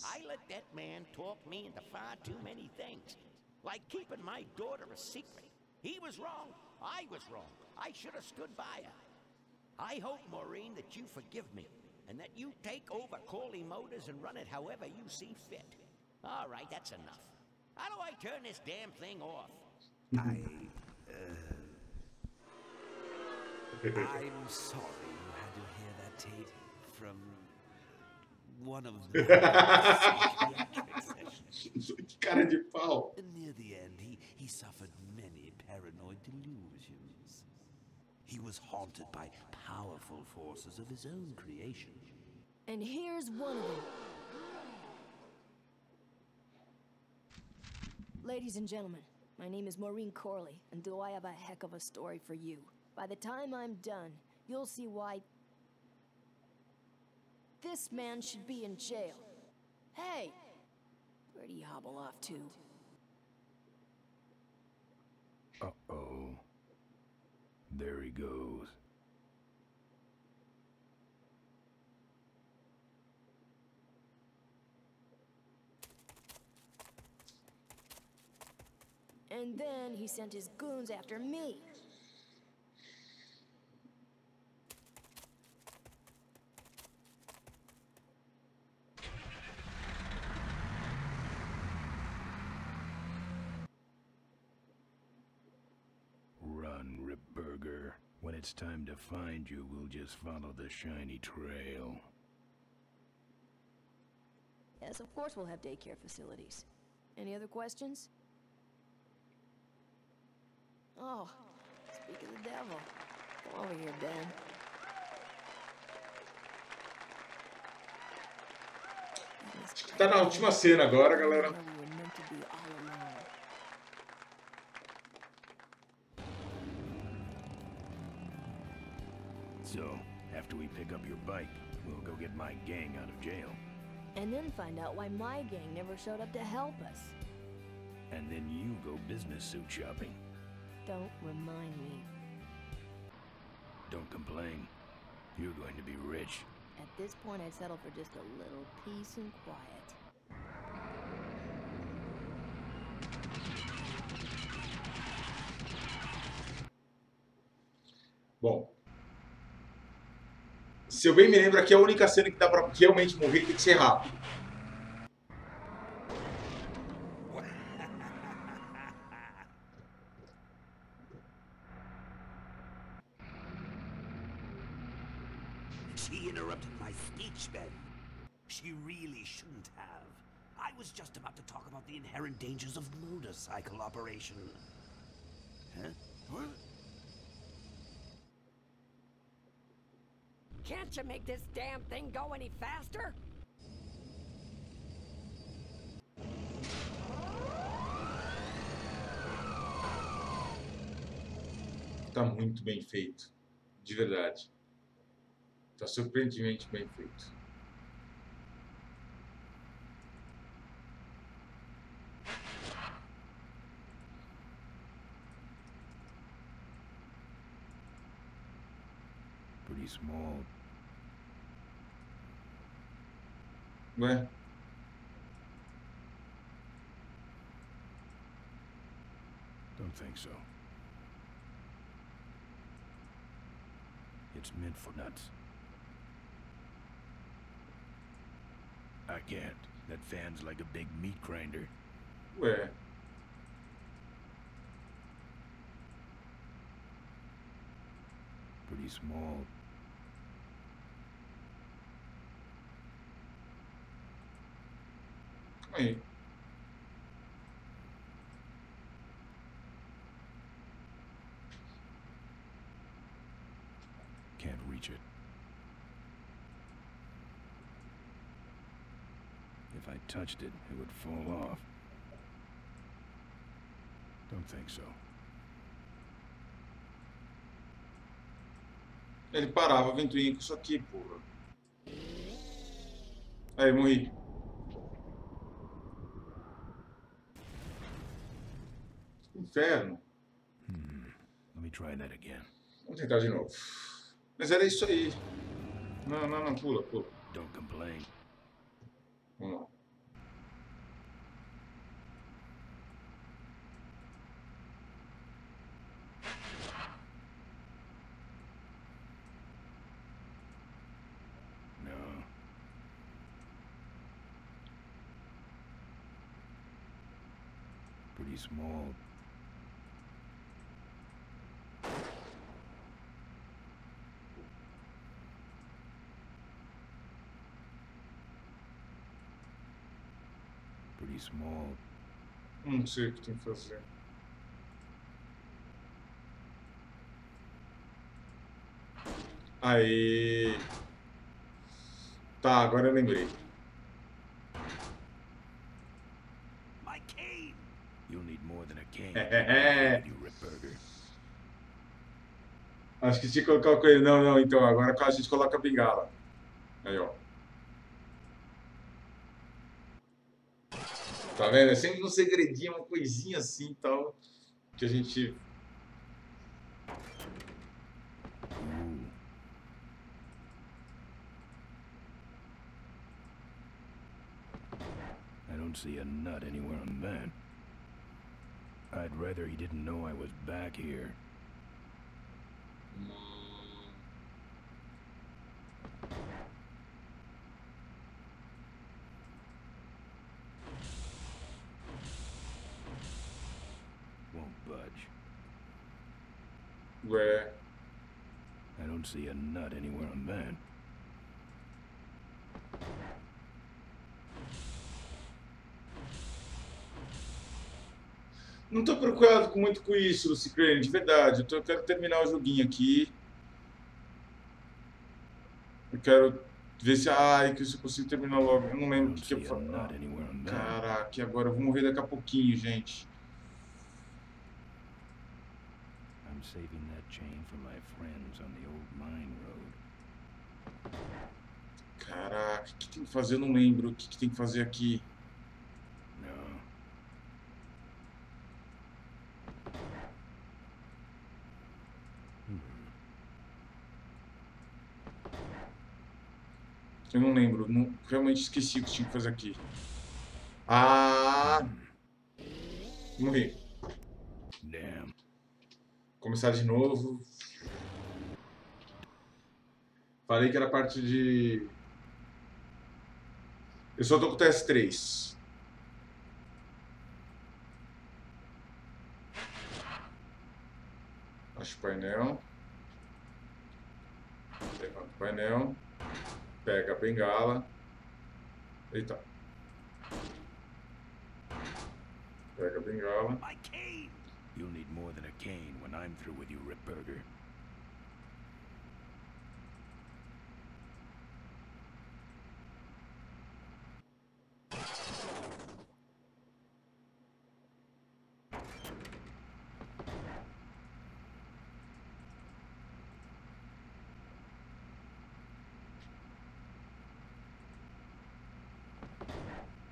I let that man talk me into far too many things. Like keeping my daughter a secret. He was wrong. I was wrong. I should have stood by her. I hope, Maureen, that you forgive me. And that you take over Corley Motors and run it however you see fit. All right, that's enough. How do I turn this damn thing off? I'm sorry you had to hear that, Tate, from one of the psychiatric sessions. Cara de pau. Near the end, he suffered many paranoid delusions. He was haunted by powerful forces of his own creation. And here's one of them. Ladies and gentlemen, my name is Maureen Corley, and do I have a heck of a story for you. By the time I'm done, you'll see why this man should be in jail. Hey, where'd he hobble off to? Uh-oh. There he goes. And then he sent his goons after me. Run, Ripburger. When it's time to find you, we'll just follow the shiny trail. Yes, of course we'll have daycare facilities. Any other questions? Oh, speak of the devil. Come over here, Ben. Tá na última cena agora, galera. So, after we pick up your bike, we'll go get my gang out of jail. And then find out why my gang never showed up to help us. And then you go business suit shopping. Don't remind me. Don't complain. You're going to be rich. At this point, I'd settle for just a little peace and quiet. Bom, se eu bem me lembro, aqui é a única cena que dá pra realmente morrer, tem que ser rápido. She interrupted my speech, Ben. She really shouldn't have. I was just about to talk about the inherent dangers of motorcycle operation. Huh? What? Can't you make this damn thing go any faster? Tá muito bem feito. De verdade. Tá surpreendentemente bem feito. Pretty small. Ué? Don't think so. It's meant for nuts. I can't. That fan's like a big meat grinder. Ué. Pretty small. Aí. Can't reach it. If I touched it, it would fall off. Don't think so. Ele parava a ventoinha com isso aqui, porra. Aí, morri. Inferno. Let me try that again. Vamos tentar de novo. Mas era isso aí. Não, pula. Don't complain. Vamos lá. No. Pretty small. Pretty small. Não sei o que tem que fazer. Aí. Tá, agora eu lembrei. You'll need more than a cane. You Ripburger. Acho que tinha que colocar o coelho. Não, então. Agora a gente coloca a bengala. Aí, ó. Tá vendo? É sempre um segredinho, uma coisinha assim e tal. Que a gente. I don't see a nut anywhere on that. I'd rather he didn't know I was back here. Won't budge. Where? I don't see a nut anywhere on that. Não tô preocupado muito com isso, Lucy Crane, de verdade. Eu quero terminar o joguinho aqui. Eu quero ver se... Ai, que eu consigo terminar logo. Eu não lembro o que eu faço. Caraca, agora eu vou morrer daqui a pouquinho, gente. I'm saving that chain for my friends on the old mine road. Caraca, o que tem que fazer? Eu não lembro o que tem que fazer aqui. Não. Eu não lembro, realmente esqueci o que tinha que fazer aqui. Ah! Morri. Damn. Começar de novo. Falei que era parte de... Eu só tô com o TS3. Acho o painel. Levanta o painel. Pega a bengala. Eita. Pega a bengala. You'll need more than a cane when I'm through with you, Ripburger.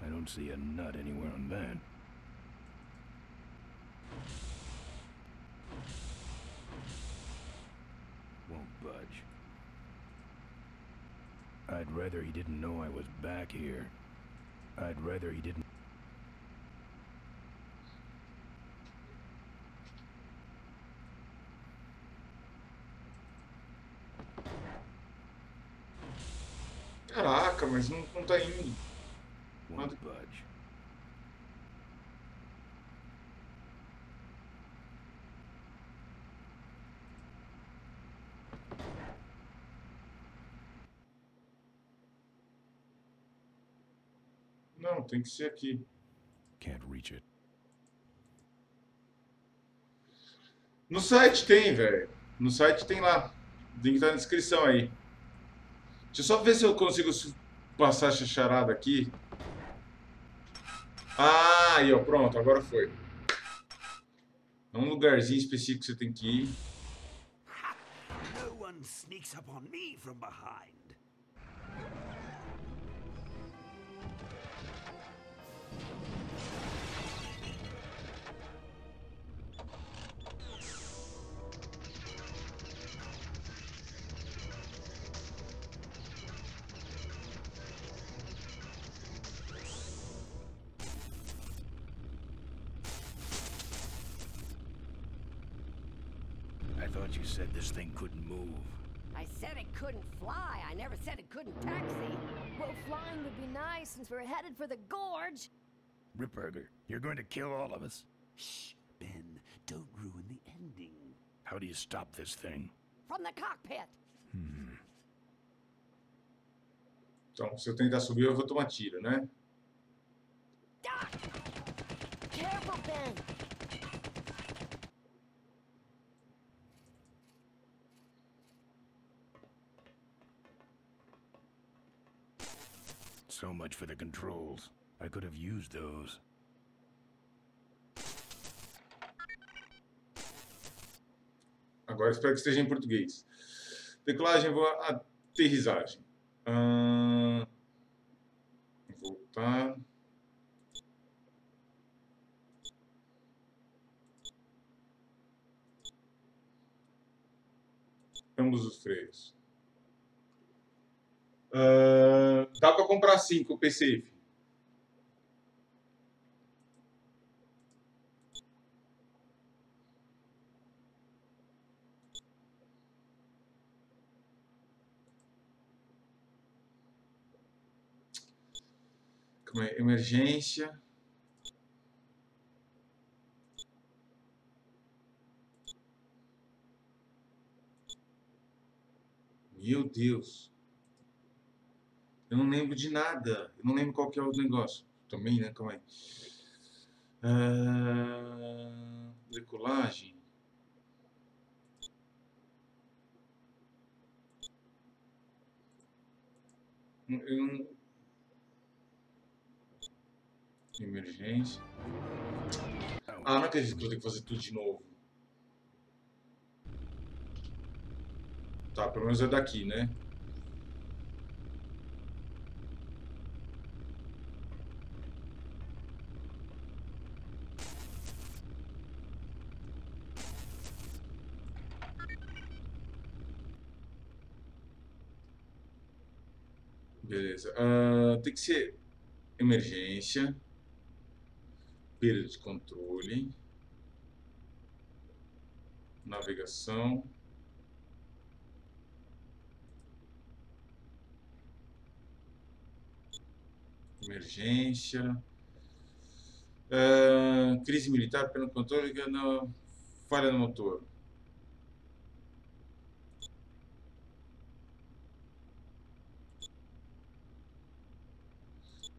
I don't see a nut anywhere on that. Won't budge. I'd rather he didn't know I was back here. I'd rather he didn't... Caraca, mas não tá indo. Won't budge. Não, tem que ser aqui. Can't reach it. No site tem, velho. No site tem lá. O link tá na descrição aí. Deixa eu só ver se eu consigo passar essa charada aqui. Ah, aí, ó, pronto, agora foi. É um lugarzinho específico que você tem que ir. one sneaks up on me from behind. I thought you said this thing couldn't move. I said it couldn't fly. I never said it couldn't taxi. Well, flying would be nice since we're headed for the gorge. Ripburger, you're going to kill all of us. Shh, Ben, don't ruin the ending. How do you stop this thing? From the cockpit. Então, se eu tentar subir, eu vou tomar tiro, né? Careful, Ben. So much for the controls. I could have used those. Agora espero que esteja em português. Decolagem, vou aterrissagem. Voltar. Ambos os freios. Dá para comprar 5 PC. Calma aí, emergência. Meu Deus. Eu não lembro de nada. Eu não lembro qual que é o negócio. Também, né? Calma aí. Decolagem. Eu não... Emergência. Ah, não acredito que eu vou ter que fazer tudo de novo. Tá, pelo menos é daqui, né? Beleza. Tem que ser emergência, perda de controle, navegação, emergência, crise militar, perda de controle, falha no motor.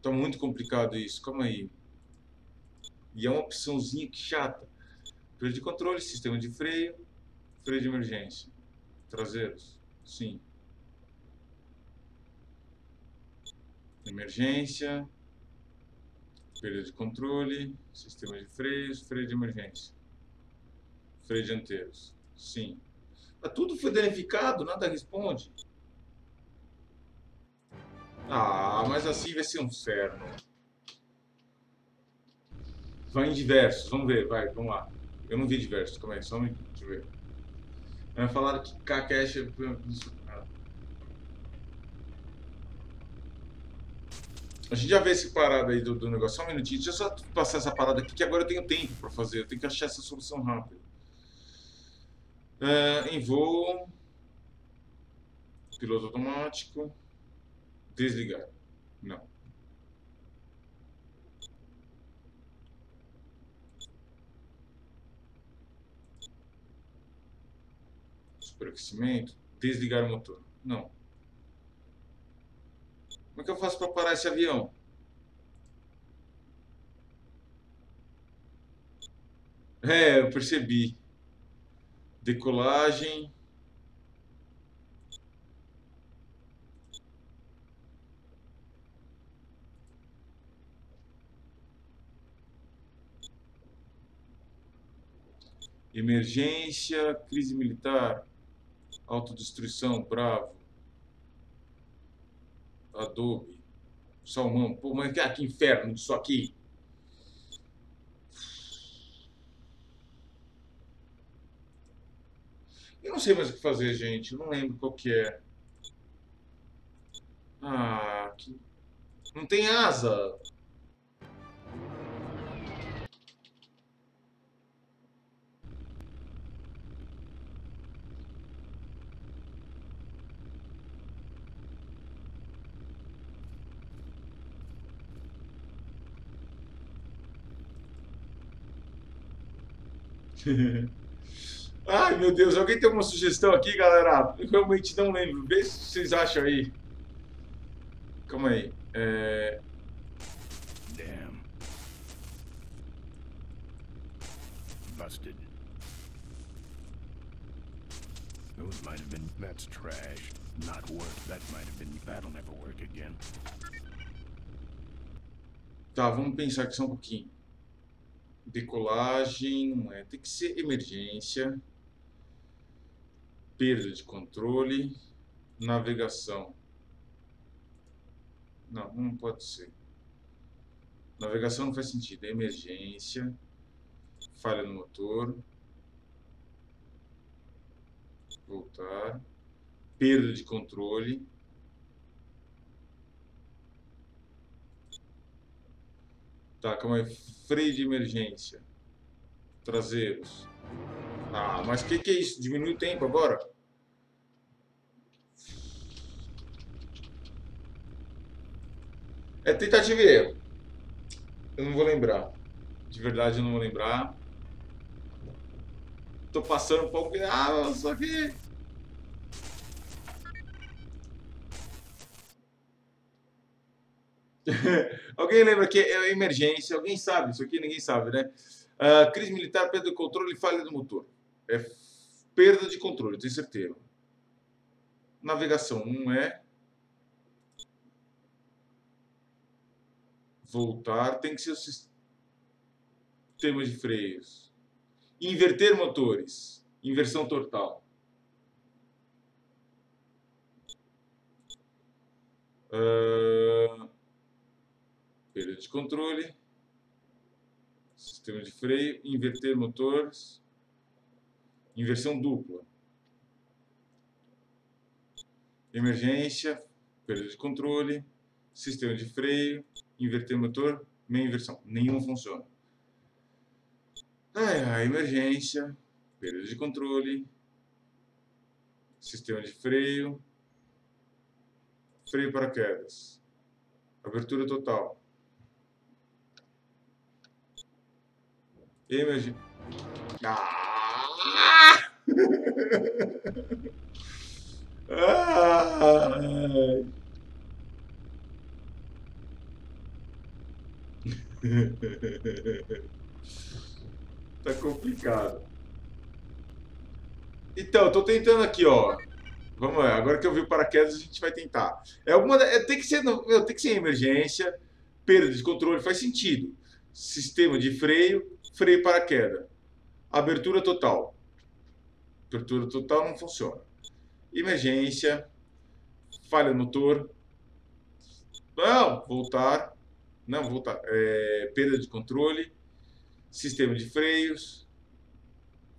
Tá muito complicado isso, calma aí. E é uma opçãozinha que chata. Perda de controle, sistema de freio, freio de emergência. Traseiros, sim. Emergência, perda de controle, sistema de freios, freio de emergência. Freio dianteiros, sim. Mas tudo foi danificado, nada responde. Ah, mas assim vai ser um inferno. Vai em diversos, vamos ver, vai, vamos lá. Eu não vi diversos, calma aí, só um minuto, deixa eu ver. Falaram que K-Cache... A gente já vê esse parado aí do negócio, só um minutinho. Deixa eu só passar essa parada aqui, que agora eu tenho tempo para fazer. Eu tenho que achar essa solução rápida. Em voo... Piloto automático... Desligar. Não. Superaquecimento. Desligar o motor. Não. Como é que eu faço para parar esse avião? Eu percebi. Decolagem. Emergência, crise militar. Autodestruição, bravo. Adobe. Salmão. Pô, mas que inferno disso aqui. Eu não sei mais o que fazer, gente. Eu não lembro qual que é. Ah, que... não tem asa. Ai, meu Deus, alguém tem uma sugestão aqui, galera? Eu realmente não lembro. Vê se vocês acham aí. Calma aí. Damn. Busted. Those might have been... That's trash. Not work. That might have been... That'll never work again. Tá, vamos pensar aqui só um pouquinho. Decolagem, não é. Tem que ser emergência. Perda de controle. Navegação. Não, não pode ser. Navegação não faz sentido. Emergência. Falha no motor. Voltar. Perda de controle. Tá, calma aí. Freio de emergência. Traseiros. Ah, mas que é isso? Diminui o tempo agora? É tentativa e erro. Eu não vou lembrar. De verdade eu não vou lembrar. Tô passando um pouco... Ah, só que... Alguém lembra que é emergência? Alguém sabe? Isso aqui ninguém sabe, né? Crise militar, perda de controle e falha do motor. É perda de controle, tenho certeza. Navegação não é. Voltar tem que ser o sistema de freios. Inverter motores. Inversão total. Perda de controle. Sistema de freio. Inverter motores. Inversão dupla. Emergência. Perda de controle. Sistema de freio. Inverter motor. Meia inversão. Nenhum funciona. Emergência. Perda de controle. Sistema de freio. Freio paraquedas. Abertura total. Emergência. Tá complicado. Então, eu tô tentando aqui, ó. Vamos lá, agora que eu vi o paraquedas, a gente vai tentar. Tem que ser, tem que ser emergência, perda de controle, faz sentido. Sistema de freio, freio paraquedas. Abertura total. Abertura total não funciona. Emergência, falha no motor. Não, voltar. Não, voltar. Perda de controle. Sistema de freios.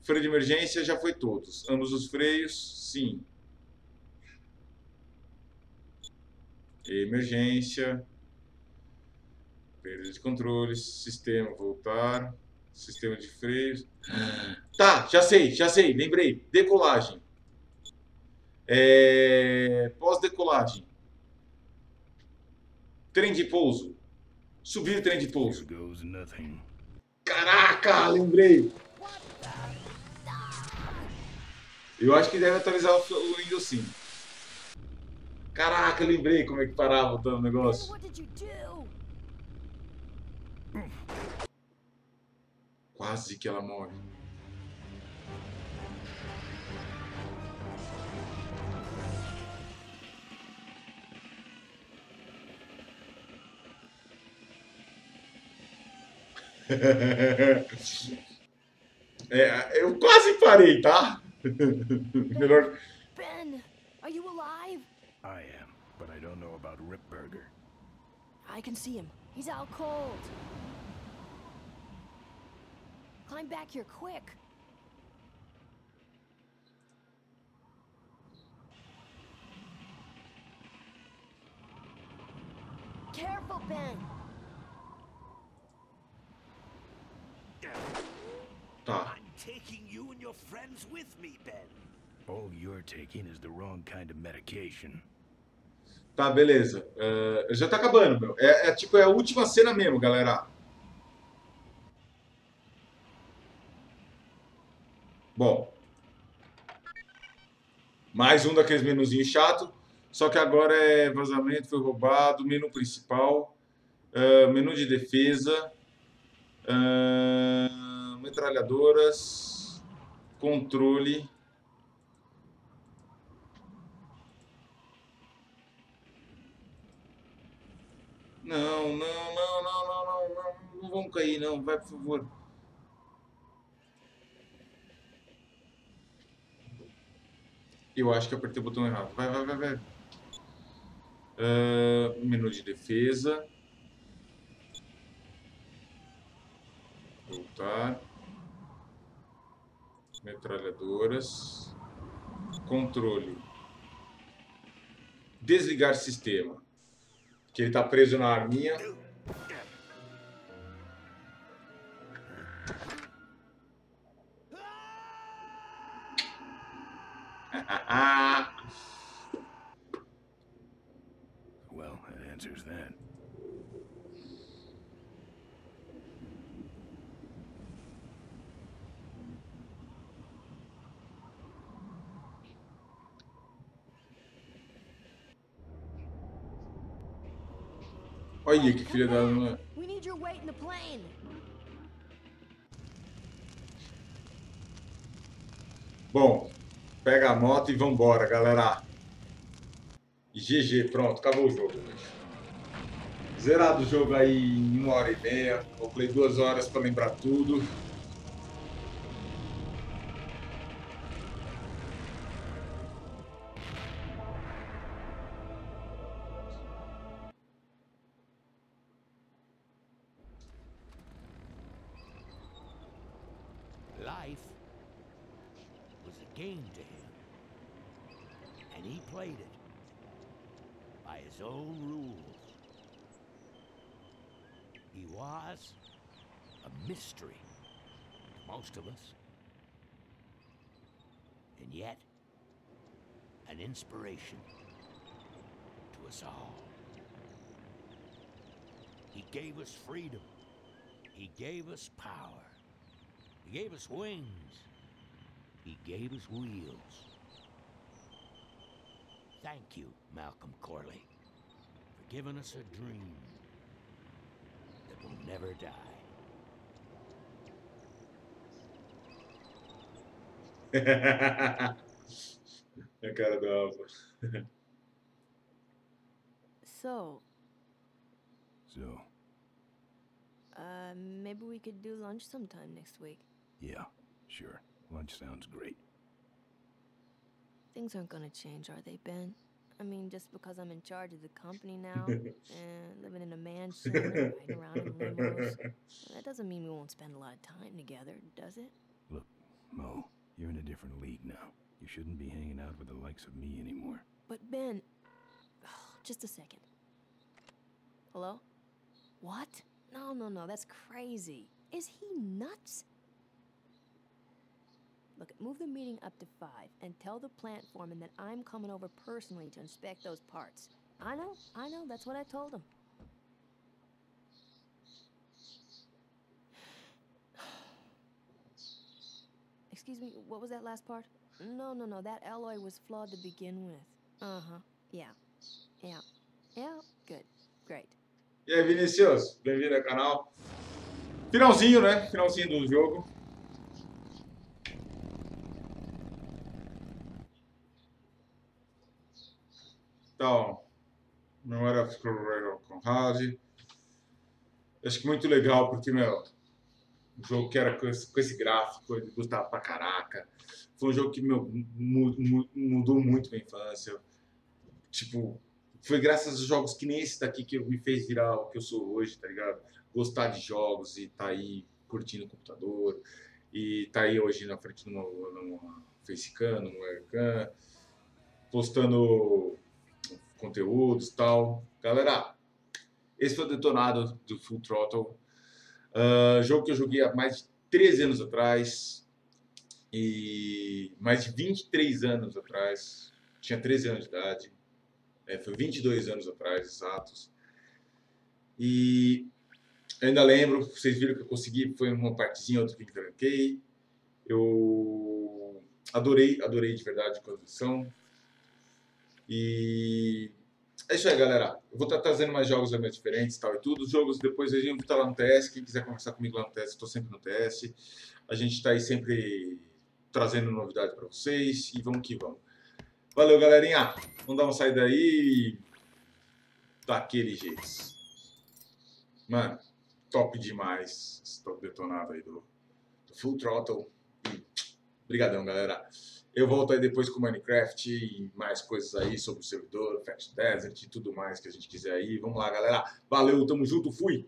Freio de emergência já foi todos. Ambos os freios, sim. Emergência. Perda de controle. Sistema, voltar. Sistema de freios. Tá, já sei, lembrei. Decolagem. Pós-decolagem. Trem de pouso. Subir trem de pouso. Caraca, lembrei. Eu acho que deve atualizar o Windows sim. Caraca, lembrei como é que parava o negócio. Quase que ela morre. Eu quase parei, tá? Ben, are you alive? I am, but I don't know about Ripburger. I can see him. He's out cold. Climb back here, quick. Careful, Ben. Tá. I'm taking you and your friends with me, Ben. All you're taking is the wrong kind of medication. Tá, beleza. Já tá acabando, meu. Tipo, é a última cena mesmo, galera. Bom. Mais um daqueles menuzinhos chato. Só que agora é vazamento, foi roubado, menu principal, menu de defesa, metralhadoras, controle. Não, não vamos cair, não. Vai, por favor. Eu acho que apertei o botão errado. Vai. Menu de defesa. Voltar. Metralhadoras. Controle. Desligar sistema. Que ele tá preso na arminha. Well, that answers that. Olha que filha da mãe. We need your weight in the plane. Bom, pega a moto e vambora, galera. GG, pronto, acabou o jogo. Zerado o jogo aí em 1h30. Eu play 2 horas para lembrar tudo. Life was a game to him, and he played it by his own rules. He was a mystery to most of us, and yet an inspiration to us all. He gave us freedom. He gave us power. He gave us wings. He gave us wheels. Thank you, Malcolm Corley, for giving us a dream that will never die. A cara do Alva. So, maybe we could do lunch sometime next week. Yeah, sure. Lunch sounds great. Things aren't gonna change, are they, Ben? I mean, just because I'm in charge of the company now, and living in a mansion, and riding around in limos, that doesn't mean we won't spend a lot of time together, does it? Look, Mo, you're in a different league now. You shouldn't be hanging out with the likes of me anymore. But Ben, just a second. Hello? What? No, that's crazy. Is he nuts? Look, move the meeting up to 5 and tell the plant foreman that I'm coming over personally to inspect those parts. I know, that's what I told him. Excuse me, what was that last part? No, that alloy was flawed to begin with. Uh-huh, yeah, good, great. E aí, Vinicius, bem-vindo ao canal. Finalzinho, né? Finalzinho do jogo. Então, memória ficou com Rezi. Acho que muito legal, porque, meu, Um jogo que era com esse gráfico, eu gostava pra caraca. Foi um jogo que mudou muito minha infância. Tipo, foi graças a jogos que nem esse daqui que me fez virar o que eu sou hoje, tá ligado? Gostar de jogos e tá aí curtindo o computador. E tá aí hoje na frente numa facecam, numa webcam, postando conteúdos e tal. Galera, esse foi o Detonado do Full Trhottle. Jogo que eu joguei há mais de 13 anos atrás. E mais de 23 anos atrás. Tinha 13 anos de idade. Foi 22 anos atrás, exatos. E eu ainda lembro, vocês viram que eu consegui, foi uma partezinha, outra que tranquei. Eu adorei de verdade a condição. E é isso aí, galera. Eu vou estar trazendo mais jogos mais diferentes, tal e tudo. Os jogos depois a gente vai estar lá no TS. Quem quiser conversar comigo lá no TS, estou sempre no TS. A gente está aí sempre trazendo novidade para vocês e vamos que vamos. Valeu, galerinha. Vamos dar uma saída aí daquele jeito. Mano, top demais esse top detonado aí do Full Trhottle. Obrigadão, galera. Eu volto aí depois com Minecraft e mais coisas aí sobre o servidor, Fat Desert e tudo mais que a gente quiser aí. Vamos lá, galera. Valeu, tamo junto, fui!